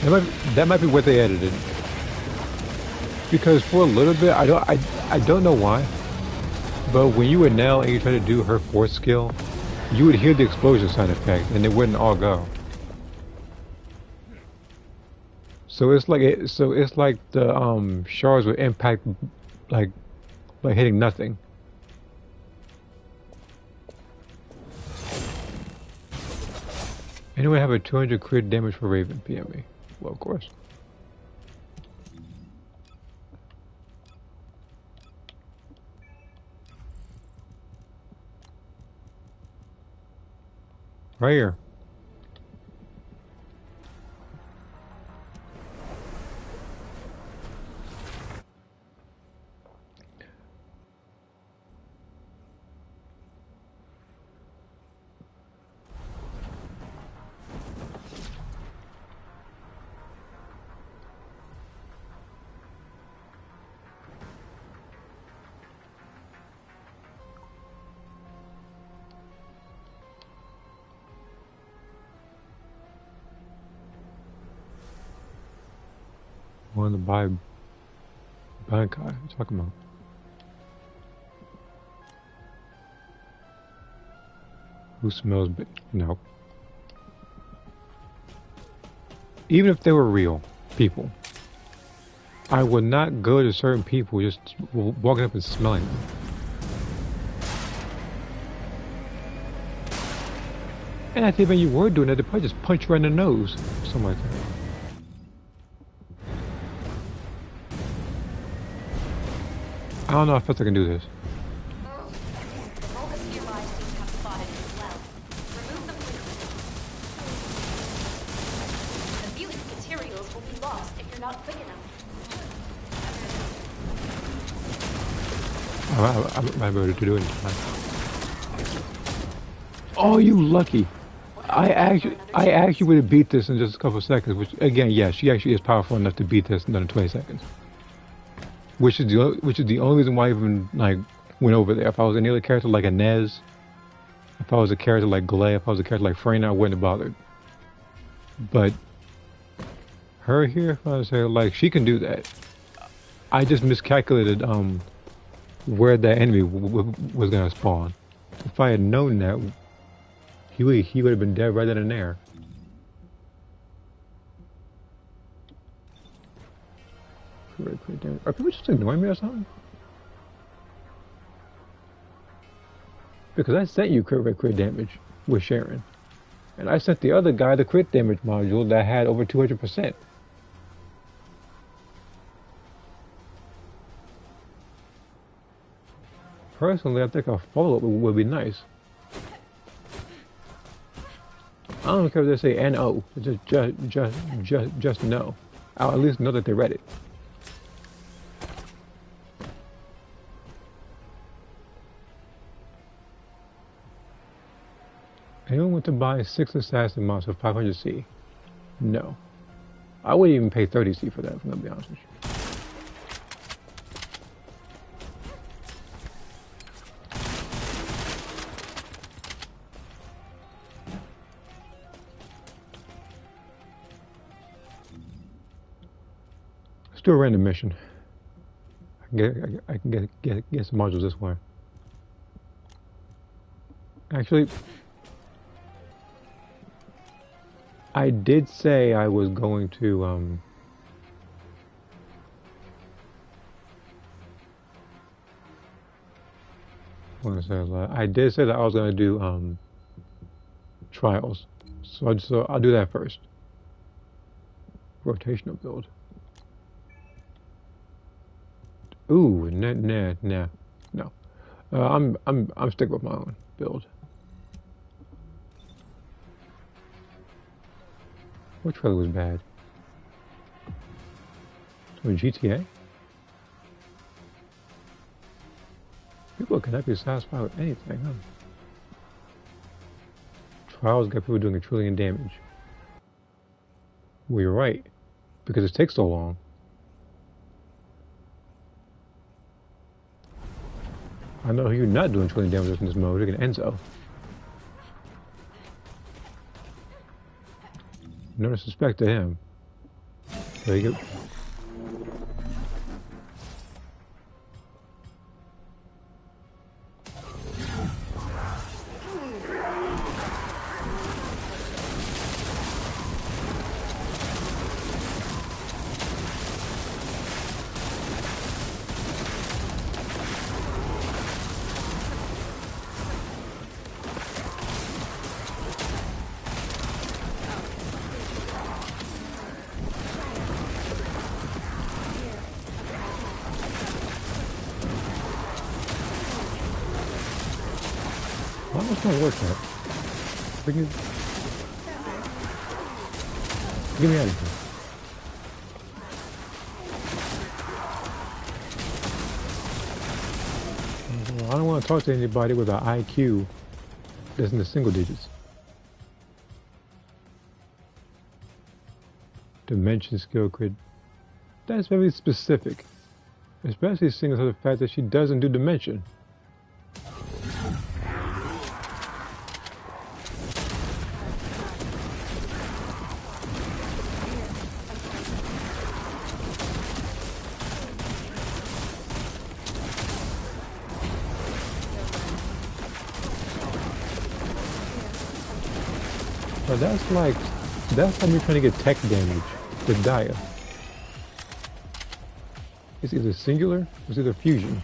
one. That might be what they edited. Because for a little bit, I don't know why. But when you would nail and you try to do her fourth skill, you would hear the explosion sound effect, and it wouldn't all go. So it's like the shards would impact like hitting nothing. Anyone have a 200 crit damage for Raven? PM me. Well, of course. Right here. Want to buy Bankai? What are you talking about? Who smells bad? No. Even if they were real people, I would not go to certain people just walking up and smelling them. And I think when you were doing that, they'd probably just punch you right in the nose. Something like that. I don't know if I can do this. The Vulgus nearby seem to have spotted it as well. Remove them quickly. The mutant materials will be lost if you're not quick enough. I might be able to do it in time. Oh, you lucky! I actually would have beat this in just a couple of seconds. Which, again, yeah, she actually is powerful enough to beat this in under 20 seconds. Which is the only reason why I even like went over there. If I was any other character like Inez, if I was a character like Glay, if I was a character like Freyna, I wouldn't have bothered. But her here, if I was say like she can do that. I just miscalculated where that enemy was gonna spawn. If I had known that, he would have been dead right then and there. Are people just ignoring me or something? Because I sent you crit damage with Sharon. And I sent the other guy the crit damage module that had over 200%. Personally, I think a follow-up would be nice. I don't care if they say N-O. Just no. I'll at least know that they read it. Anyone want to buy 6 assassin mods for 500C? No. I wouldn't even pay 30C for that, if I'm gonna be honest with you. Let's do a random mission. I can get some modules this way. Actually, I did say I was going to I did say that I was going to do trials, so I'll do that first. Rotational build. Ooh, nah, no. I'm sticking with my own build. Which trailer was bad? Oh, GTA? People cannot be satisfied with anything, huh? Trials got people doing 1 trillion damage. Well, you're right. Because it takes so long. I know you're not doing 1 trillion damage in this mode. You're gonna Enzo. No disrespect to him. There you go. Why was my work at? Get me out of here. Well, I don't want to talk to anybody with an IQ that's in the single digits. Dimension skill crit. That's very specific. Especially seeing as the fact that she doesn't do dimension. But that's like me trying to get tech damage with Dia. It's either singular or it's either fusion.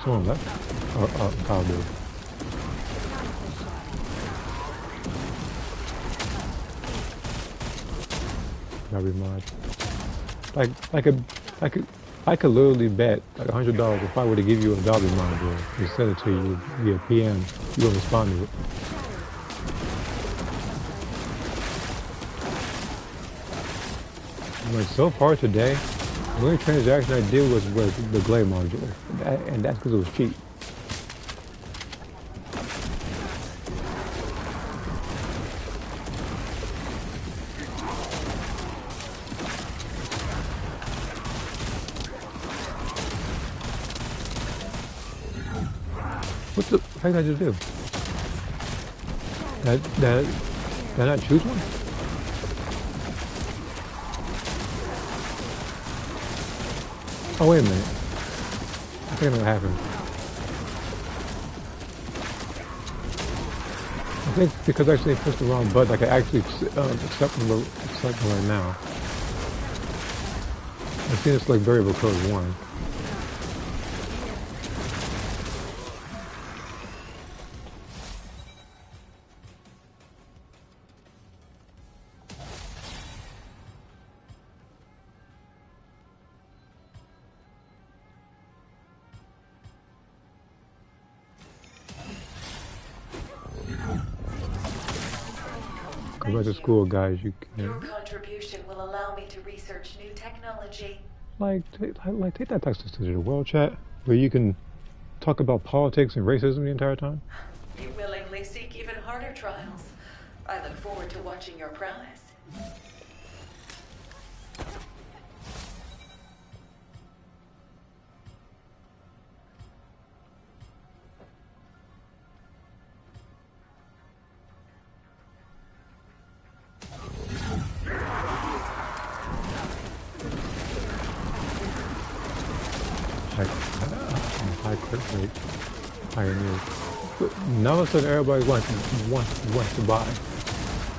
Someone left? Kyle did. Probably mod. I could literally bet like $100 if I were to give you a Dolby module and send it to you via PM, you will respond to it. Like so far today, the only transaction I did was with the Glade module, and that's because it was cheap. What the heck did I just do? Did I not choose one? Oh, wait a minute. I think I know what happened. I think because I actually pushed the wrong button, I can actually accept them right now. I see this like variable code 1. Go back to school, guys. You Your can't. contribution will allow me to research new technology. Take that text to the world chat where you can talk about politics and racism the entire time. You willingly seek even harder trials. I look forward to watching your prowess. High crit rate, pioneers. But now all of a sudden everybody wants to buy.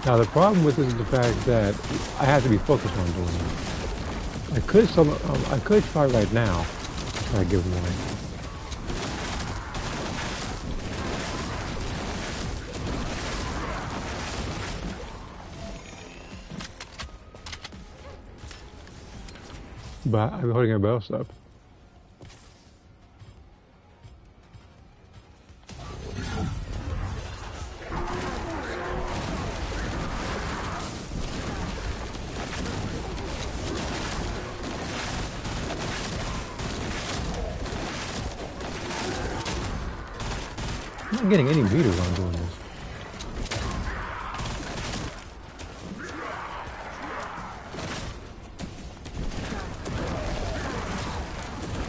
Now the problem with this is the fact that I have to be focused on doing it. I could try right now, try to give them away. But I'm holding everybody else up. I'm not getting any meters on doing this.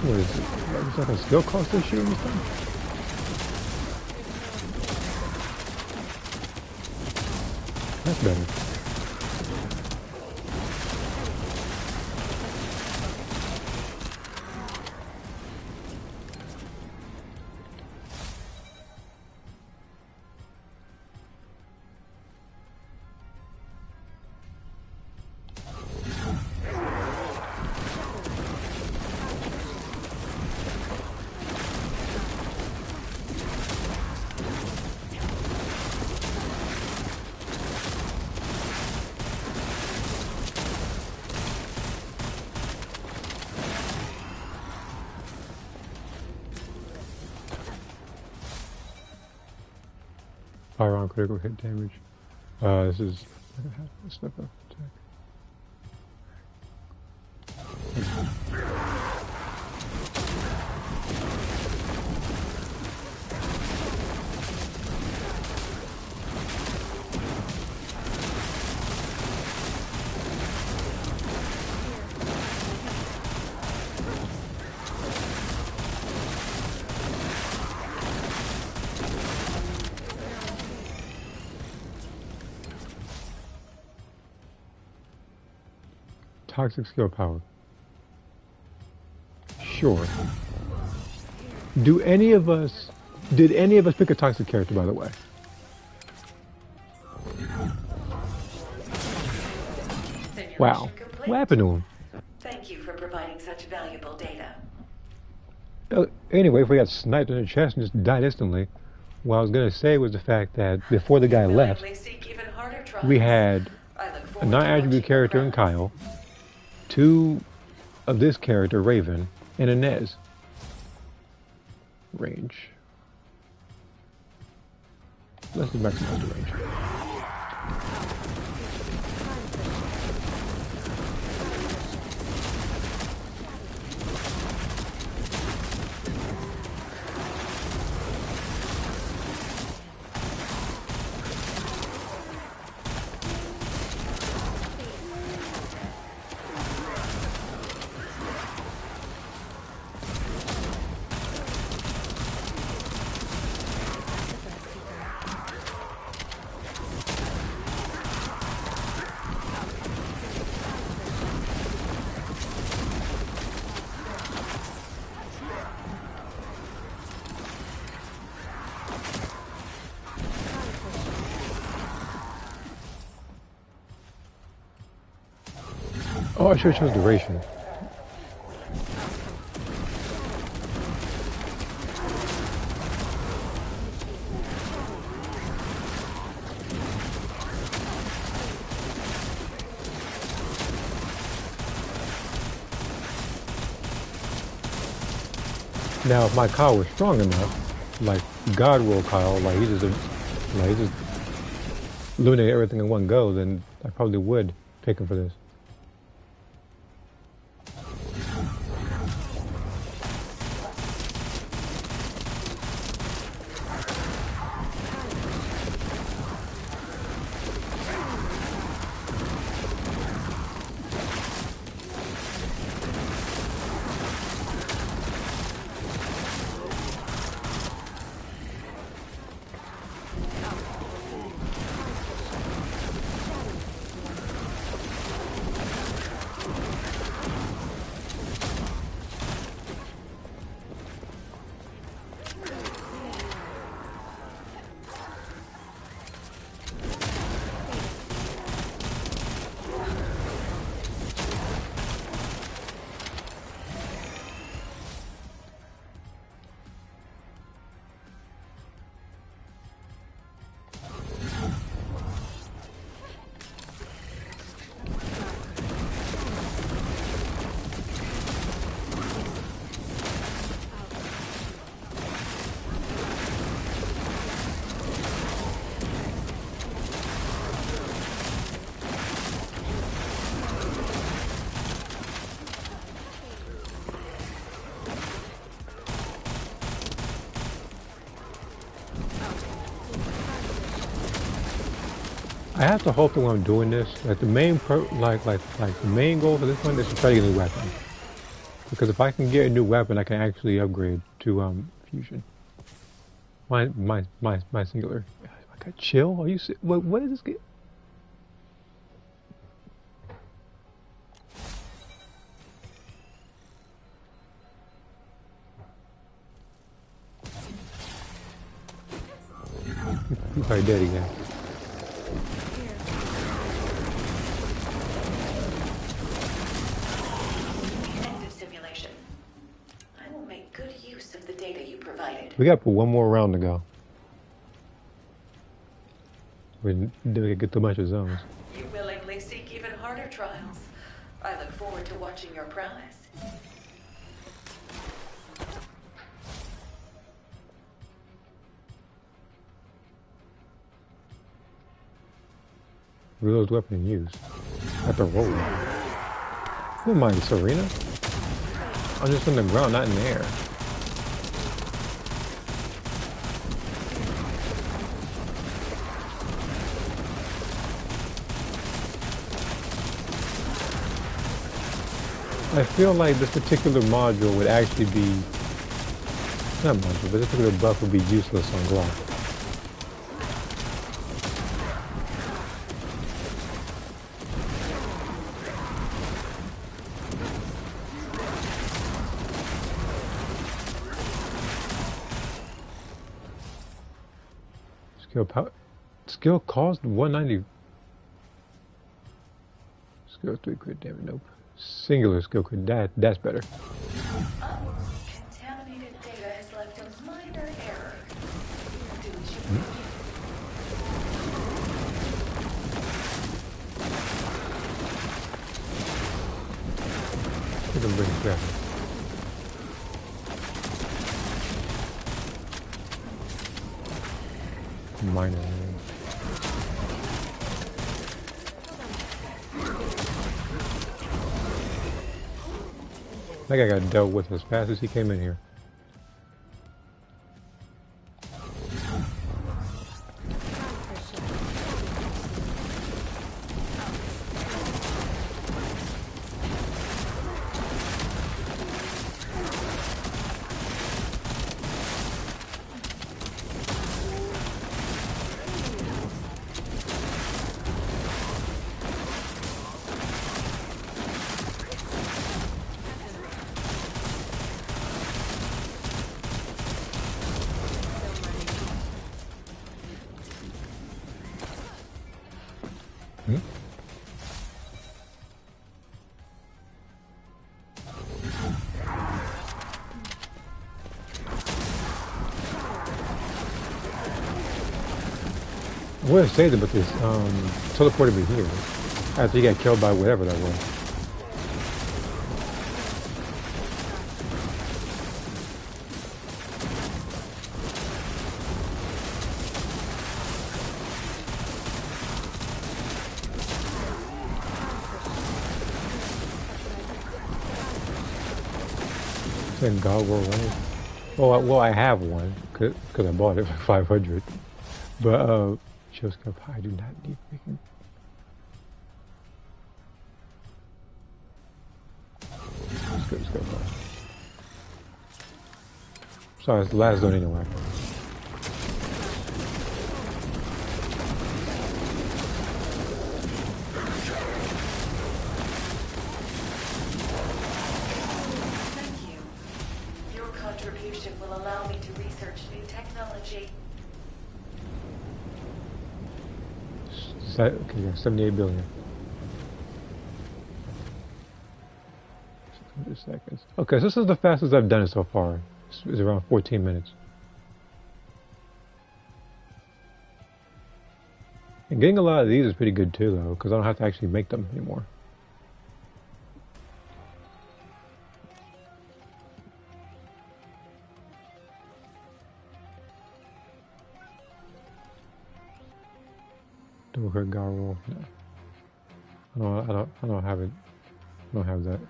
What is it? Is that a skill cost issue or anything? That's better. Fire on critical hit damage. This is step up attack. Toxic skill power. Sure. Do any of us... Did any of us pick a toxic character, by the way? Wow. Simulation complete. What happened to him? Thank you for providing such valuable data. Anyway, if we got sniped in the chest and just died instantly, what I was going to say was the fact that before the guy left, Willingly seek even harder trials. we had I look a forward to non-attribute watching character your in progress. Kyle, 2 of this character, Raven, and Inez. Range. Let's maximize the range. Oh, I should have chose duration. Now, if my Kyle was strong enough, like God Roll Kyle, like he just eliminated everything in one go, then I probably would pick him for this. I have to hope that when I'm doing this, that the main the main goal for this one is to try to get a new weapon. Because if I can get a new weapon, I can actually upgrade to fusion. My singular. I got chill. Are you? What is this? Get? He's probably dead again. End of simulation. I will make good use of the data you provided. We got one more round to go. We didn't get too much of zones. You willingly seek even harder trials. I look forward to watching your prowess. Reload weapon in use. After rolling. Who am I, Serena? I'm just on the ground, not in the air. I feel like this particular module would actually be, not module, but this particular buff would be useless on Glock. Skill power. Skill cost 190. Skill 3 crit damage. Nope. Singular skill crit. That's better. Contaminated data has left a minor error. Do what you need. Let them bring it back. Minor. That guy got dealt with as fast as he came in here. I would have saved it, but this teleported me here after he got killed by whatever that was. Said God War 1. Well, I have one because I bought it for 500. But shows cup. I do not need freaking. Let's go. Sorry, it's the last zone anyway. Thank you. Your contribution will allow me to research new technology. Okay, yeah, 78 billion. 600 seconds. Okay, so this is the fastest I've done it so far. It's around 14 minutes. And getting a lot of these is pretty good too, though, because I don't have to actually make them anymore. Double crit guy roll. No. I don't have it. I don't have that.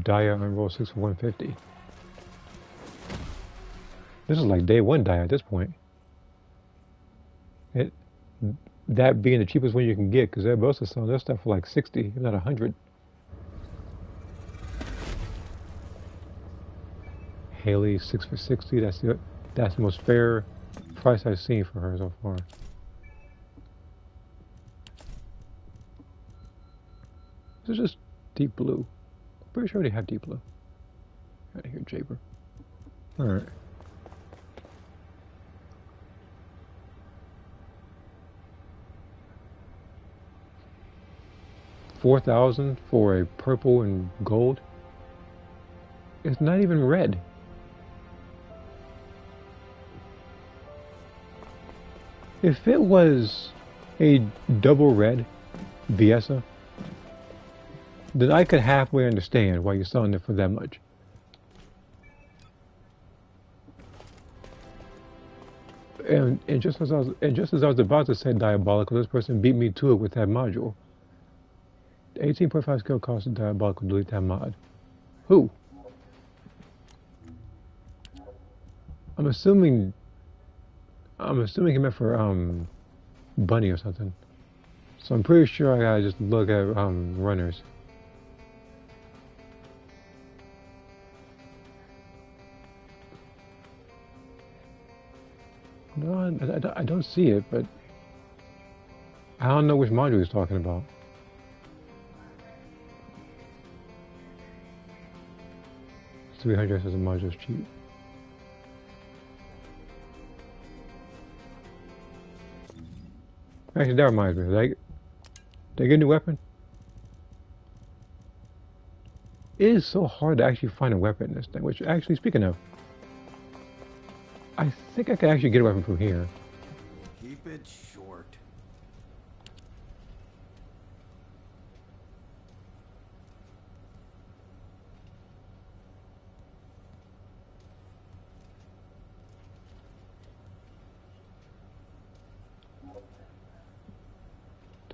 Dia on roll 6 for 150. This is like day one Dia at this point. That being the cheapest one you can get, because they're both selling their stuff for like 60, if not 100. Haley 6 for 60. That's the most fair price I've seen for her so far. This is just deep blue. I'm pretty sure they have deep blue. Out of here, Jaber. Alright. $4,000 for a purple and gold. It's not even red. If it was a double red Biesa, then I could halfway understand why you're selling it for that much. And just as I was about to say diabolical, this person beat me to it with that module. 18.5 skill cost of diabolical. Delete that mod. Who? I'm assuming he meant for Bunny or something. So I'm pretty sure I gotta just look at runners. No, I don't see it, but I don't know which module he's talking about. $300 as a module is cheap. Actually, that reminds me. Did I get a new weapon? It is so hard to actually find a weapon in this thing. Which, actually, speaking of, I think I could actually get a weapon from here. Keep it short.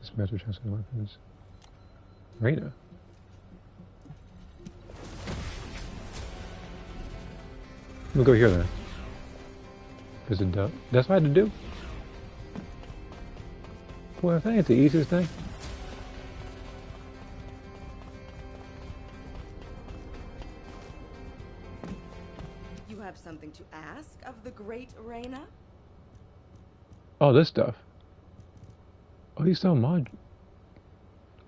Dismantle transfer weapons. Reyna. We'll go here then. Visit Dub. That's what I had to do? Boy, I think it's the easiest thing. You have something to ask of the great Reyna? Oh, this stuff. Oh, he's so mod.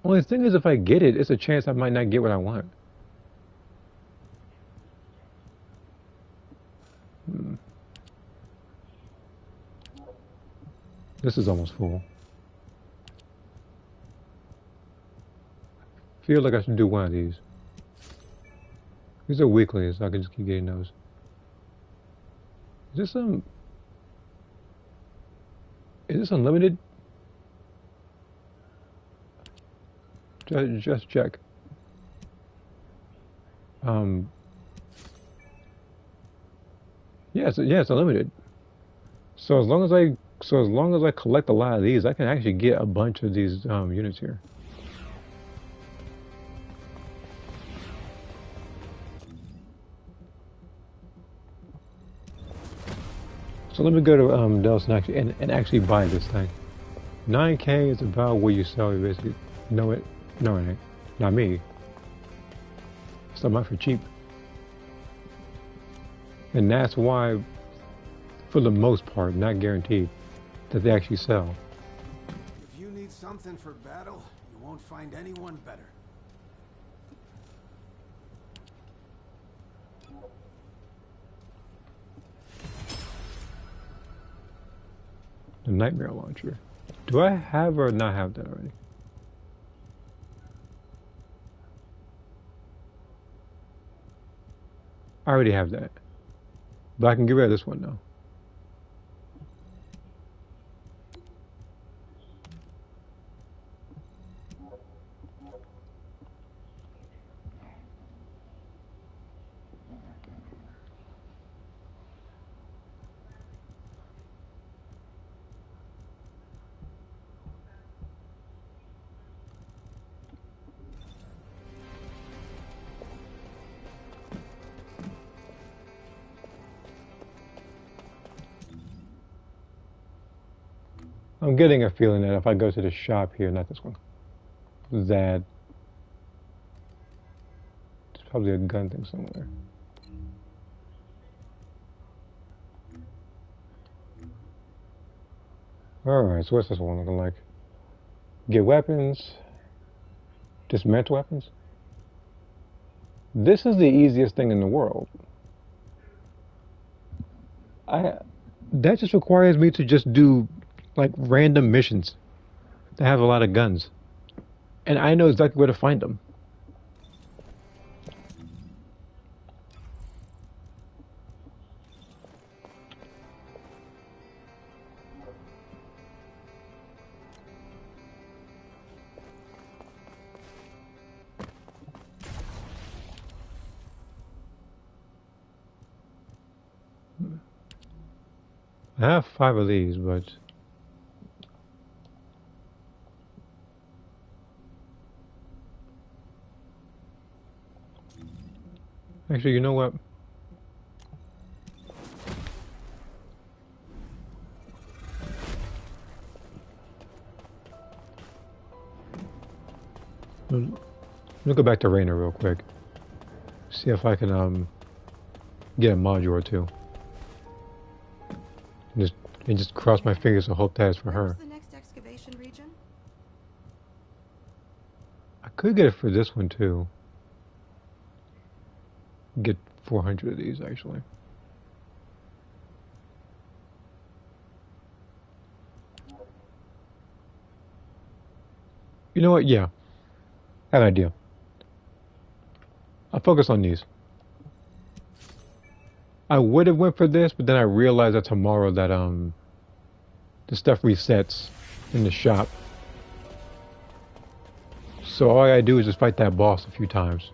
Only thing is, if I get it, it's a chance I might not get what I want. This is almost full. Feel like I should do one of these. These are weekly, so I can just keep getting those. Is this Is this unlimited? Just check. Yeah, it's unlimited. So as long as I collect a lot of these, I can actually get a bunch of these units here. So let me go to Dells and actually buy this thing. 9K is about where you sell it basically. No, it ain't. Not me. It's not mine for cheap. And that's why, for the most part, not guaranteed, that they actually sell. If you need something for battle, you won't find anyone better. The Nightmare Launcher. Do I have or not have that already? I already have that. But I can get rid of this one now. I'm getting a feeling that if I go to the shop here, not this one, that there's probably a gun thing somewhere. Alright, so what's this one looking like? Get weapons. Dismantle weapons. This is the easiest thing in the world. That just requires me to just do like random missions that have a lot of guns. And I know exactly where to find them. I have 5 of these, but actually, you know what? Let me go back to Reyna real quick. See if I can get a module or two. And just cross my fingers and hope that is for her. Where's the next excavation region? I could get it for this one too. Get 400 of these actually. know what? Yeah. I have an idea. I'll focus on these. I would have went for this, but then I realized that tomorrow that the stuff resets in the shop. So all I gotta do is just fight that boss a few times.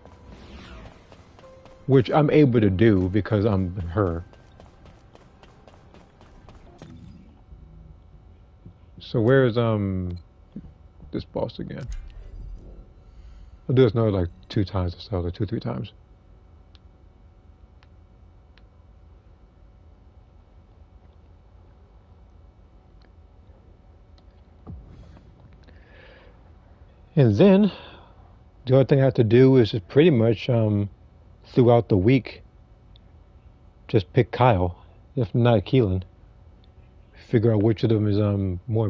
Which I'm able to do because I'm her. So where's this boss again? I'll do this another like 2 times or so, like 2, 3 times. And then the only thing I have to do is just pretty much throughout the week just pick Kyle, if not Keelan. Figure out which of them is more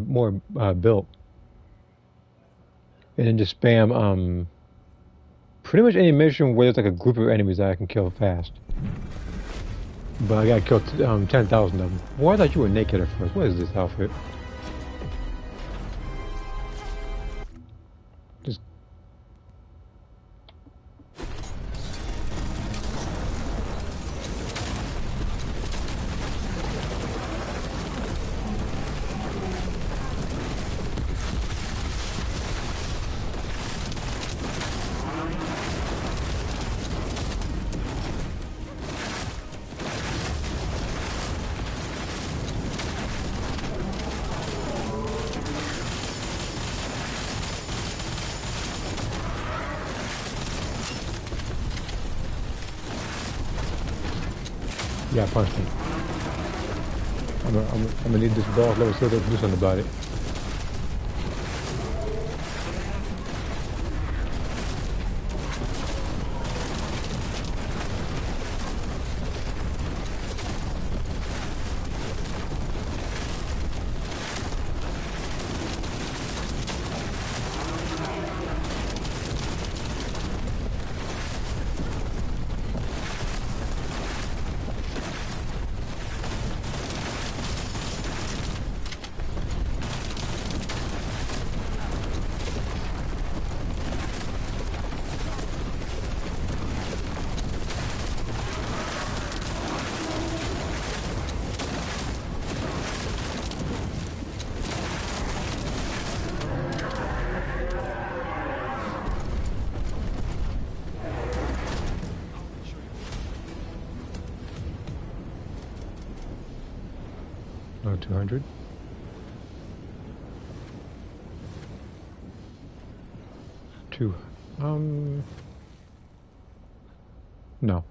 built. And then just spam pretty much any mission where there's like a group of enemies that I can kill fast. But I gotta kill 10,000 of them. Well, I thought you were naked at first. What is this outfit? Just yeah, punch me. I'm gonna need this boss level so they can do something about it. No, 200. Two. No.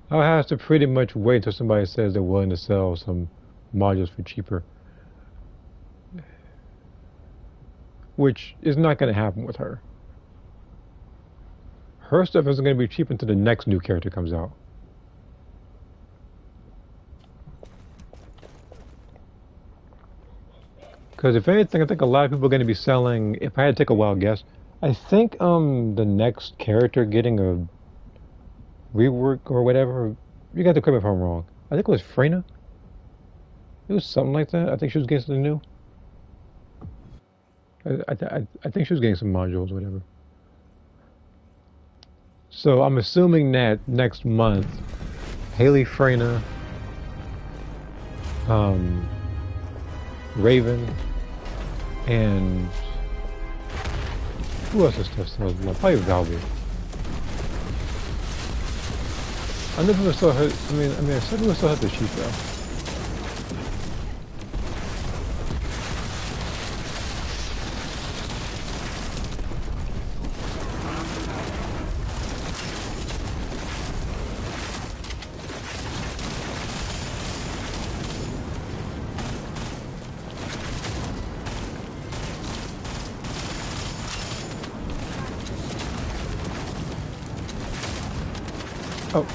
I'll have to pretty much wait until somebody says they're willing to sell some modules for cheaper. Which is not going to happen with her. Her stuff isn't going to be cheap until the next new character comes out. Because if anything, I think a lot of people are going to be selling, if I had to take a wild guess, I think the next character getting a rework or whatever, you got to correct me if I'm wrong. I think it was Freyna. It was something like that. I think she was getting something new. I think she was getting some modules or whatever. So I'm assuming that next month, Haley, Freyna, Raven, and who else is stuff sells? Probably Valby. I know people still have. I mean, some people still have the sheep though. Oh.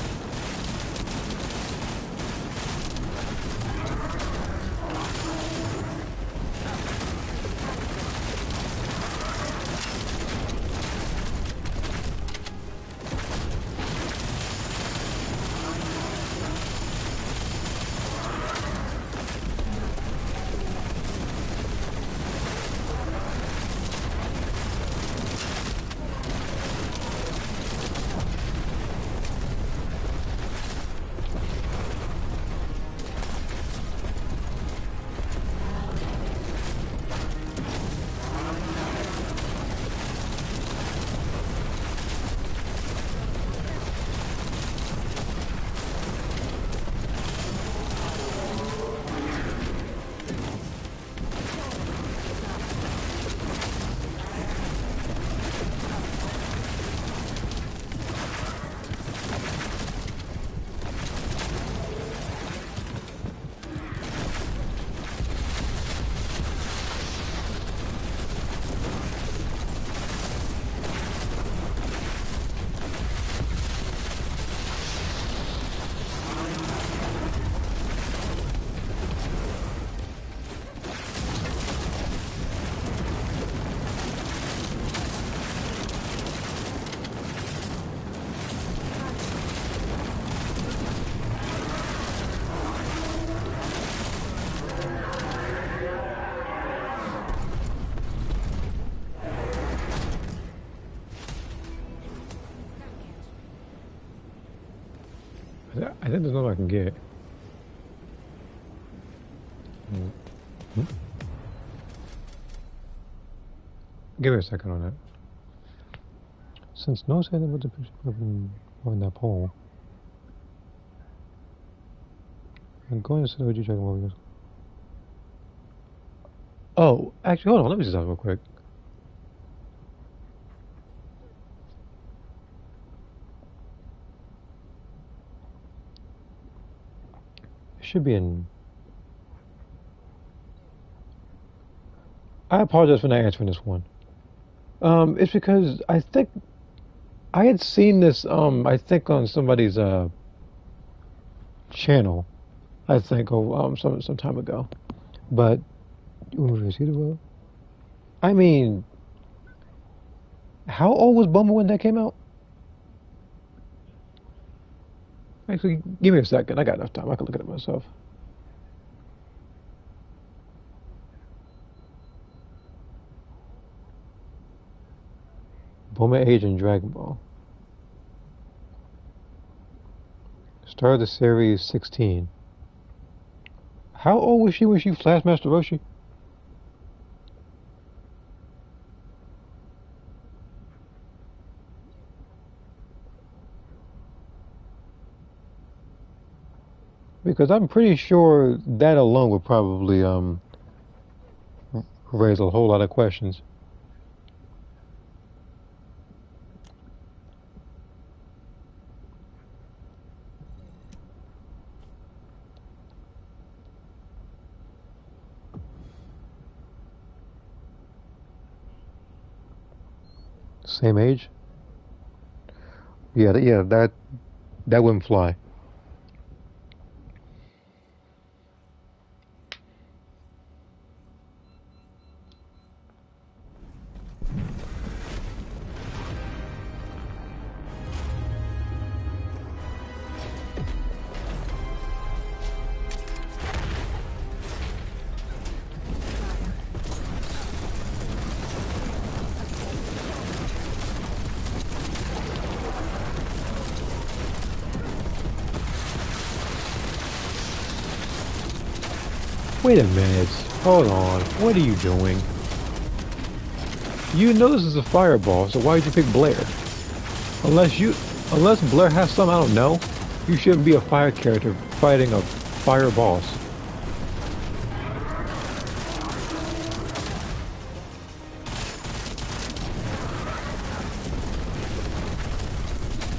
I think there's nothing I can get. Hmm? Give me a second on that. Since no saying about the picture of that pole, I'm going to say what you checking over this. Oh, actually, hold on. Let me see something real quick. It should be in. I apologize for not answering this one. It's because I think I had seen this. I think on somebody's channel. I think some time ago. But I mean, how old was Bumble when that came out? Actually, give me a second. I got enough time. I can look at it myself. Bulma age in Dragon Ball. Started the series 16. How old was she when she flashed Master Roshi? Because I'm pretty sure that alone would probably raise a whole lot of questions. Same age? Yeah, that wouldn't fly. Wait a minute. Hold on. What are you doing? You know this is a fireball, so why did you pick Blair? Unless Blair has some I don't know, you shouldn't be a fire character fighting a fire boss.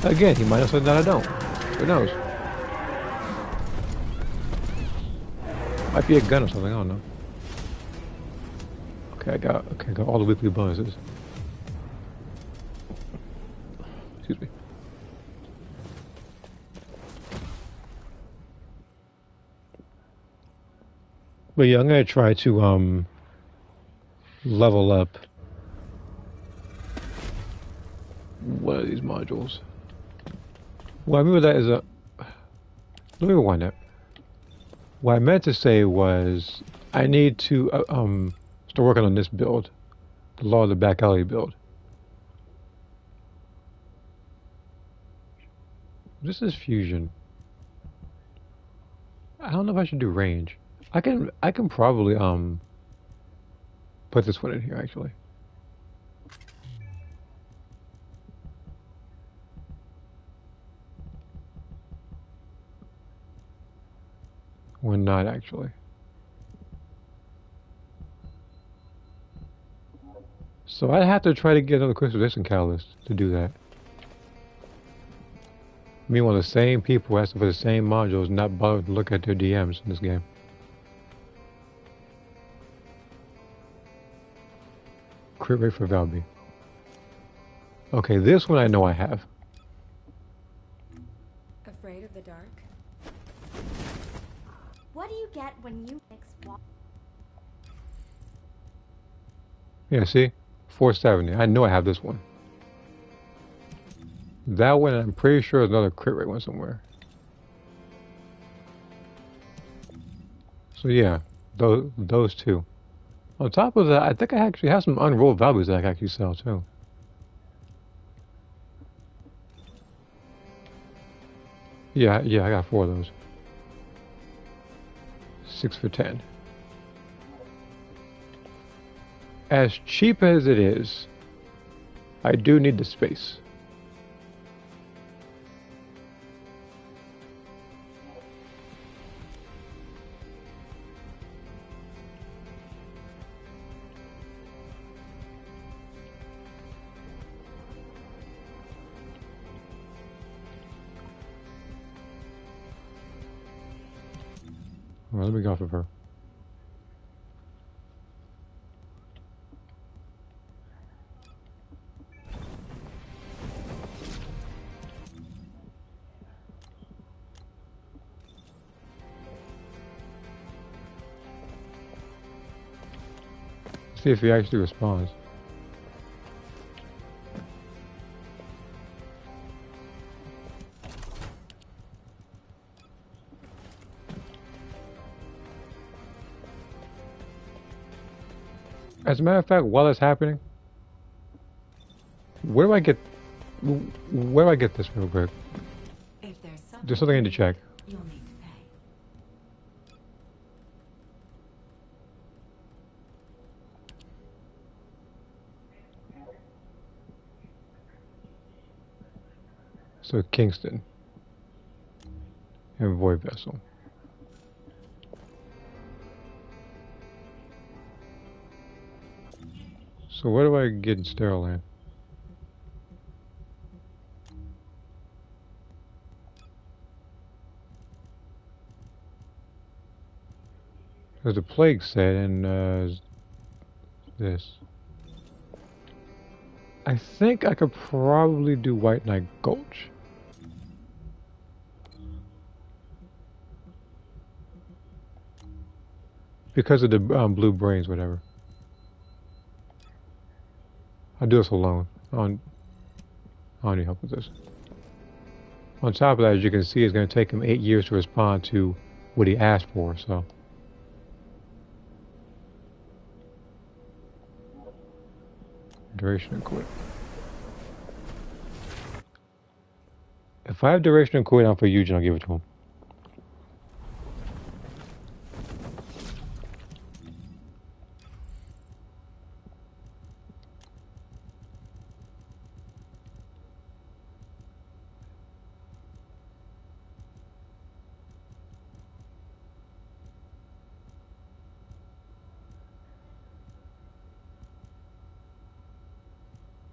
Again, he might have said that I don't. Who knows? Might be a gun or something, I don't know. Okay, I got all the weekly bonuses. Excuse me. But yeah, I'm gonna try to level up one of these modules. Well, I remember that is a. Let me rewind that. What I meant to say was I need to start working on this build, the Law of the Back Alley build. This is fusion. I don't know if I should do range. I can probably put this one in here actually. Or not actually. So I'd have to try to get another crystallization catalyst to do that. Meanwhile, the same people asking for the same modules not bothered to look at their DMs in this game. Crit rate for Valby. Okay, this one I know I have. Afraid of the dark? What do you get when you mix water? Yeah, see? 470. I know I have this one. That one, I'm pretty sure there's another crit rate one somewhere. So yeah, those two. On top of that, I think I actually have some unrolled values that I can actually sell too. Yeah, I got 4 of those. 6 for 10. As cheap as it is, I do need the space. Well, let me go off of her. See if he actually responds. As a matter of fact, while it's happening, where do I get this real quick? If There's something I need to check. you'll need to pay. So Kingston and Void Vessel. So where do I get in Sterile Land? There's a plague set and this. I think I could probably do White Knight Gulch. Because of the blue brains, whatever. I'll do this alone. I don't need help with this. On top of that, as you can see, it's going to take him 8 years to respond to what he asked for, so. Duration and quit. If I have duration and cooldown for Eugen, I'll give it to him.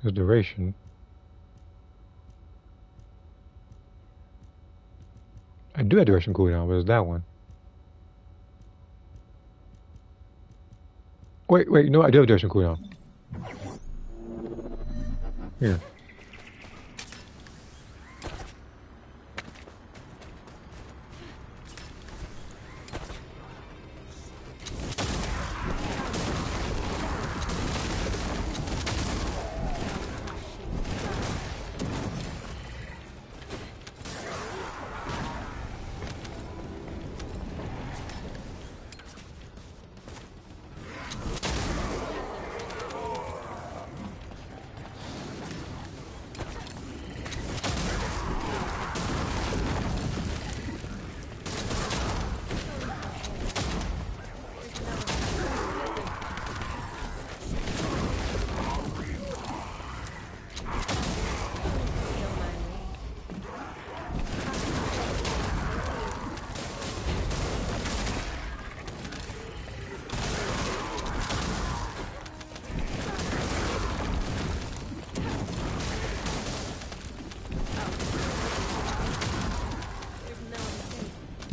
The duration. I do have duration cooldown, but it's that one. Wait, no, I do have duration cooldown. Here.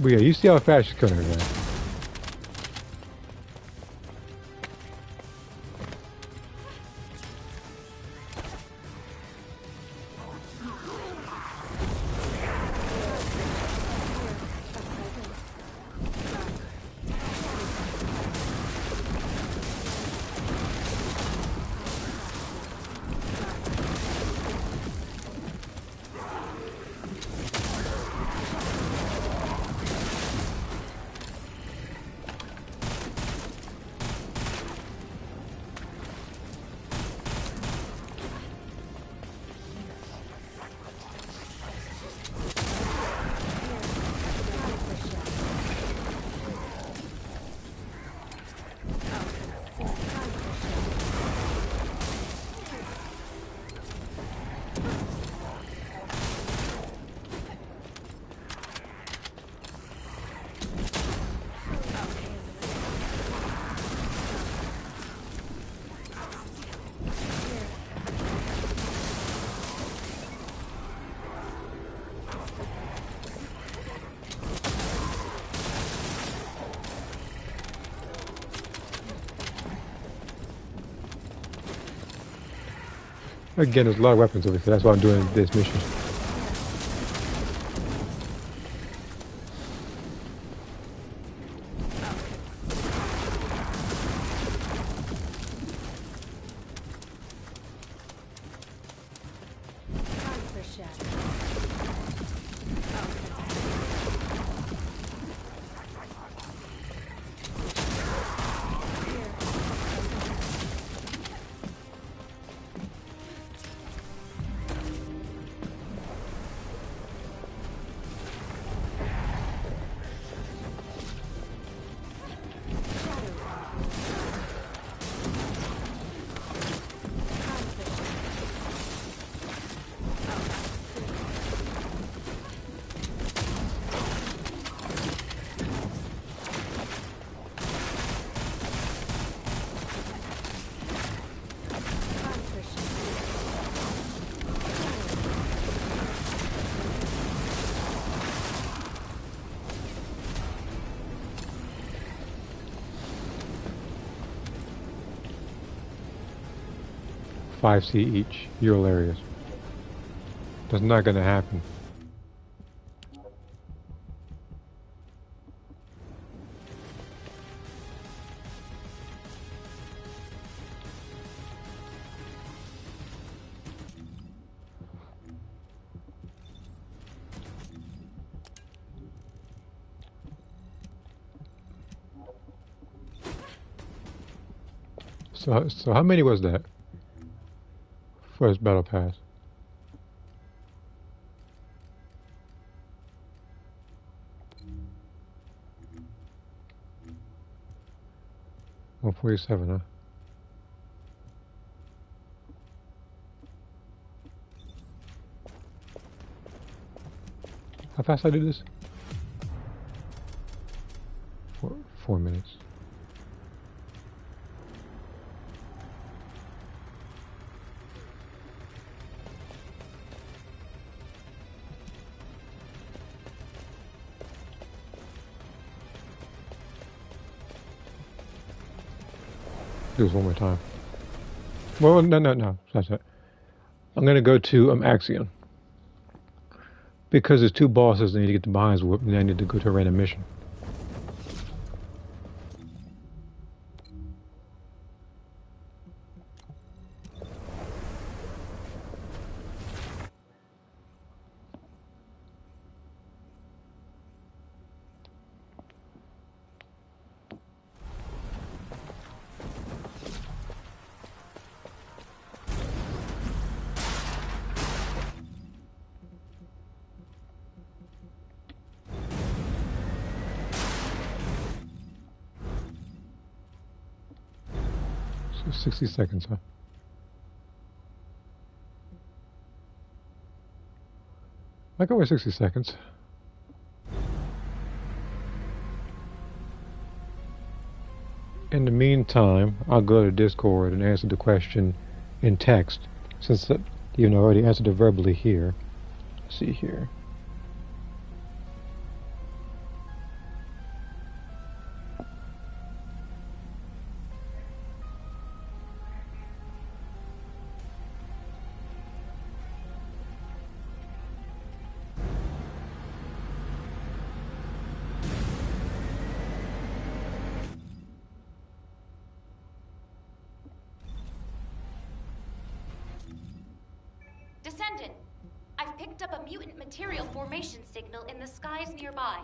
But yeah, you see how fast she's cutting her down. Again, there's a lot of weapons over here. That's why I'm doing this mission. Time for shadow. Five C each. Ural areas. That's not gonna happen. So how many was that? First battle pass. $147, huh? How fast I do this? 4 minutes. Do this one more time. Well, no. That's it. I'm gonna go to Axion. Because there's two bosses I need to get the behinds whooped, and I need to go to a random mission. So 60 seconds, huh? I can wait 60 seconds. In the meantime, I'll go to Discord and answer the question in text, since you already answered it verbally here. Let's see here. Descendant, I've picked up a mutant material formation signal in the skies nearby.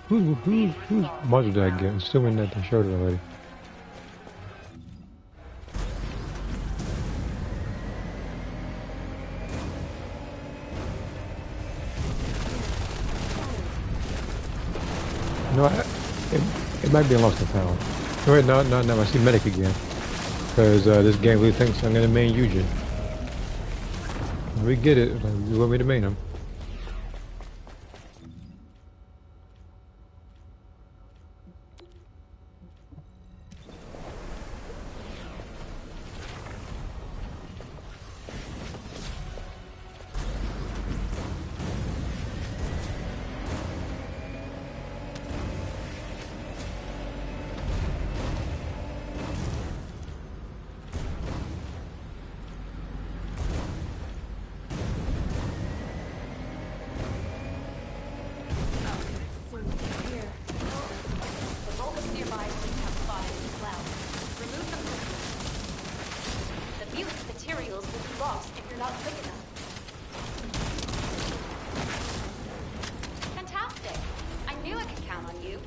Whose module did I get? Assuming that they showed it already. No, it might be a lost and found. Wait, no. I see medic again. Because this game really thinks I'm gonna main Eugen. We get it. Like, you want me to main him? The bulbs nearby seem to have spotted these clouds. Remove them quickly. The mutant materials will be lost if you're not quick enough. Fantastic! I knew I could count on you.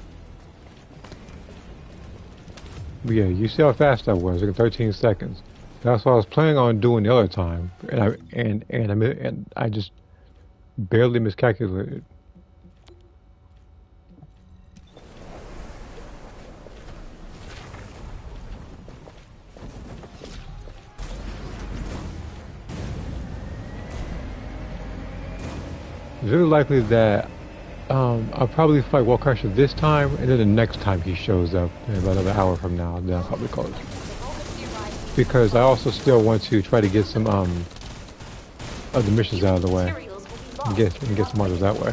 But yeah, you see how fast that was, like 13 seconds. That's what I was planning on doing the other time, and I just barely miscalculated. It's really likely that I'll probably fight Wallcrusher this time, and then the next time he shows up, in about another hour from now, then I'll probably close. Because I also still want to try to get some of the missions out of the way, and get some others that way.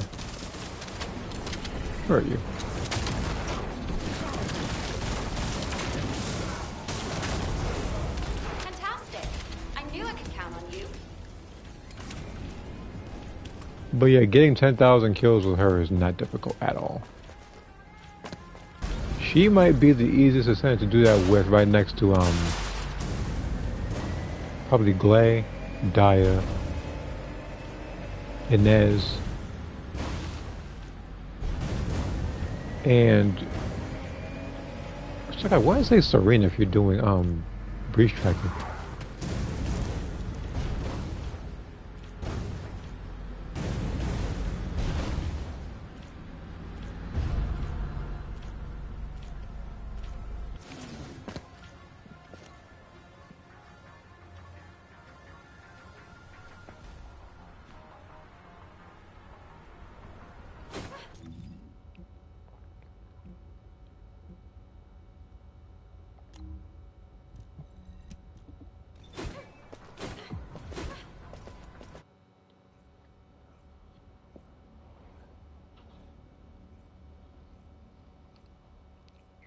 Where are you? Fantastic! I knew I could count on you. But yeah, getting 10,000 kills with her is not difficult at all. She might be the easiest Descendant to do that with, right next to probably Glay, Daya, Inez, and it's like I want to say Serena if you're doing breach tracking.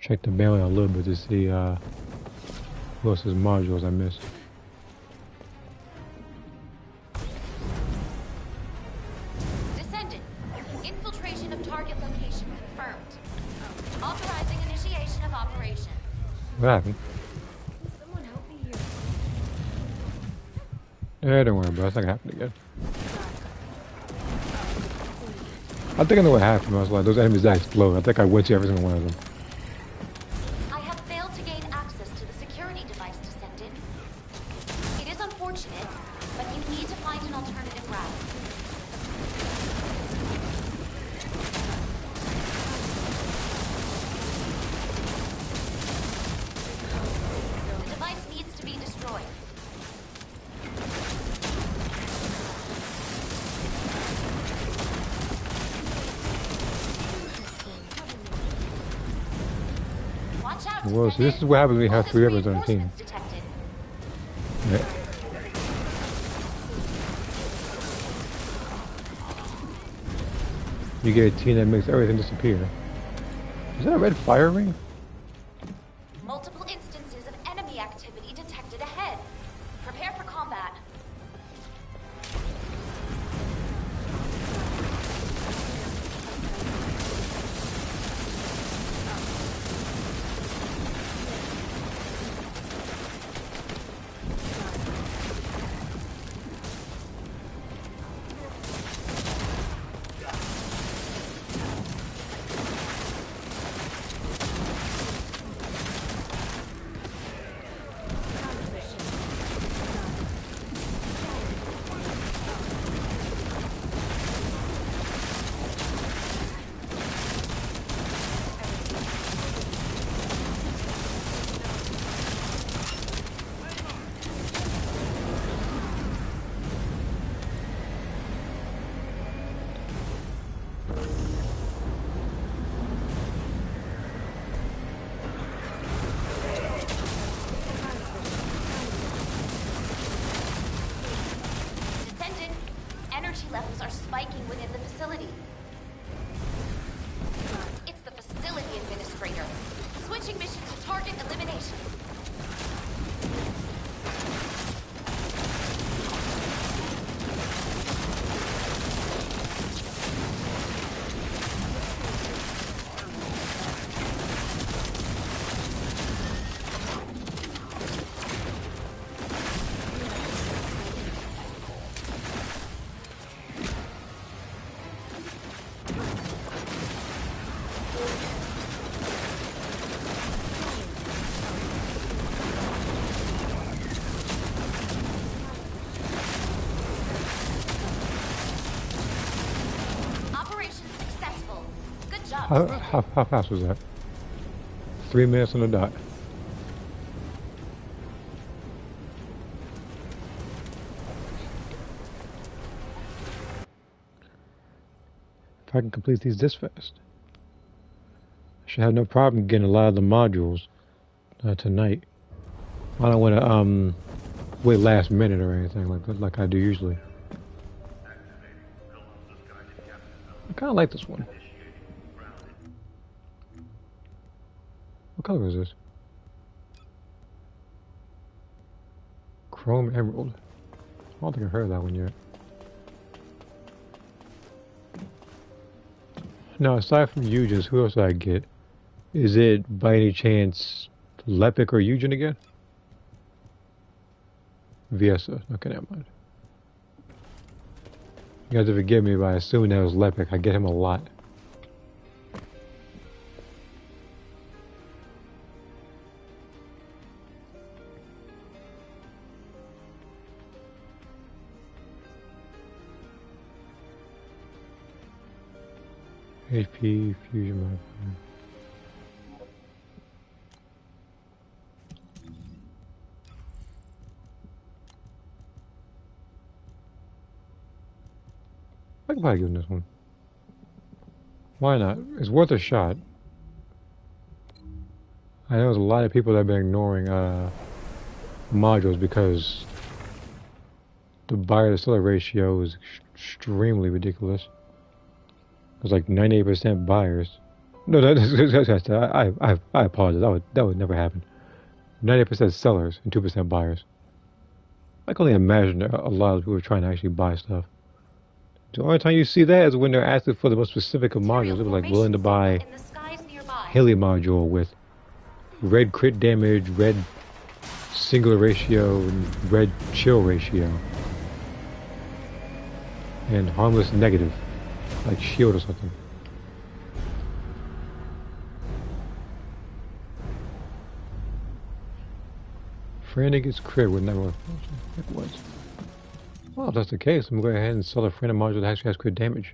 Check the mail a little bit to see who else's modules I missed. Descendant. Infiltration of target location confirmed. Authorizing initiation of operation. What happened? Someone help me here. Yeah, don't worry about it. It's not gonna happen again. I think I know what happened. I was like, those enemies that explode. I think I went to every single one of them. I have failed to gain access to the security device, Descendant. It is unfortunate, but you need to find an alternative route. The device needs to be destroyed. Watch out, Well, so this is what happens when you have Focus three others on a team. reinforcements detected. Yeah. You get a team that makes everything disappear. Is that a red fire ring? Multiple instances of enemy activity detected ahead. Prepare for combat. levels are spiking within the facility. It's the facility administrator. Switching mission to target elimination. How fast was that? 3 minutes on the dot. If I can complete these this fast, I should have no problem getting a lot of the modules tonight. I don't want to wait last minute or anything like I do usually. I kind of like this one. What color is this? Chrome Emerald. I don't think I've heard of that one yet. Now, aside from Eugen's, who else did I get? Is it, by any chance, Lepic or Eugen again? Viesa. Okay, never mind. You have to forgive me, but I assume that was Lepic. I get him a lot. HP fusion modifier. I can probably give him this one. Why not? It's worth a shot. I know there's a lot of people that have been ignoring modules because the buyer to seller ratio is extremely ridiculous. It's like 98% buyers. No, I apologize. That would never happen. 98% sellers and 2% buyers. I can only imagine a lot of people are trying to actually buy stuff. The only time you see that is when they're asking for the most specific of modules. They were like willing to buy Heli module with red crit damage, red singular ratio, and red chill ratio, and harmless negative. Like shield or something. Friend gets crit with network function. Like what? Well, if that's the case, I'm going to go ahead and sell a friend module that actually has crit damage.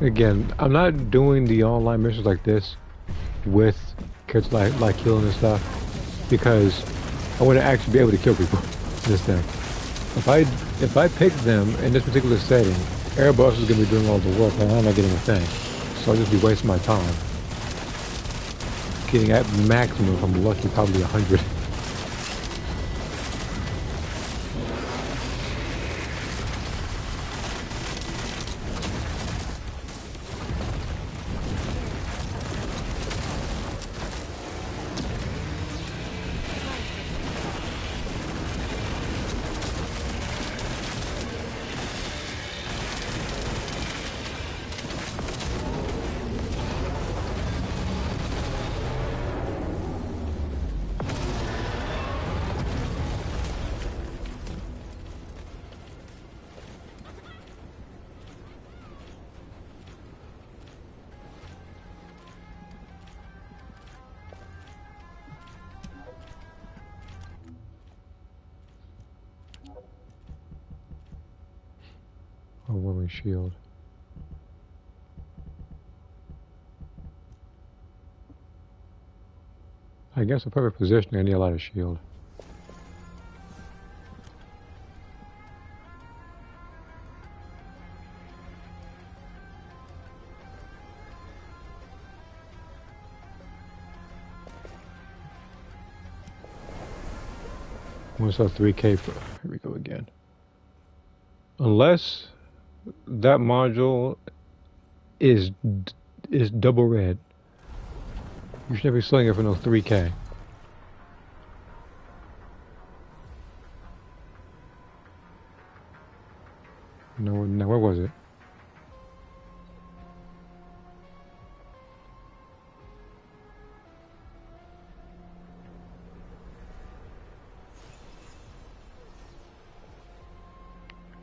Again, I'm not doing the online missions like this with characters like killing and stuff because I want to actually be able to kill people in this thing. If I pick them in this particular setting, everybody else is going to be doing all the work and I'm not getting a thing. So I'll just be wasting my time. Getting at maximum, if I'm lucky, probably 100. warming shield. I guess the perfect positioning, I need a lot of shield. What's up 3K for? Here we go again. Unless that module is double red, you should never be selling it for no 3K. No, where was it?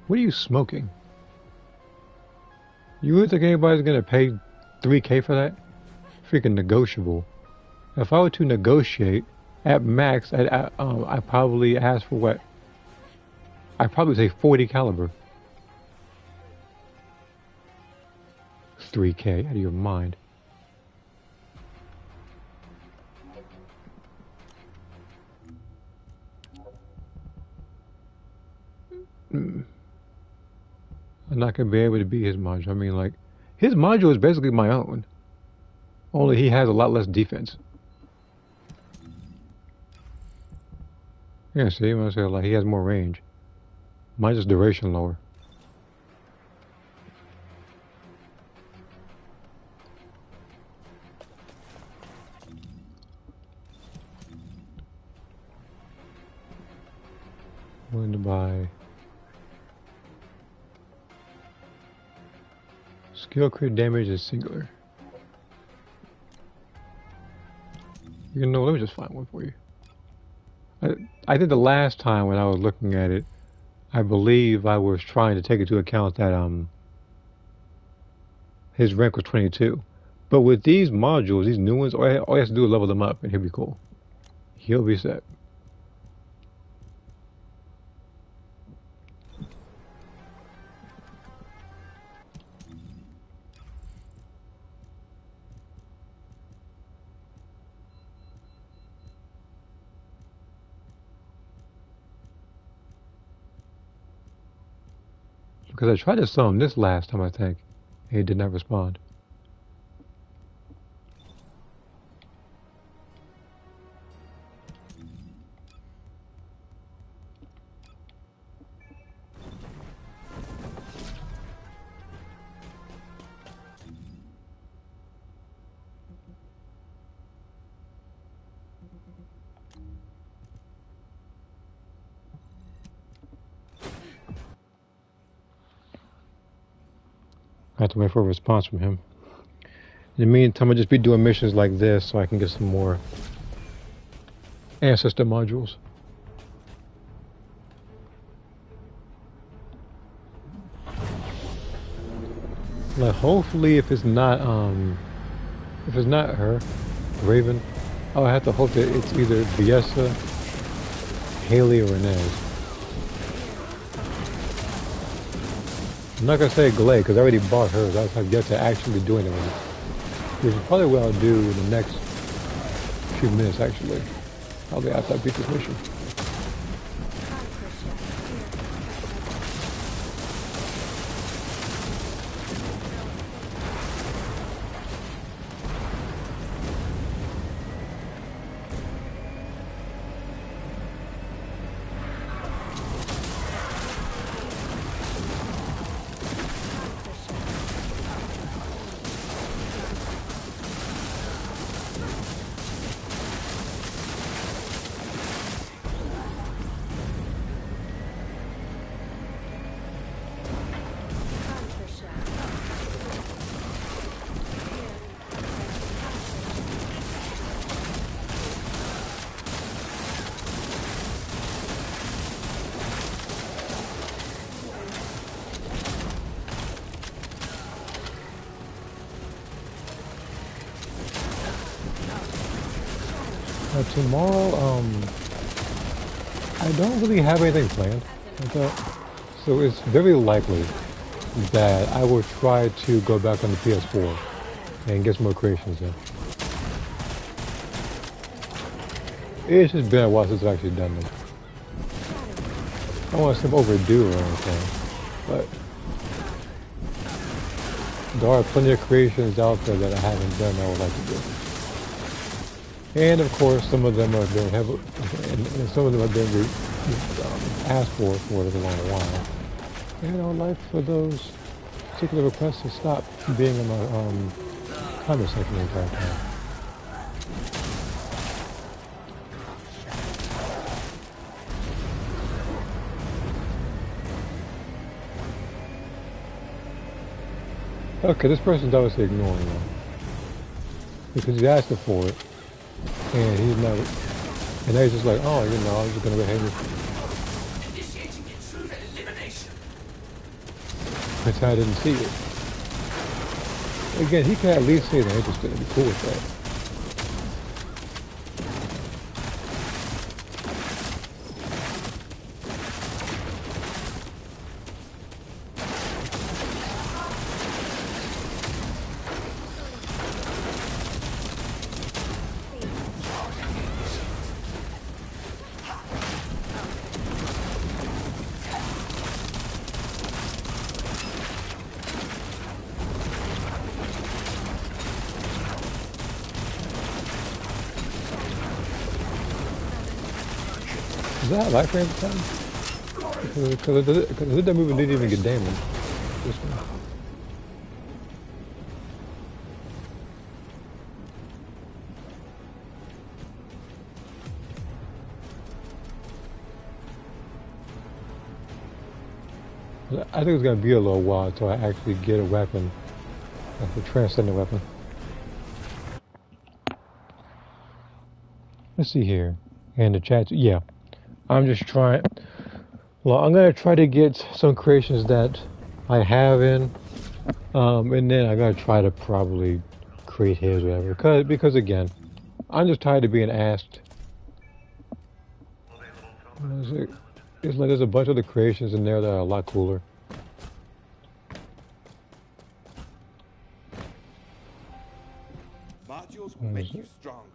What are you smoking? You really think anybody's gonna pay 3K for that? Freaking negotiable. If I were to negotiate at max, I probably ask for what? I'd probably say 40 caliber. 3K, out of your mind. I'm not gonna be able to beat his module. I mean, like, his module is basically my own. Only he has a lot less defense. Yeah, see, I say like he has more range. Mine's just duration lower. I'm going to buy skill crit damage is singular. You know, let me just find one for you. I think the last time when I was looking at it, I believe I was trying to take into account that his rank was 22. But with these modules, these new ones, all he has to do is level them up and he'll be cool. He'll be set. Because I tried to summon this last time, I think, and he did not respond. I have to wait for a response from him. In the meantime, I'll just be doing missions like this so I can get some more ancestor modules. Like, hopefully, if it's not her, Raven, I'll have to hope that it's either Biessa, Haley, or Inez. I'm not gonna say Glade because I already bought hers. I've yet to actually do anything with it. Which is probably what I'll do in the next few minutes, actually. Probably after I beat this mission. Tomorrow, I don't really have anything planned like that, so it's very likely that I will try to go back on the PS4 and get some more creations in. It's just been a while since I've actually done them. I don't want to seem overdue or anything, but there are plenty of creations out there that I haven't done that I would like to do. And of course, some of them have been and some of them have been asked for a long while. And I would like for those particular requests to stop being in my comment section the entire time. Okay, this person's obviously ignoring me because he's asking for it, and he's not. And now he's just like, oh, you know, I'm just gonna go ahead and. Initiating intruder elimination. That's how I didn't see it. Again, he can at least say they're interested and be cool with that. Is that life range time? Because that movie didn't even get damaged. This one. I think it's gonna be a little while until I actually get a weapon, like a transcendent weapon. Let's see here, and the chat. Yeah. I'm just trying. Well, I'm gonna try to get some creations that I have in, and then I'm gonna try to probably create his or whatever. Because again, I'm just tired of being asked. It's like there's a bunch of the creations in there that are a lot cooler. Modules will make you stronger.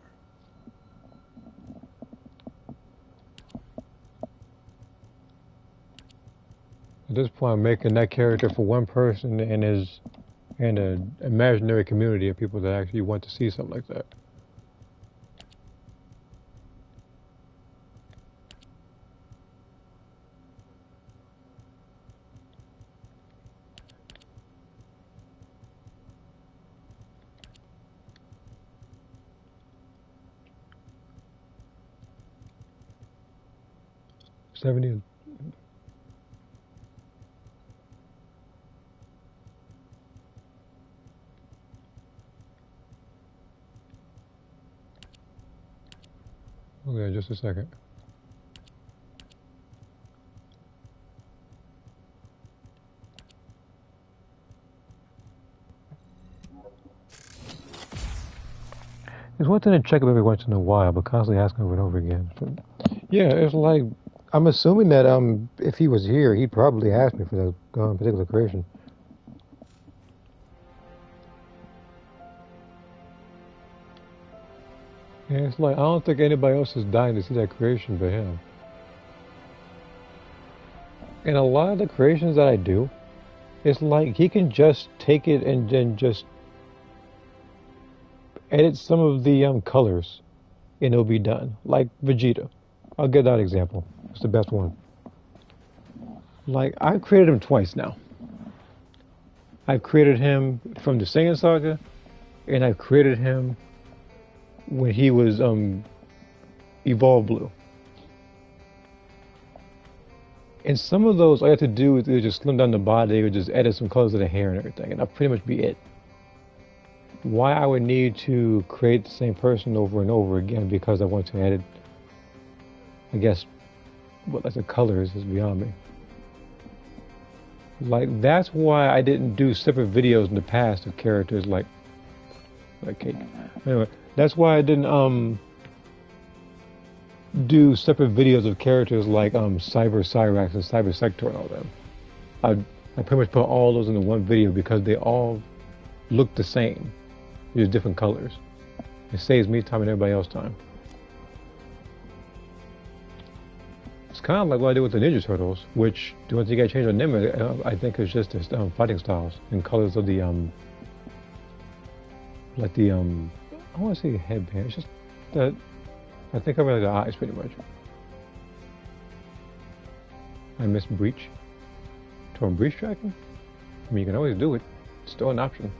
At this point, I'm making that character for one person and an imaginary community of people that actually want to see something like that. $70. Okay, just a second. It's one thing to check up every once in a while, but constantly asking over and over again. Yeah, it's like, I'm assuming that if he was here, he'd probably ask me for that particular creation. Yeah, it's like, I don't think anybody else is dying to see that creation but him. And a lot of the creations that I do, it's like he can just take it and then just edit some of the colors and it'll be done. Like Vegeta. I'll give that example. It's the best one. Like, I've created him twice now. I've created him from the Saiyan Saga, and I've created him when he was Evolved Blue. And some of those, all you have to do is just slim down the body or just edit some colors of the hair and everything, and that'll pretty much be it. Why I would need to create the same person over and over again because I want to edit, I guess, what like the colors is beyond me. Like, that's why I didn't do separate videos in the past of characters like Kate. Anyway, that's why I didn't do separate videos of characters like Cyber Cyrax and Cyber Sector and all them. I pretty much put all those into one video because they all look the same. Just different colors. It saves me time and everybody else time. It's kind of like what I did with the Ninja Turtles, which the only thing I changed on them, I think, is just the fighting styles and colors of the like the I want to say headband. It's just that I think I really the eyes pretty much. I missed breach. Torn breach tracking. I mean, you can always do it. It's still an option.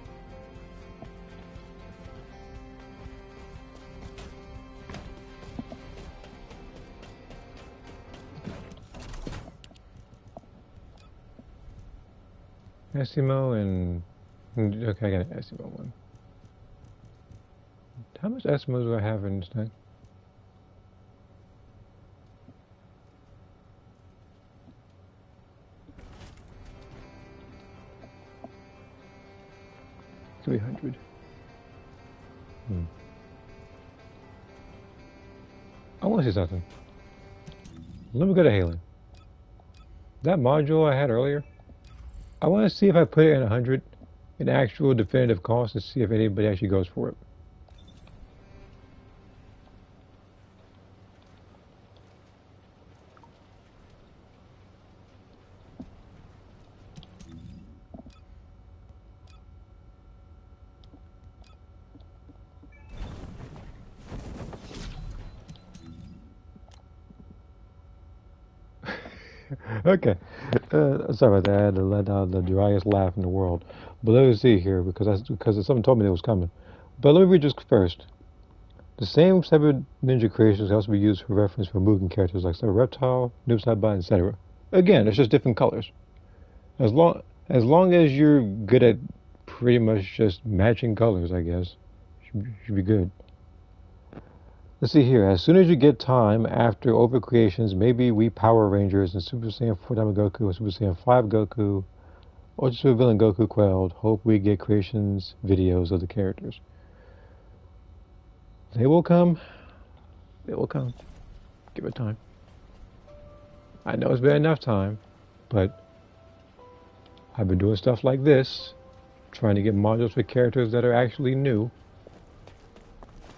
Esimo and okay, I got an Esimo one. How much Esimos do I have in this thing? $300. I want to see something. Let me go to Halen. That module I had earlier, I want to see if I put it in 100, an actual definitive cost, to see if anybody actually goes for it. Okay, sorry about that. I had to let out the driest laugh in the world. But let me see here, because someone told me it was coming. But let me read this first. The same seven ninja creations can also be used for reference for moving characters like Cyber Reptile, Noob Saibot, etc. Again, it's just different colors. As long as you're good at pretty much just matching colors, I guess, should be good. Let's see here. As soon as you get time after overcreations, maybe we Power Rangers and Super Saiyan 4 Diamond Goku and Super Saiyan 5 Goku, or just Super Villain Goku Quelled, hope we get creations videos of the characters. They will come. They will come. Give it time. I know it's been enough time, but I've been doing stuff like this, trying to get modules for characters that are actually new.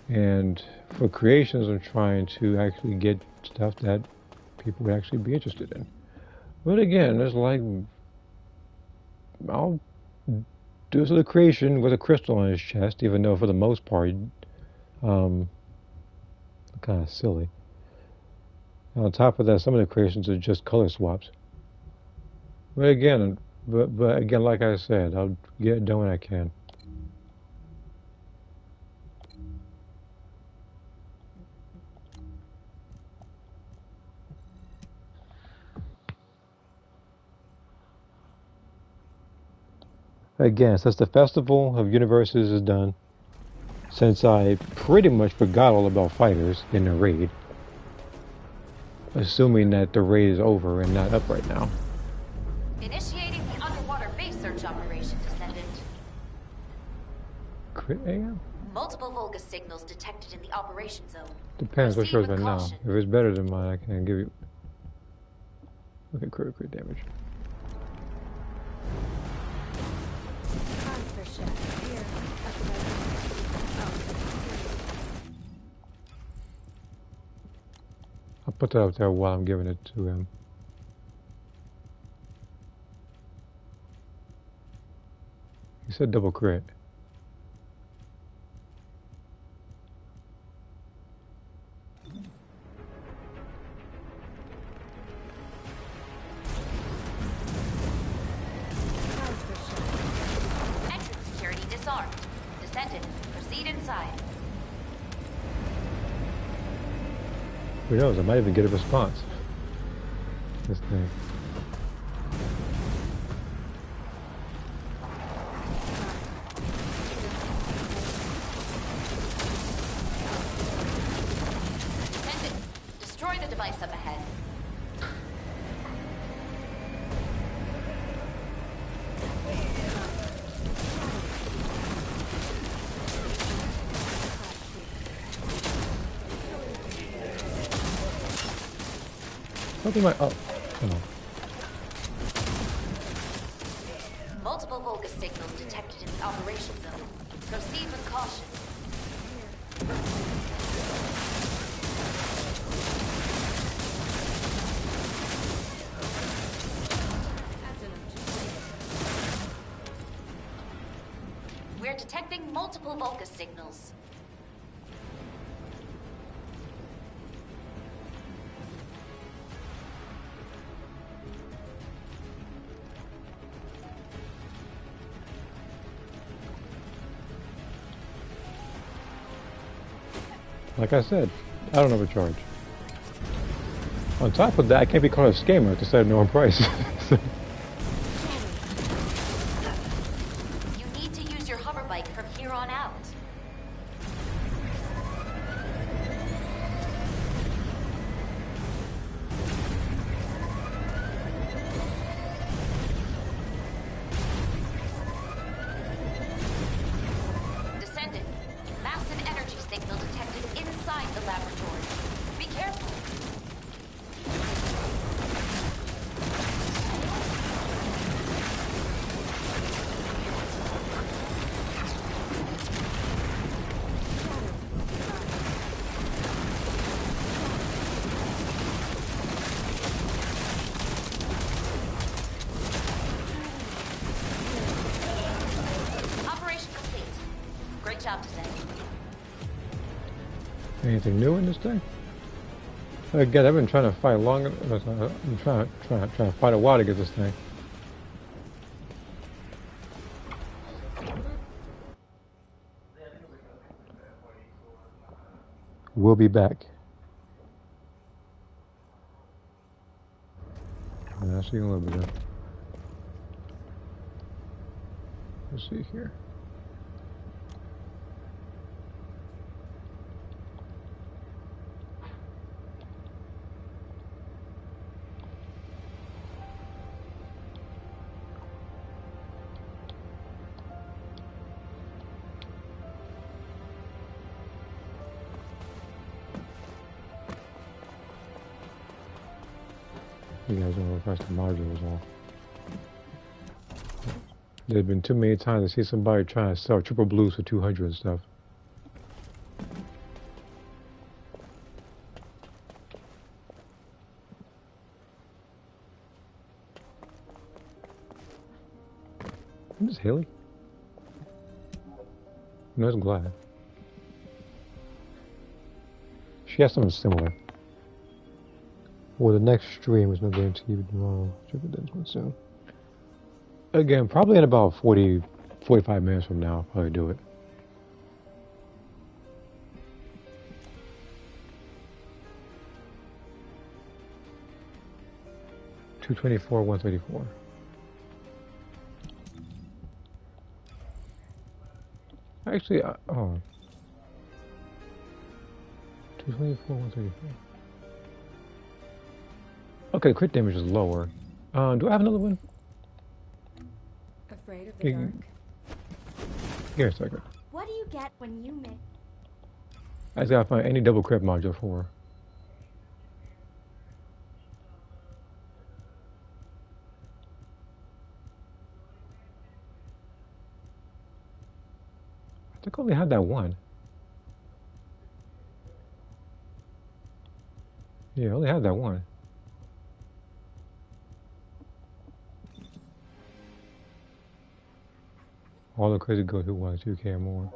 And for creations, I'm trying to actually get stuff that people would actually be interested in. But again, it's like, I'll do this little creation with a crystal on his chest, even though for the most part, kind of silly. And on top of that, some of the creations are just color swaps. But again, like I said, I'll get it done when I can. Again, since the Festival of Universes is done, since I pretty much forgot all about fighters in the raid, assuming that the raid is over and not up right now. Initiating the underwater base search operation, Descendant. Crit AM? Multiple Volga signals detected in the operation zone. Depends what Proceed shows with right now. caution. If it's better than mine, I can give you. Okay, crit damage. Time for chef. Here, up the I'll put that up there while I'm giving it to him. He said double crit. Entrance security disarmed. Descendant, proceed inside. Who knows? I might even get a response. This thing. Descendant, destroy the device up ahead. Something like, oh, come on. signals detected in the operation zone. Proceed with caution. We're detecting multiple Vulcus signals. Like I said, I don't overcharge. On top of that, I can't be called a scammer to set no price. You need to use your hover bike from here on out. Descendant, massive energy signal detected inside the laboratory. Be careful. Operation complete. Great job, Descendant. Anything new in this thing? Again, I've been trying to fight long. I'm trying to fight a while to get this thing. We'll be back. I'll see you in a little bit. Then. Let's see here. You guys don't request the modules all. There's been too many times I see somebody trying to sell triple blues for 200 and stuff. Is this Haley? No, it's Glad. She has something similar. Well, the next stream is no guarantee tomorrow. Check it in soon. Again, probably in about 45 minutes from now, I'll probably do it. $224, $134. Actually, oh. 224, 134. Okay, crit damage is lower. Do I have another one? Afraid of the dark? Here a second. What do you get when you make... I just gotta find any double crit module for her. I think I only had that one. Yeah, I only had that one. All the crazy girls who want 2K or more.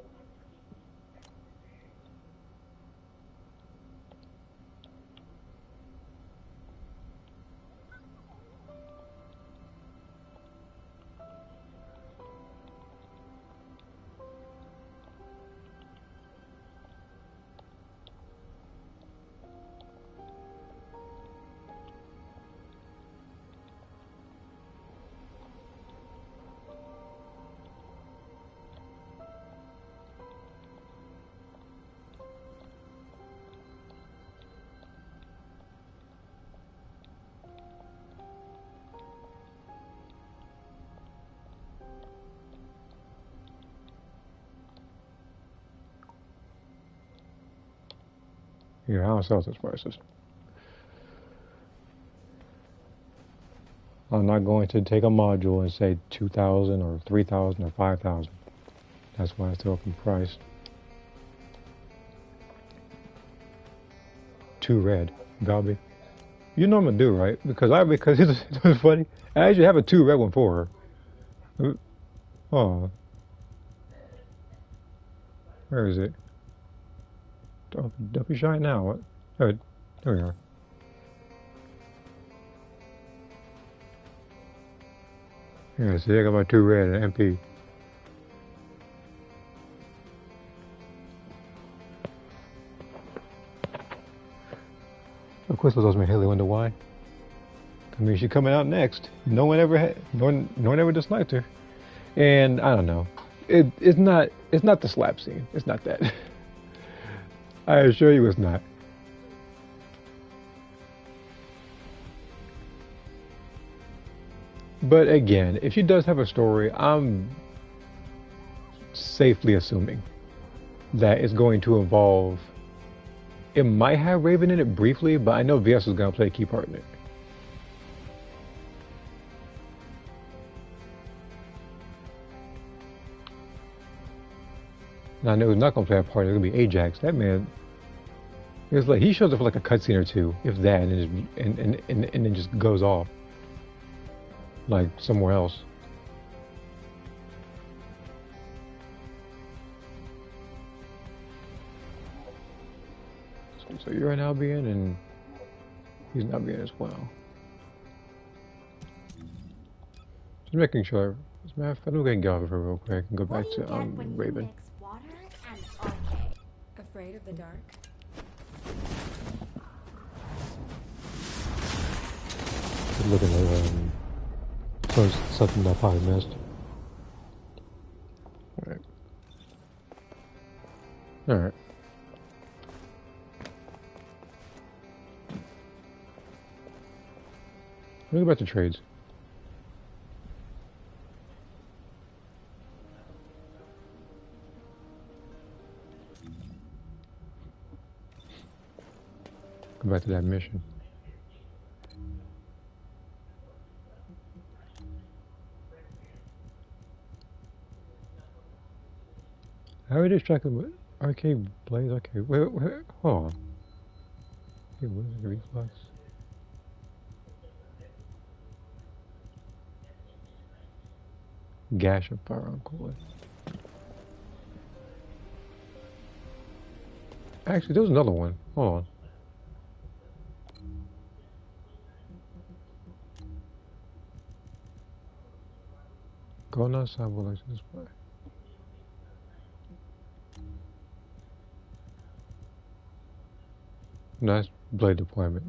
Here, how sell this prices? I'm not going to take a module and say 2,000 or 3,000 or 5,000. That's why it's open price. 2 red, Galbi. You know what I'm gonna do, right? Because it's funny. I actually have a 2 red one for her. Oh, where is it? Don't be shy now. What? There we are. Yeah, see, I got my 2 red and MP. Of course, those made Haley wonder why. I mean, she's coming out next. No one ever disliked her, and I don't know. It's not the slap scene. It's not that. I assure you, it's not. But again, if she does have a story, I'm safely assuming that it's going to involve. It might have Raven in it briefly, but I know VS is going to play a key part in it. And I know he's not going to play a part. It's going to be Ajax. That man, it's like he shows up for like a cutscene or two, if that, and then just goes off like somewhere else. So you're an Albion, and he's an Albion as well. Just making sure. As a matter of fact, I'm gonna get off of her real quick and go back to Raven. Water and afraid of the dark? Just looking at something that I probably missed. Alright. Alright. Let me go back to trades. Go back to that mission. How are we distracted with arcade blaze? Okay, wait, hold on. Hey, what is it? Reflux? Gash of firearm cooler. Actually, there was another one. Hold on. Go outside with like this way. Nice blade deployment.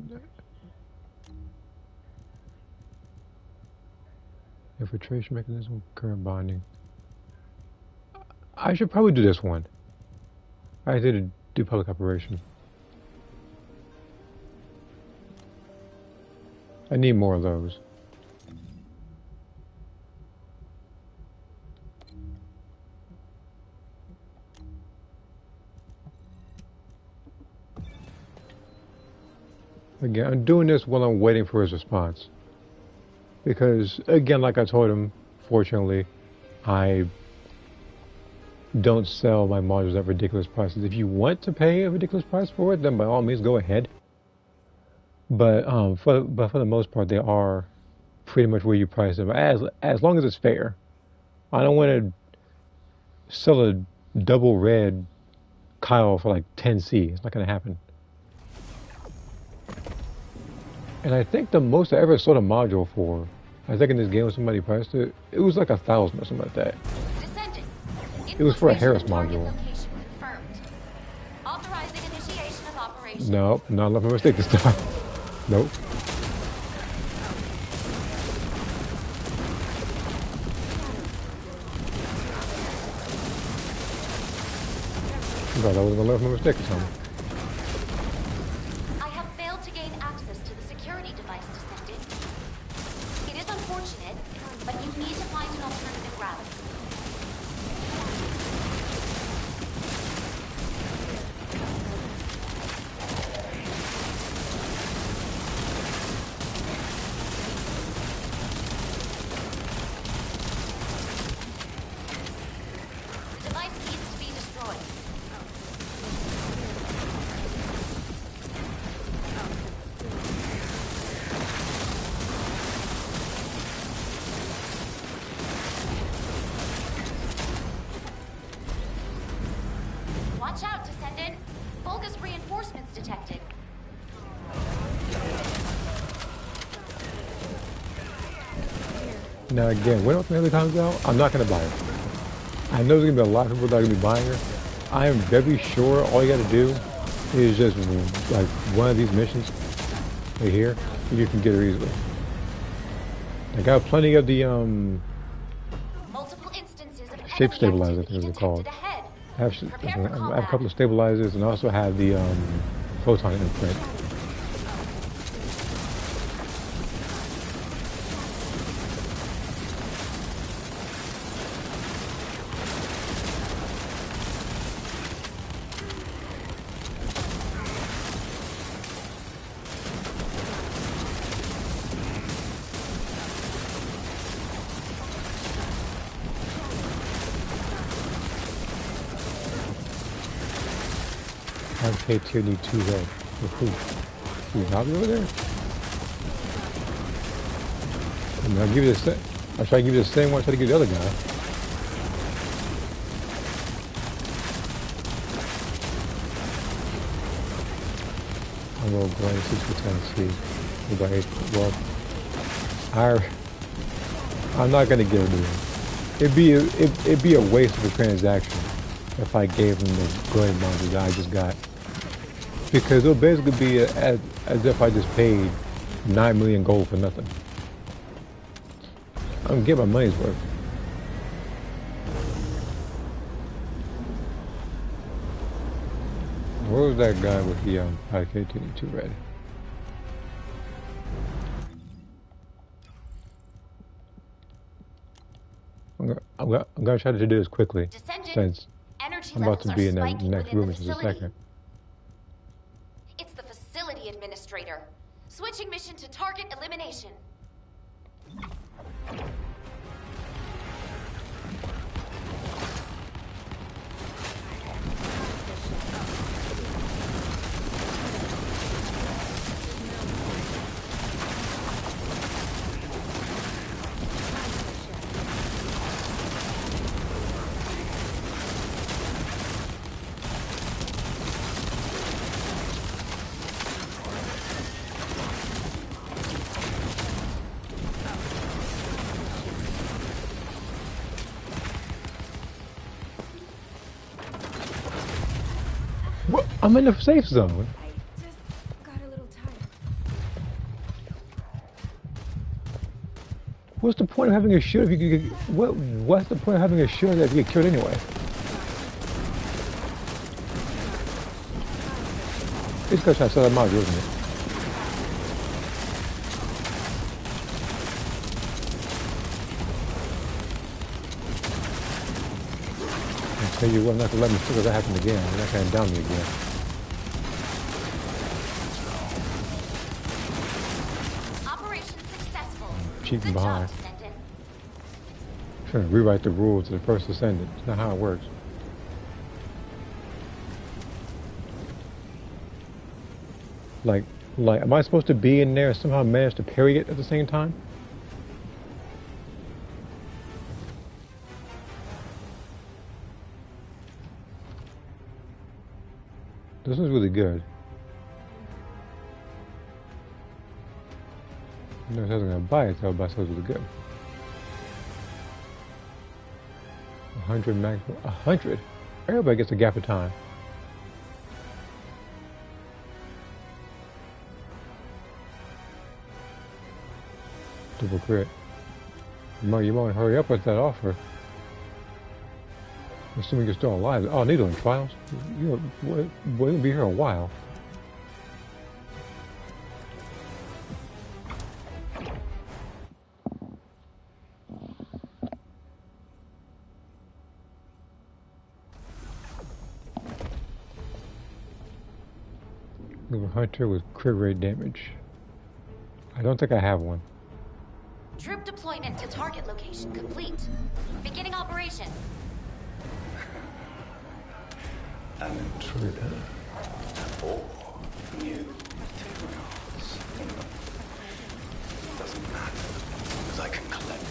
Infiltration mechanism, current bonding. I should probably do this one. I did do public operation. I need more of those. Again, I'm doing this while I'm waiting for his response. Because, again, like I told him, fortunately, I don't sell my modules at ridiculous prices. If you want to pay a ridiculous price for it, then by all means go ahead. But for the most part, they are pretty much where you price them, as long as it's fair. I don't want to sell a double red Kyle for like 10C. It's not going to happen. And I think the most I ever sold a module for, I think in this game when somebody priced it, it was like 1,000 or something like that. Descendant. It was for a Harris Target module. location confirmed. Authorizing initiation of operation. Nope, not let my mistake this time. Nope. I thought I was gonna let my mistake this time. I have failed to gain access to the security device, Descendant. It is unfortunate, but you need to find an alternative route. Now again, when it comes out, I'm not gonna buy it. I know there's gonna be a lot of people that are gonna be buying her. I am very sure all you gotta do is just like one of these missions right here, you can get her easily. I got plenty of the Multiple instances of shape enemy stabilizers, I activity think they're called. detected ahead. I have, Prepare for I have a combat. couple of stabilizers and I also have the photon imprint. Okay, tier need 2 red. With who? Who's Bobby over there? I mean, I'll give you the same. I'll try to give you the same one I tried to give the other guy. I'm going to go 6 for 10 C. About 8. Well, I'm not going to give it to him. It'd be a waste of a transaction if I gave him the growing module that I just got. Because it'll basically be as if I just paid 9 million gold for nothing. I'm gonna get my money's worth. Where was that guy with the IK-2 ready? I'm gonna try to do this quickly, Descendant, since energy I'm about levels to are be in the spiking next within room the in just a facility. second. It's the facility administrator. Switching mission to target elimination. What? I'm in the safe zone. I just got a little tired. What's the point of having a shield if you could get, what's the point of having a shield if you get killed anyway? This guy's trying to sell that module, isn't it? I tell you what, I'm not gonna let me figure that happen again. They're not gonna down me again. Operation successful. Cheating Good behind. job, Descendant. Trying to rewrite the rules of the first Descendant. It's not how it works. Like, am I supposed to be in there and somehow manage to parry it at the same time? This is really good. I never said I was gonna buy it though, but I said it was really good. 100 max, 100? Everybody gets a gap of time. Double crit. You might want to hurry up with that offer. Assuming you're still alive. Oh, they're doing trials? You're gonna be here a while. Move a hunter with crit rate damage. I don't think I have one. Troop deployment to target location complete. Beginning operation. An intruder. Or new materials. Doesn't matter, as I can collect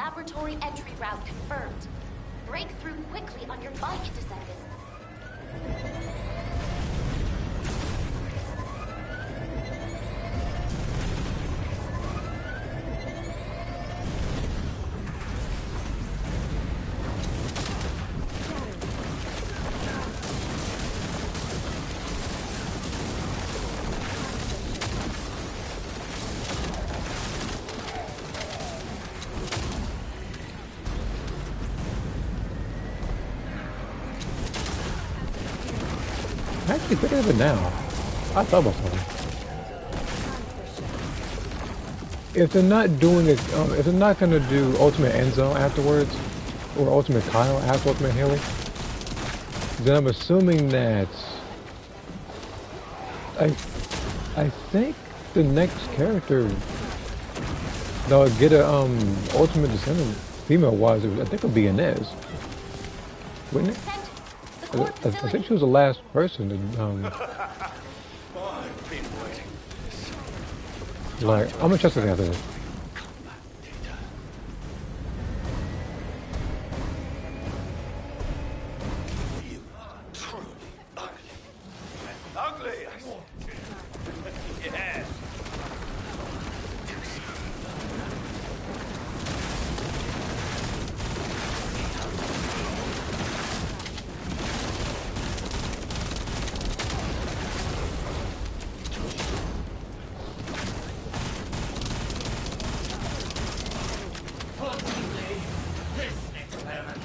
Laboratory entry route confirmed. Break through quickly on your bike, Descendant. Actually, think of it now. I thought about something. If they're not doing it, if they're not gonna do Ultimate Enzo afterwards, or Ultimate Kyle after Ultimate Haley, then I'm assuming that I think the next character they'll get a Ultimate Descendant female wise, I think it'll be Inez, wouldn't it? I think she was the last person to I've been waiting for this. like, I'm gonna trust it after this. You are truly ugly. Ugly, I said. Yes. Fortunately, this experiment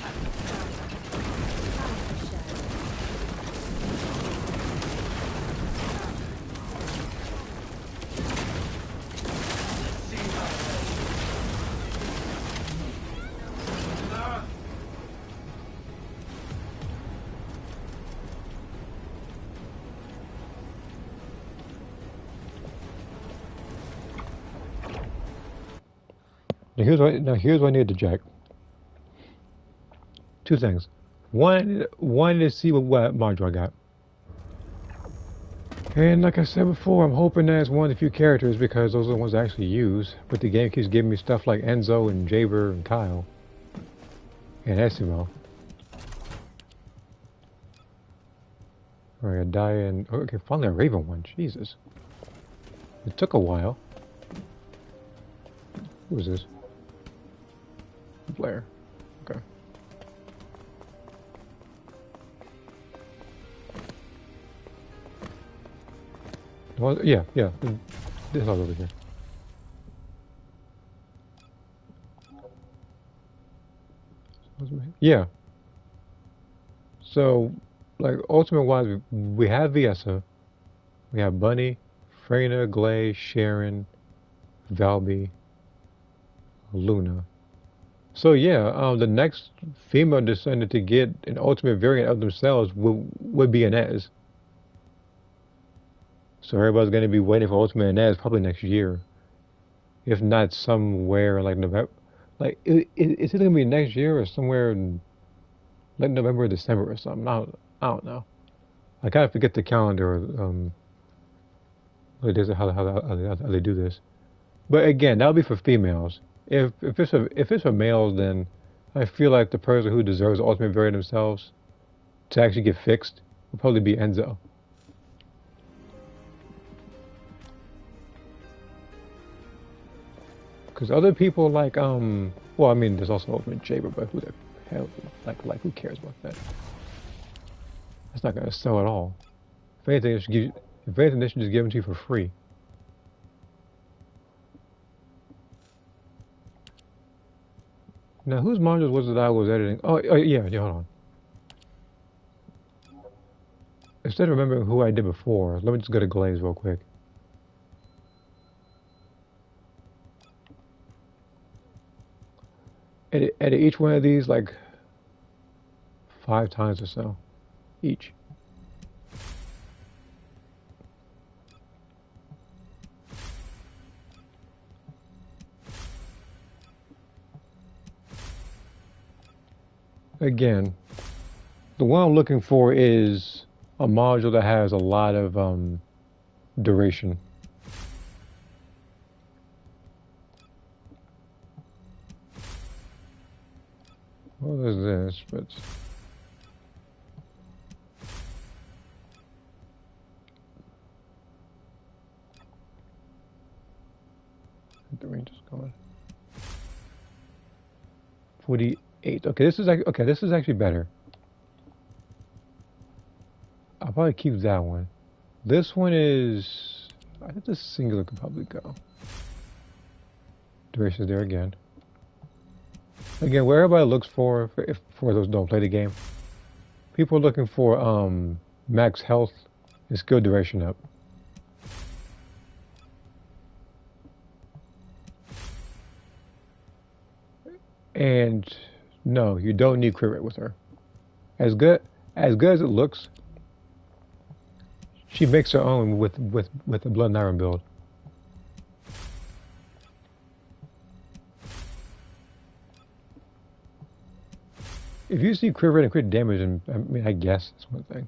Here's what I need to check. Two things. One is see what module I got. And like I said before, I'm hoping that's one of the few characters because those are the ones I actually use. But the game keeps giving me stuff like Enzo and Jaber and Kyle. And Esimo. Alright, I die and okay, finally a Raven one. Jesus. It took a while. Who is this? Blair. Okay. Well, yeah. This all over here. Yeah. So, like, ultimate wise, we have Viessa, we have Bunny, Freyna, Glaze, Sharon, Valby, Luna. So yeah, the next female descendant to get an ultimate variant of themselves would be Inez. So everybody's going to be waiting for Ultimate Inez probably next year, if not somewhere like November. Like, is it going to be next year or somewhere in like November or December or something? I don't know. I kind of forget the calendar. What it is, how they do this. But again, that'll be for females. If it's for males, then I feel like the person who deserves the ultimate variant themselves to actually get fixed will probably be Enzo. Because other people like well, I mean, there's also Ultimate Jaber, but who the hell like who cares about that? That's not gonna sell at all. If anything, they should just give them to you for free. Now, whose modules was it I was editing? Oh yeah, hold on. Instead of remembering who I did before, let me just go to Glaze real quick. Edit each one of these like 5 times or so, each. Again, the one I'm looking for is a module that has a lot of duration. Well, there's this, but the range is going 48. Okay, this is actually better. I'll probably keep that one. This one is, I think the singular could probably go. Duration is there again. Again, where everybody looks for those who don't play the game, people are looking for max health and skill duration up. And no, you don't need crit rate with her. As good as it looks, she makes her own with the Blood and Iron build. If you see crit rate and crit damage, and I mean, I guess that's one thing.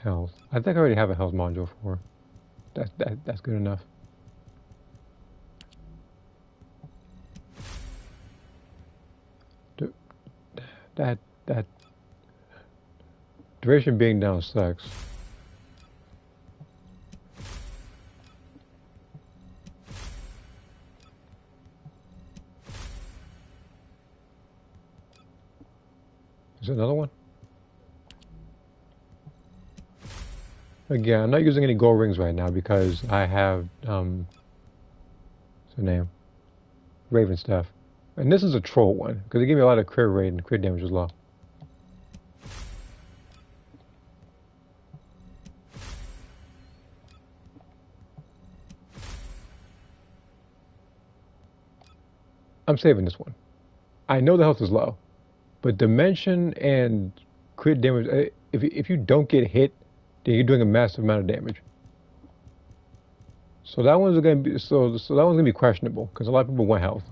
Health. I think I already have a health module for her. That's good enough. That duration being down sucks. Is there another one? Again, I'm not using any gold rings right now because I have what's her name? Raven stuff. And this is a troll one, because it gave me a lot of crit rate and crit damage was low. I'm saving this one. I know the health is low, but dimension and crit damage, if you don't get hit, then you're doing a massive amount of damage. So that one's gonna be that one's gonna be questionable because a lot of people want health.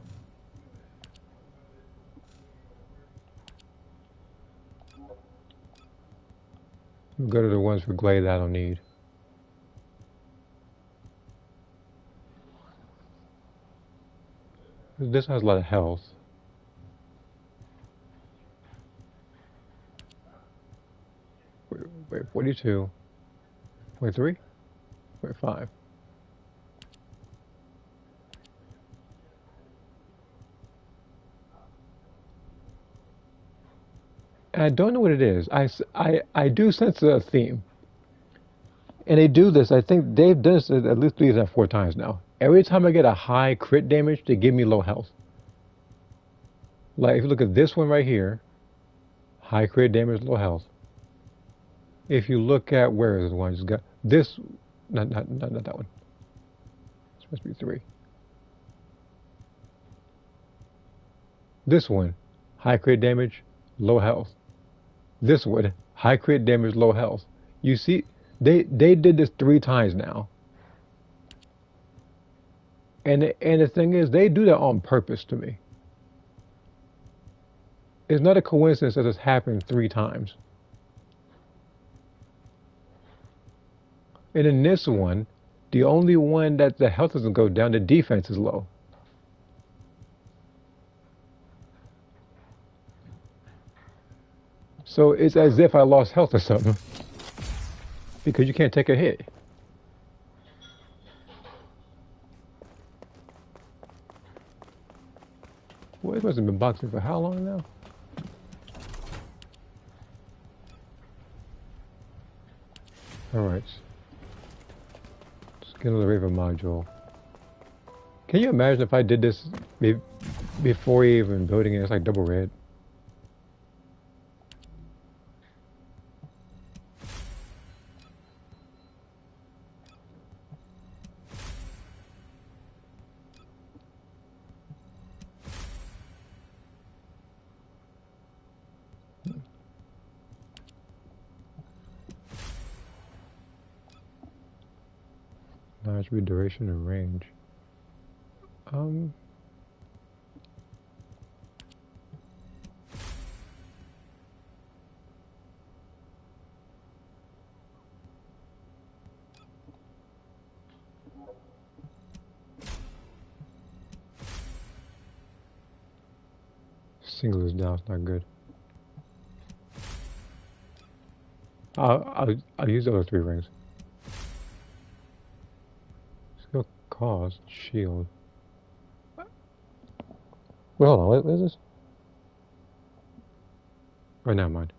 We'll go to the ones for Glade that I don't need. This has a lot of health. Wait, 42. Wait, 3? Wait, 5. And I don't know what it is. I do sense a theme. And they do this, I think they've done this at least 3 or 4 times now. Every time I get a high crit damage, they give me low health. Like if you look at this one right here, high crit damage, low health. If you look at, where is the one I just got? This, not that one. It's supposed to be 3. This one, high crit damage, low health. This one, high crit damage, low health. You see, they did this 3 times now. And the thing is, they do that on purpose to me. It's not a coincidence that it's happened 3 times. And in this one, the only one that the health doesn't go down, the defense is low. So it's as if I lost health or something. Because you can't take a hit. Well, it must have been boxing for how long now? Alright. Let's get another Raven module. Can you imagine if I did this before even building it? It's like double red. Non-attribute duration and range. single is down. It's not good. I'll use the other 3 rings. Skill cost shield. Wait, hold on. What is this? Right now, mind.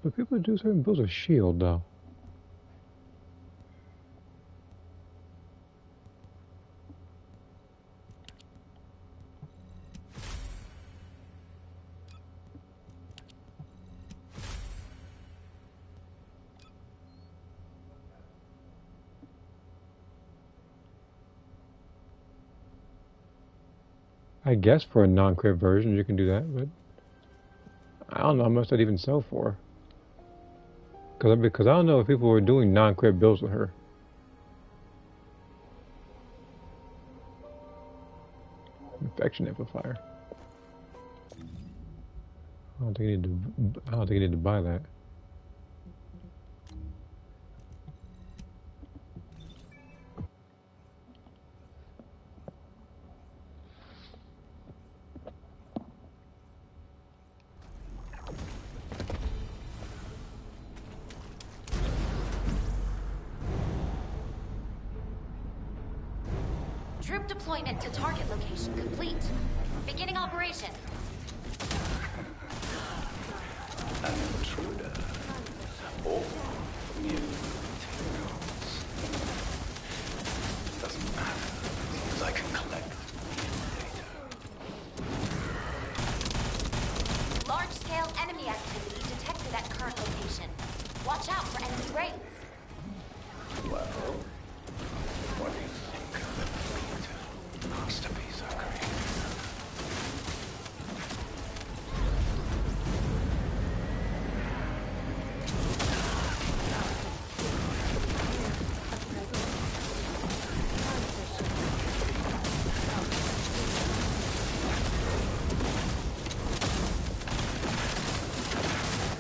But people do certain builds of shield though. I guess for a non-crit version you can do that, but I don't know how much that even sell for. Because I don't know if people were doing non-crit builds with her. Infection amplifier. I don't think you need to buy that. Troop deployment to target location complete. Beginning operation. An intruder. Or new materials. Doesn't matter, as long as I can collect data. Large-scale enemy activity detected at current location. Watch out for enemy raids. Well, what do you think of the masterpiece I created?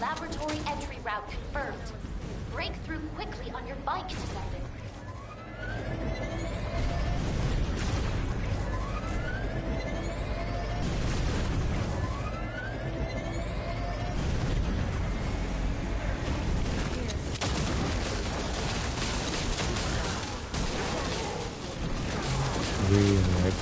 Laboratory entry route confirmed. Break through quickly on your bike, Descendant. Really like it.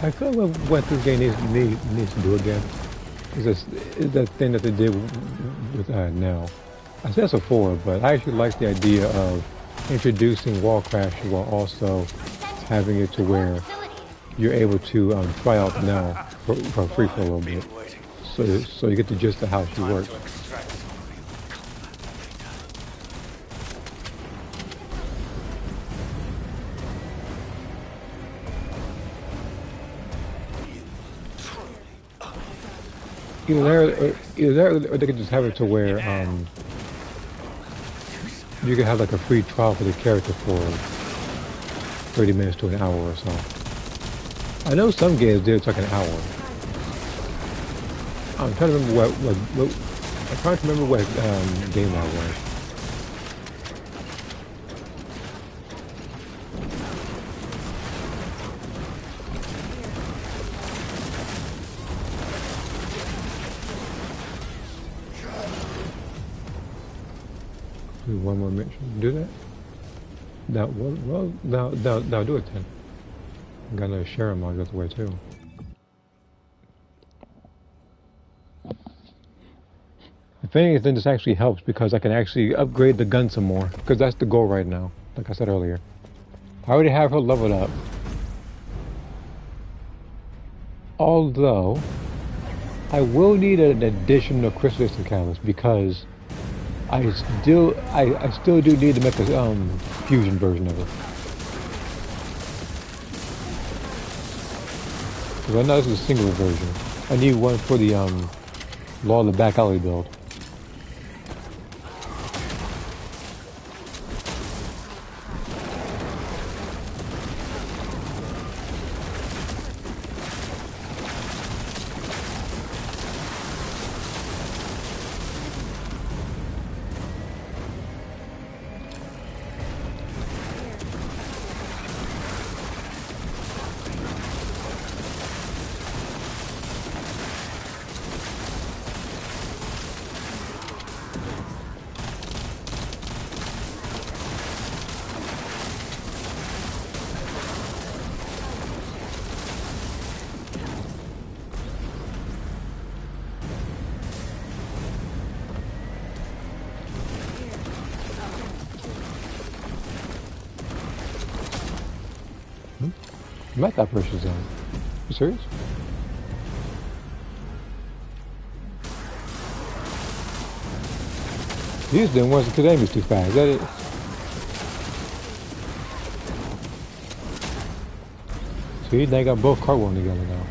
I feel like what this game needs to do again is that thing that they did with now. I said this before, but I actually like the idea of introducing wall crashing while also having it to where you're able to try out now for free for a little bit. So you get the gist of how she works. Either that or they could just have it to where you could have like a free trial for the character for 30 minutes to an hour or so. I know some games did like an hour. I'm trying to remember what game that was. One more mission. Do that? That well, that'll do it then. I'm gonna share them all the way too. If anything, this actually helps because I can actually upgrade the gun some more. Because that's the goal right now, like I said earlier. I already have her leveled up. Although, I will need an additional crystal catalyst because I still do need to make a fusion version of it. Because I know this is a single version. I need one for the Law of the Back Alley build. Meth operation zone. You serious? These didn't want to kill enemies too fast. Is that it? See, they got both cartwheeling together now.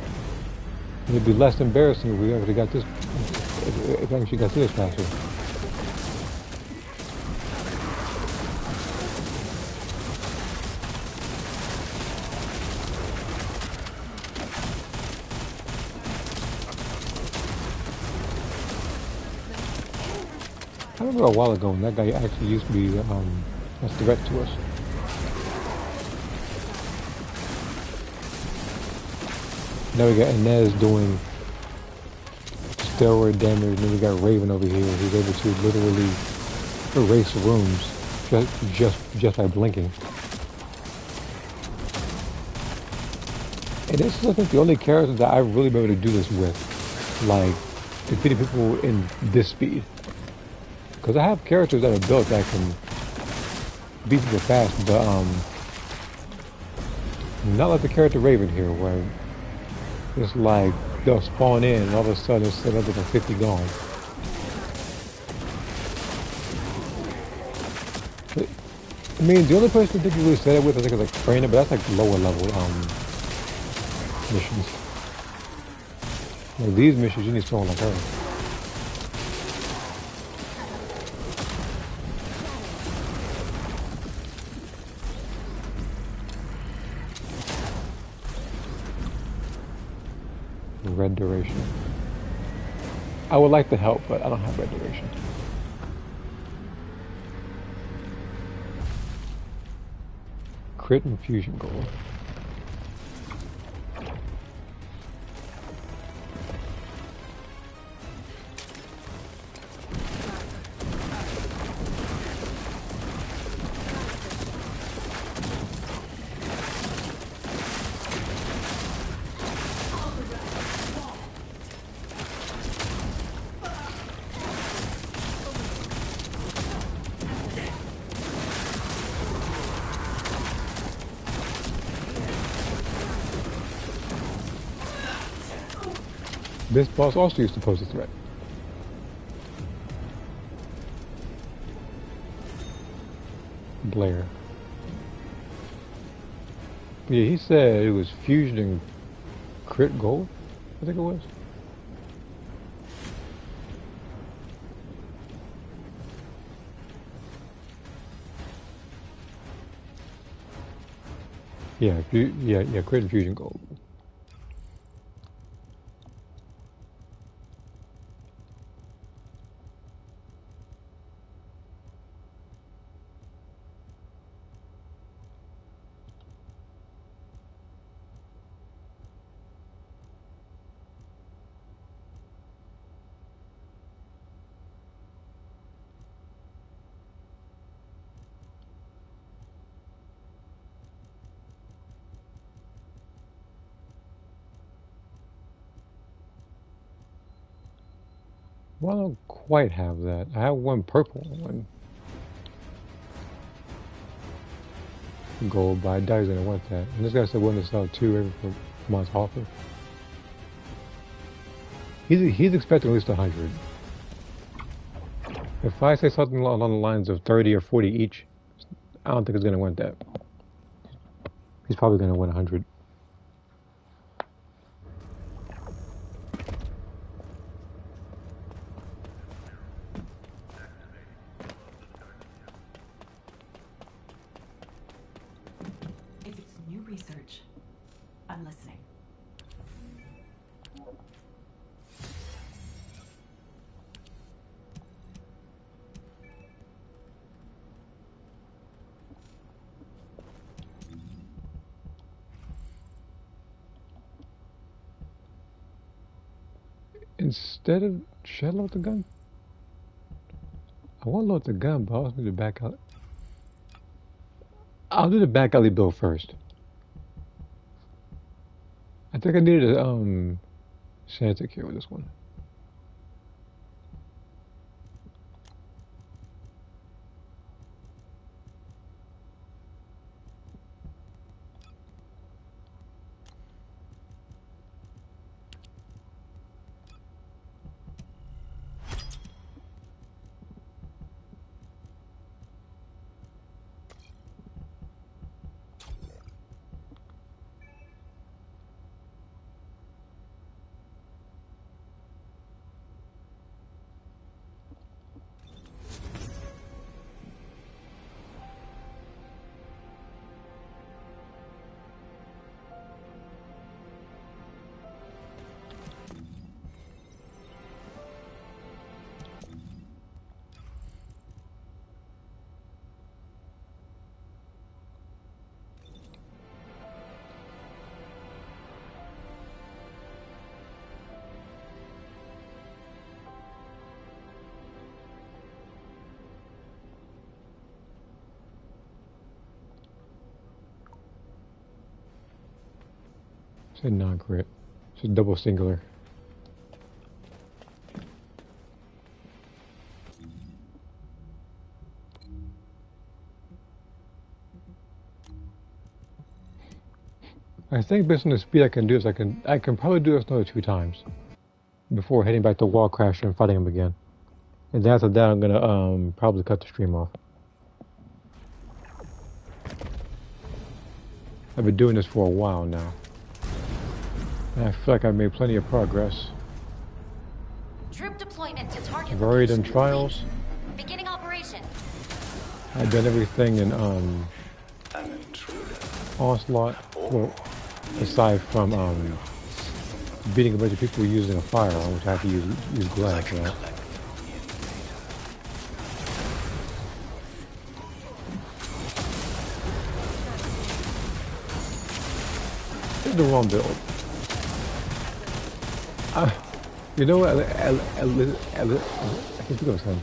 It'd be less embarrassing if we actually got this. If I actually got this faster. I remember a while ago when that guy actually used to be a threat to us. Now we got Inez doing steroid damage, and then we got Raven over here who's able to literally erase rooms just by blinking. And this is, I think, the only character that I've really been able to do this with, like defeating people in this speed. Because I have characters that are built that can beat people fast, but not like the character Raven here, where it's like they'll spawn in and all of a sudden it's another 50 gone. But, I mean, the only person I think you really set it with, I think, is like Trainer, but that's like lower level missions. Like these missions, you need someone like her. Red duration. I would like to help, but I don't have red duration. Crit and fusion goal. This boss also used to pose a threat. Blair. Yeah, he said it was fusion and crit gold, I think it was. Yeah, crit and fusion gold. Well, I don't quite have that. I have one purple one. Gold, but I didn't want that. And this guy said willing to sell 2 every 4 months offer. He's expecting at least 100. If I say something along the lines of 30 or 40 each, I don't think he's gonna want that. He's probably gonna win 100. If it's new research, I'm listening. Instead of, should I load the gun? I want to load the gun, but I also need to back out. I'll do the back alley build first. I think I needed a Santa here with this one. Say non-crit. It's a double singular. I think based on the speed I can do this, I can probably do this another 2 times before heading back to Wall Crasher and fighting him again. And then after that, I'm gonna probably cut the stream off. I've been doing this for a while now, and I feel like I've made plenty of progress. Troop deployment to target I've already done location trials. complete. Beginning operation. I've done everything in An intruder. Onslaught, well, aside from beating a bunch of people using a firearm, which I have to use glass for that. This is the wrong build. You know what? I can think of something.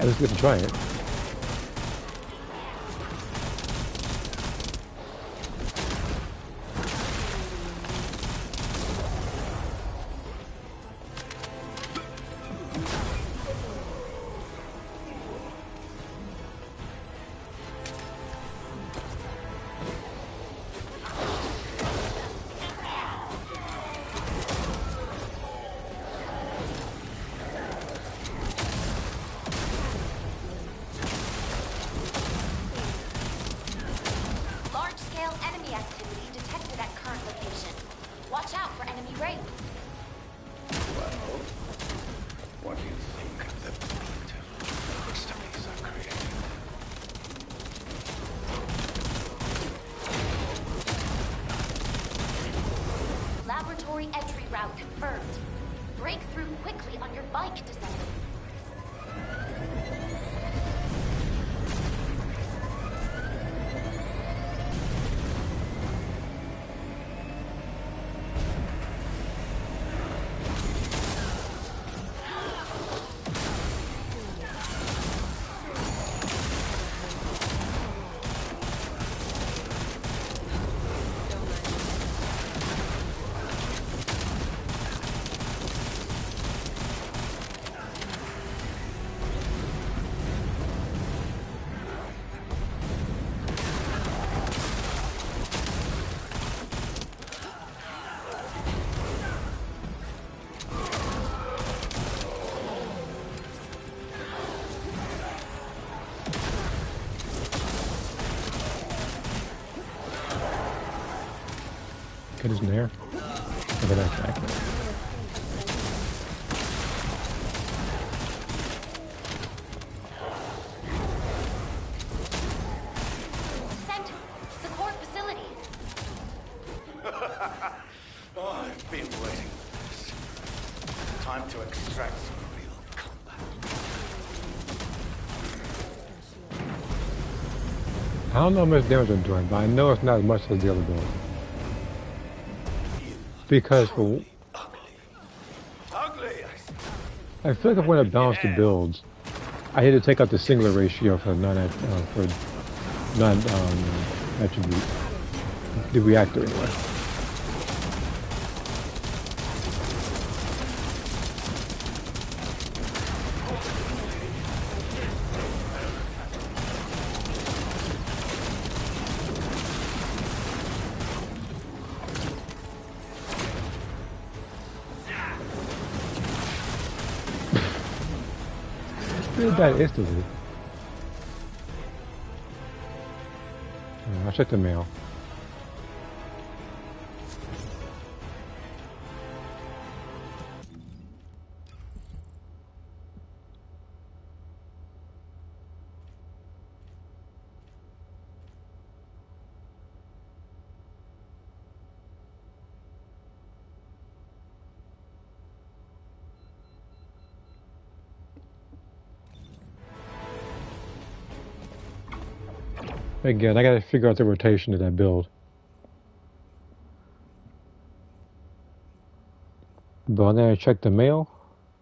At least we can try it. Large-scale enemy activity detected at current location. Watch out for enemy raids. Well, what do you think of the beautiful masterpiece I've created? Laboratory entry route confirmed. Break through quickly on your bike, Descendant. Get his in there. Look at that guy. Send the core facility. Oh, I've been waiting for this. Time to extract some real combat. I don't know how much damage I'm doing, but I know it's not as much as the other build. Because for Ugly. I feel like if I want to balance the builds, I had to take out the singular ratio for non attribute, the reactor anyway. Did that instantly. I'll check the mail. Again, I gotta figure out the rotation of that build. But I'm gonna check the mail.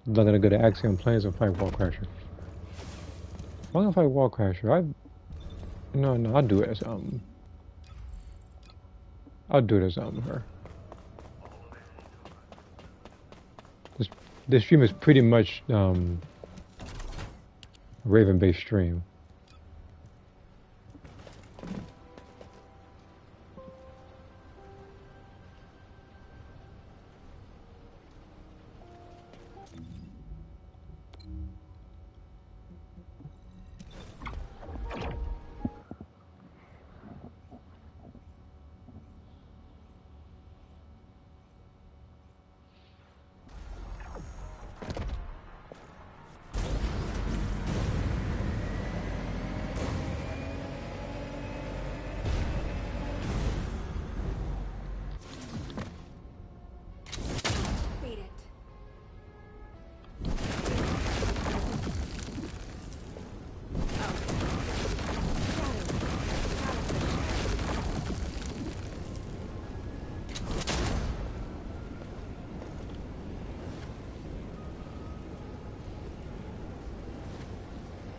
Then I'm gonna go to Axiom Plains and fight Wall Crasher. I'm gonna fight Wall Crasher. No, I'll do it as I'll do it as her. This stream is pretty much Raven-based stream. Beat it.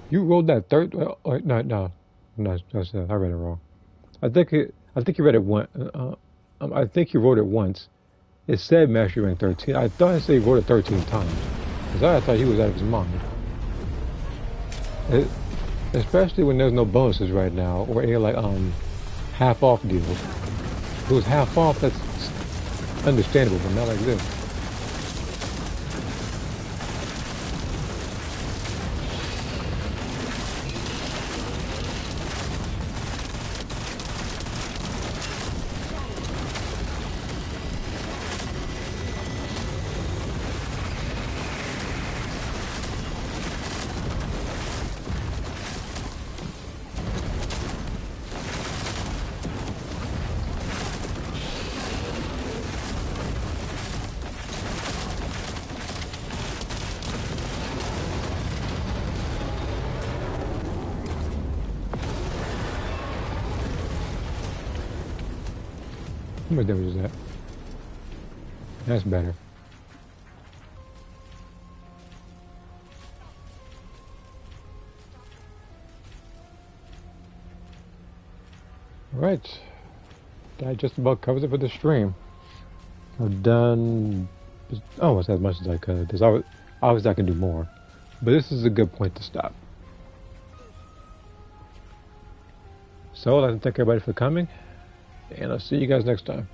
You rolled that third. No. That's, I read it wrong. I think you read it one. I think you wrote it once. It said mastery rank 13. I thought it said he wrote it 13 times. Cause I thought he was out of his mind. Especially when there's no bonuses right now or any like half off deals. If it was half off, that's understandable, but not like this. How much damage is that? That's better. Alright. That just about covers it for the stream. I've done almost as much as I could. There's obviously I can do more. But this is a good point to stop. So I'd like to thank everybody for coming. And I'll see you guys next time.